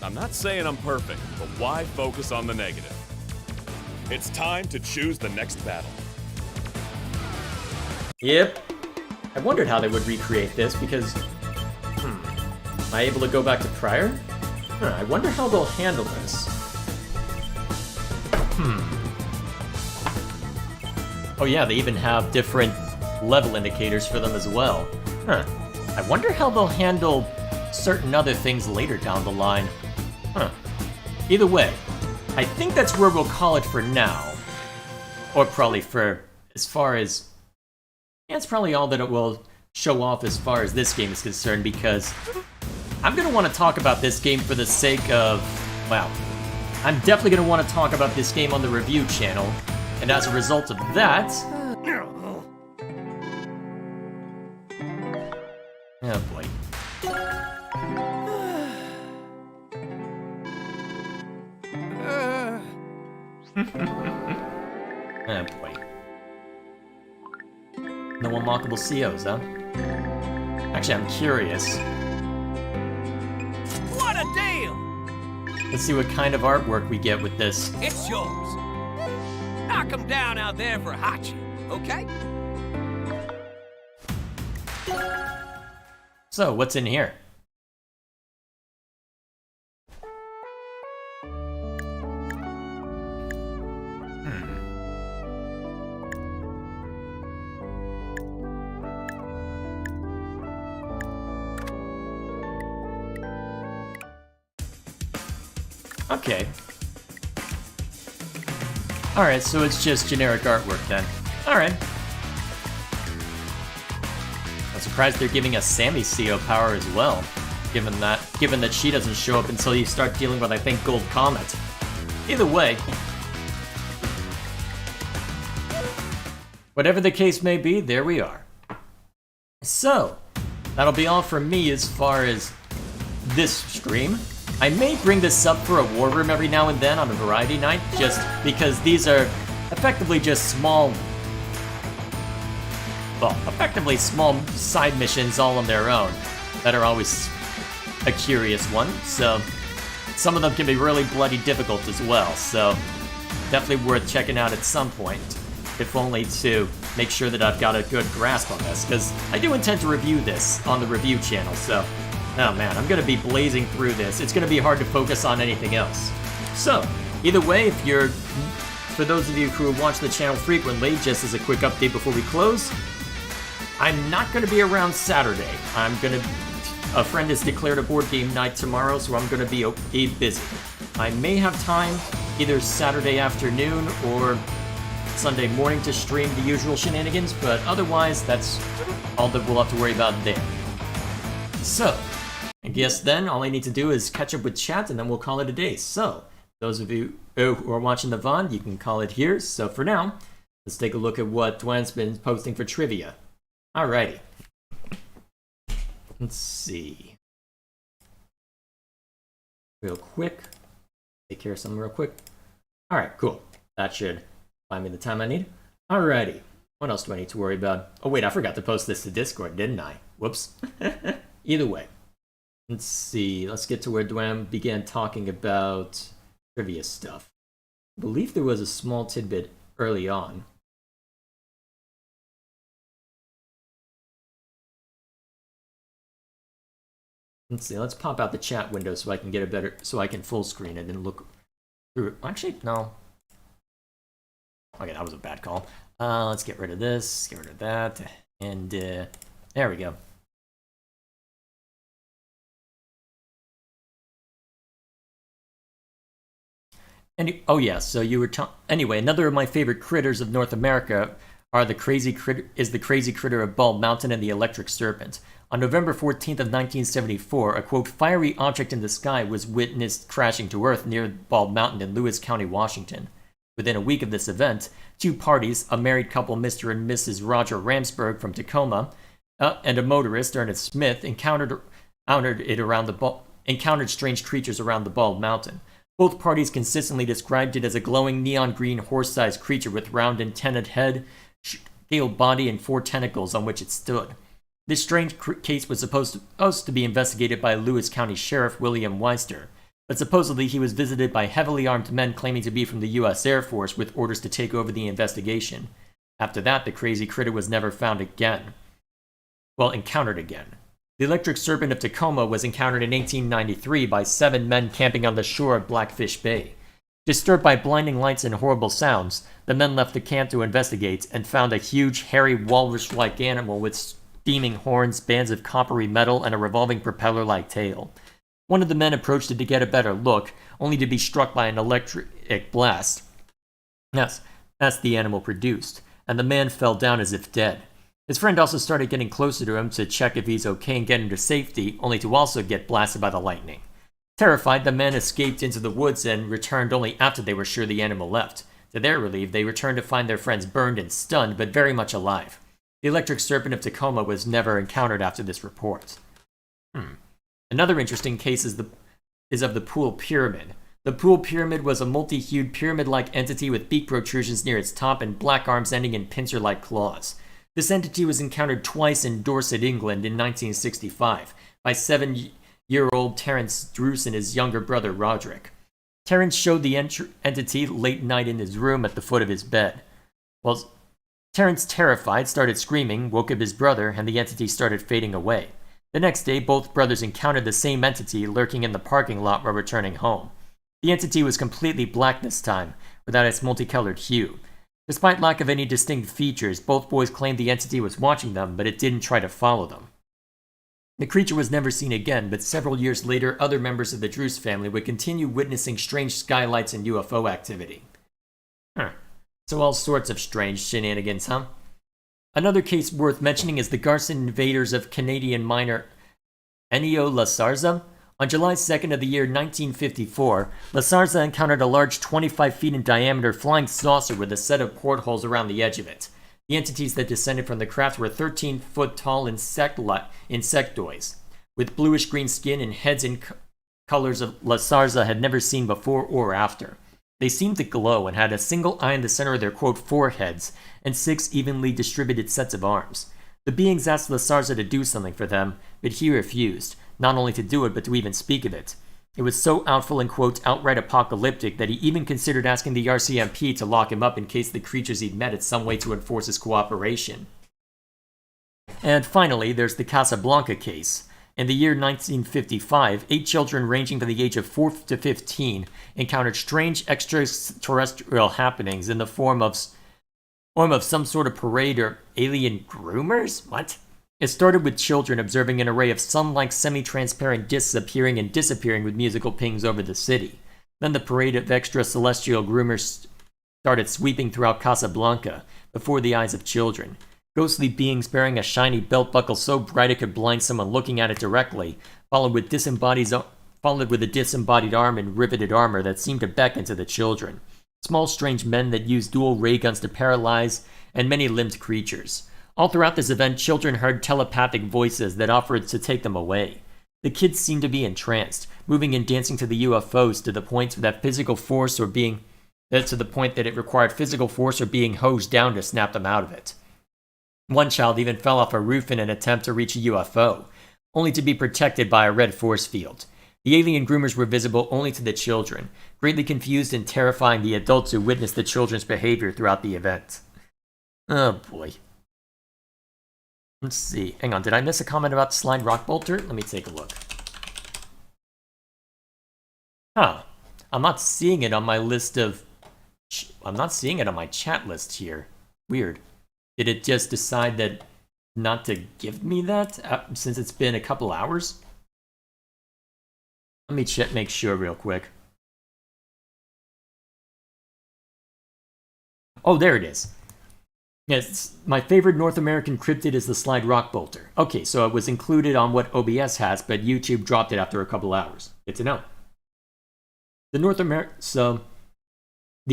I'm not saying I'm perfect, but why focus on the negative? It's time to choose the next battle. Yep. I wondered how they would recreate this because... Am I able to go back to prior? I wonder how they'll handle this. Oh yeah, they even have different level indicators for them as well. I wonder how they'll handle certain other things later down the line. Either way, I think that's where we'll call it for now. Or probably for as far as... Yeah, it's probably all that it will show off as far as this game is concerned, because I'm going to want to talk about this game for the sake of... Well, I'm definitely going to want to talk about this game on the review channel, and as a result of that... Oh boy. Oh boy. No unlockable COs, huh? Actually, I'm curious. What a deal! Let's see what kind of artwork we get with this. It's yours. Knock 'em down out there for Hachi, okay? So, what's in here? Okay. Alright, so it's just generic artwork then. Alright. I'm surprised they're giving us Sammy CO power as well, given that she doesn't show up until you start dealing with, I think, Gold Comet. Either way, whatever the case may be, there we are. So, that'll be all from me as far as this stream. I may bring this up for a war room every now and then on a variety night, just because these are effectively just small, well, effectively small side missions all on their own that are always a curious one, so some of them can be really bloody difficult as well, so definitely worth checking out at some point, if only to make sure that I've got a good grasp on this, because I do intend to review this on the review channel, so oh man, I'm gonna be blazing through this. It's gonna be hard to focus on anything else. So, either way, for those of you who watch the channel frequently, just as a quick update before we close, I'm not gonna be around Saturday. A friend has declared a board game night tomorrow, so I'm gonna be busy. I may have time either Saturday afternoon or Sunday morning to stream the usual shenanigans, but otherwise, that's all that we'll have to worry about there. So, I guess then all I need to do is catch up with chat and then we'll call it a day. So, those of you who are watching the VOD, you can call it here. So for now, let's take a look at what Dwayne's been posting for trivia. Alrighty. Let's see. Real quick. Take care of something real quick. Alright, cool. That should find me the time I need. Alrighty. What else do I need to worry about? Oh wait, I forgot to post this to Discord, didn't I? Whoops. Either way. Let's see, let's get to where Dwayne began talking about trivia stuff. I believe there was a small tidbit early on. Let's see, let's pop out the chat window so I can get so I can full screen it and look through it. Actually, no. Okay, that was a bad call. Let's get rid of this, get rid of that, and there we go. Oh yeah, so you were anyway, another of my favorite critters of North America are the crazy critter of Bald Mountain and the electric serpent. On November 14th of 1974, a quote fiery object in the sky was witnessed crashing to Earth near Bald Mountain in Lewis County, Washington. Within a week of this event, two parties, a married couple, Mr. and Mrs. Roger Ramsberg from Tacoma, and a motorist, Ernest Smith, encountered strange creatures around the Bald Mountain. Both parties consistently described it as a glowing neon green horse-sized creature with round antennaed head, scaled body, and 4 tentacles on which it stood. This strange case was supposed to be investigated by Lewis County Sheriff William Weister, but supposedly he was visited by heavily armed men claiming to be from the U.S. Air Force with orders to take over the investigation. After that, the crazy critter was never found again. Well, encountered again. The electric serpent of Tacoma was encountered in 1893 by 7 men camping on the shore of Blackfish Bay. Disturbed by blinding lights and horrible sounds, the men left the camp to investigate and found a huge, hairy, walrus-like animal with steaming horns, bands of coppery metal, and a revolving propeller-like tail. One of the men approached it to get a better look, only to be struck by an electric blast. Yes, that's the animal produced, and the man fell down as if dead. His friend also started getting closer to him to check if he's okay and get him to safety, only to also get blasted by the lightning. Terrified, the men escaped into the woods and returned only after they were sure the animal left. To their relief, they returned to find their friends burned and stunned, but very much alive. The electric serpent of Tacoma was never encountered after this report. Another interesting case is of the Pool Pyramid. The Pool Pyramid was a multi-hued pyramid-like entity with beak protrusions near its top and black arms ending in pincer-like claws. This entity was encountered twice in Dorset, England in 1965 by 7-year-old Terence Druce and his younger brother Roderick. Terence showed the entity late night in his room at the foot of his bed. Well, Terence, terrified, started screaming, woke up his brother, and the entity started fading away. The next day, both brothers encountered the same entity lurking in the parking lot while returning home. The entity was completely black this time, without its multicolored hue. Despite lack of any distinct features, both boys claimed the entity was watching them, but it didn't try to follow them. The creature was never seen again, but several years later, other members of the Druce family would continue witnessing strange skylights and UFO activity. So all sorts of strange shenanigans, huh? Another case worth mentioning is the Garson invaders of Canadian miner Ennio La Sarza. On July 2nd of the year 1954, La Sarza encountered a large 25 feet in diameter flying saucer with a set of portholes around the edge of it. The entities that descended from the craft were 13-foot tall insectoids, with bluish-green skin and heads in colors of La Sarza had never seen before or after. They seemed to glow and had a single eye in the center of their, quote, foreheads and 6 evenly distributed sets of arms. The beings asked La Sarza to do something for them, but he refused, not only to do it, but to even speak of it. It was so outful and, quote, outright apocalyptic that he even considered asking the RCMP to lock him up in case the creatures he'd met had some way to enforce his cooperation. And finally, there's the Casablanca case. In the year 1955, 8 children ranging from the age of 4 to 15 encountered strange extraterrestrial happenings in the form of some sort of parade or alien groomers? What? It started with children observing an array of sun-like semi-transparent discs appearing and disappearing with musical pings over the city. Then the parade of extracelestial groomers started sweeping throughout Casablanca before the eyes of children. Ghostly beings bearing a shiny belt buckle so bright it could blind someone looking at it directly, followed with a disembodied arm and riveted armor that seemed to beckon to the children. Small strange men that used dual ray guns to paralyze, and many-limbed creatures. All throughout this event, children heard telepathic voices that offered to take them away. The kids seemed to be entranced, moving and dancing to the UFOs to the point that it required physical force or being hosed down to snap them out of it. One child even fell off a roof in an attempt to reach a UFO, only to be protected by a red force field. The alien groomers were visible only to the children, greatly confused and terrifying the adults who witnessed the children's behavior throughout the event. Oh boy. Let's see. Hang on, did I miss a comment about Slide Rock Bolter? Let me take a look. Huh. I'm not seeing it on my list of... I'm not seeing it on my chat list here. Weird. Did it just decide that not to give me that since it's been a couple hours? Let me make sure real quick. Oh, there it is. Yes, my favorite North American cryptid is the Slide Rock Bolter. Okay, so it was included on what OBS has, but YouTube dropped it after a couple hours. Good to know. The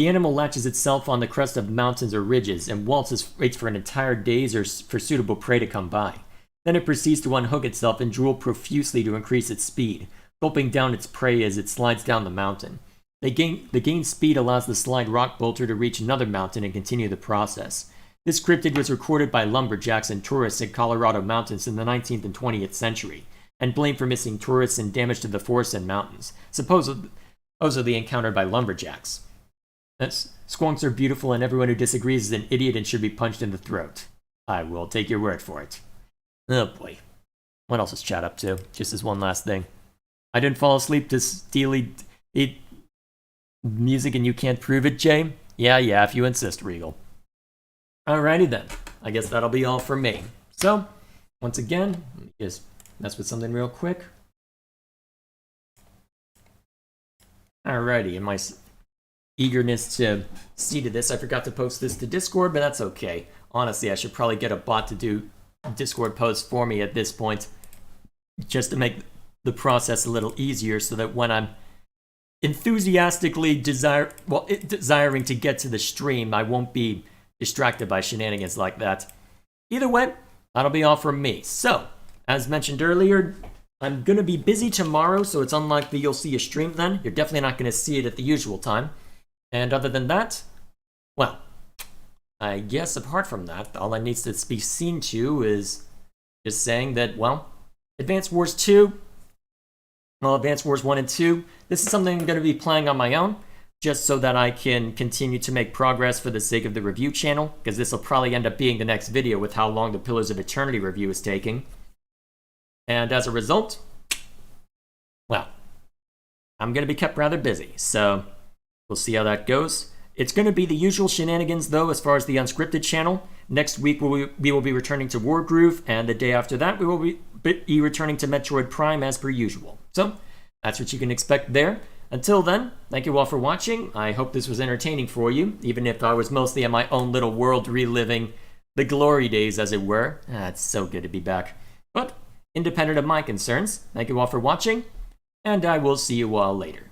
animal latches itself on the crest of mountains or ridges and waits for an entire days or for suitable prey to come by. Then it proceeds to unhook itself and drool profusely to increase its speed, gulping down its prey as it slides down the mountain. The gained speed allows the Slide Rock Bolter to reach another mountain and continue the process. This cryptid was recorded by lumberjacks and tourists in Colorado mountains in the 19th and 20th century, and blamed for missing tourists and damage to the forests and mountains, supposedly encountered by lumberjacks. Squonks are beautiful, and everyone who disagrees is an idiot and should be punched in the throat. I will take your word for it. Oh boy. What else is chat up to? Just as one last thing. I didn't fall asleep to steely music and you can't prove it, Jay? Yeah, if you insist, Regal. Alrighty then. I guess that'll be all for me. So, once again, let me just mess with something real quick. Alrighty, in my eagerness to see to this, I forgot to post this to Discord, but that's okay. Honestly, I should probably get a bot to do Discord posts for me at this point, just to make the process a little easier, so that when I'm enthusiastically desiring to get to the stream, I won't be distracted by shenanigans like that. Either way, that'll be all from me. So, as mentioned earlier, I'm gonna be busy tomorrow, so it's unlikely you'll see a stream then. You're definitely not gonna see it at the usual time. And other than that, well, I guess apart from that, all that needs to be seen to is just saying that, well, Advance Wars 2, well, Advance Wars 1 and 2, this is something I'm going to be playing on my own, just so that I can continue to make progress for the sake of the review channel, because this will probably end up being the next video with how long the Pillars of Eternity review is taking. And as a result, well, I'm going to be kept rather busy, so we'll see how that goes. It's going to be the usual shenanigans, though, as far as the unscripted channel. Next week, we will be returning to Wargroove, and the day after that, we will be returning to Metroid Prime as per usual. So, that's what you can expect there. Until then, thank you all for watching. I hope this was entertaining for you, even if I was mostly in my own little world reliving the glory days, as it were. It's so good to be back. But, independent of my concerns, thank you all for watching, and I will see you all later.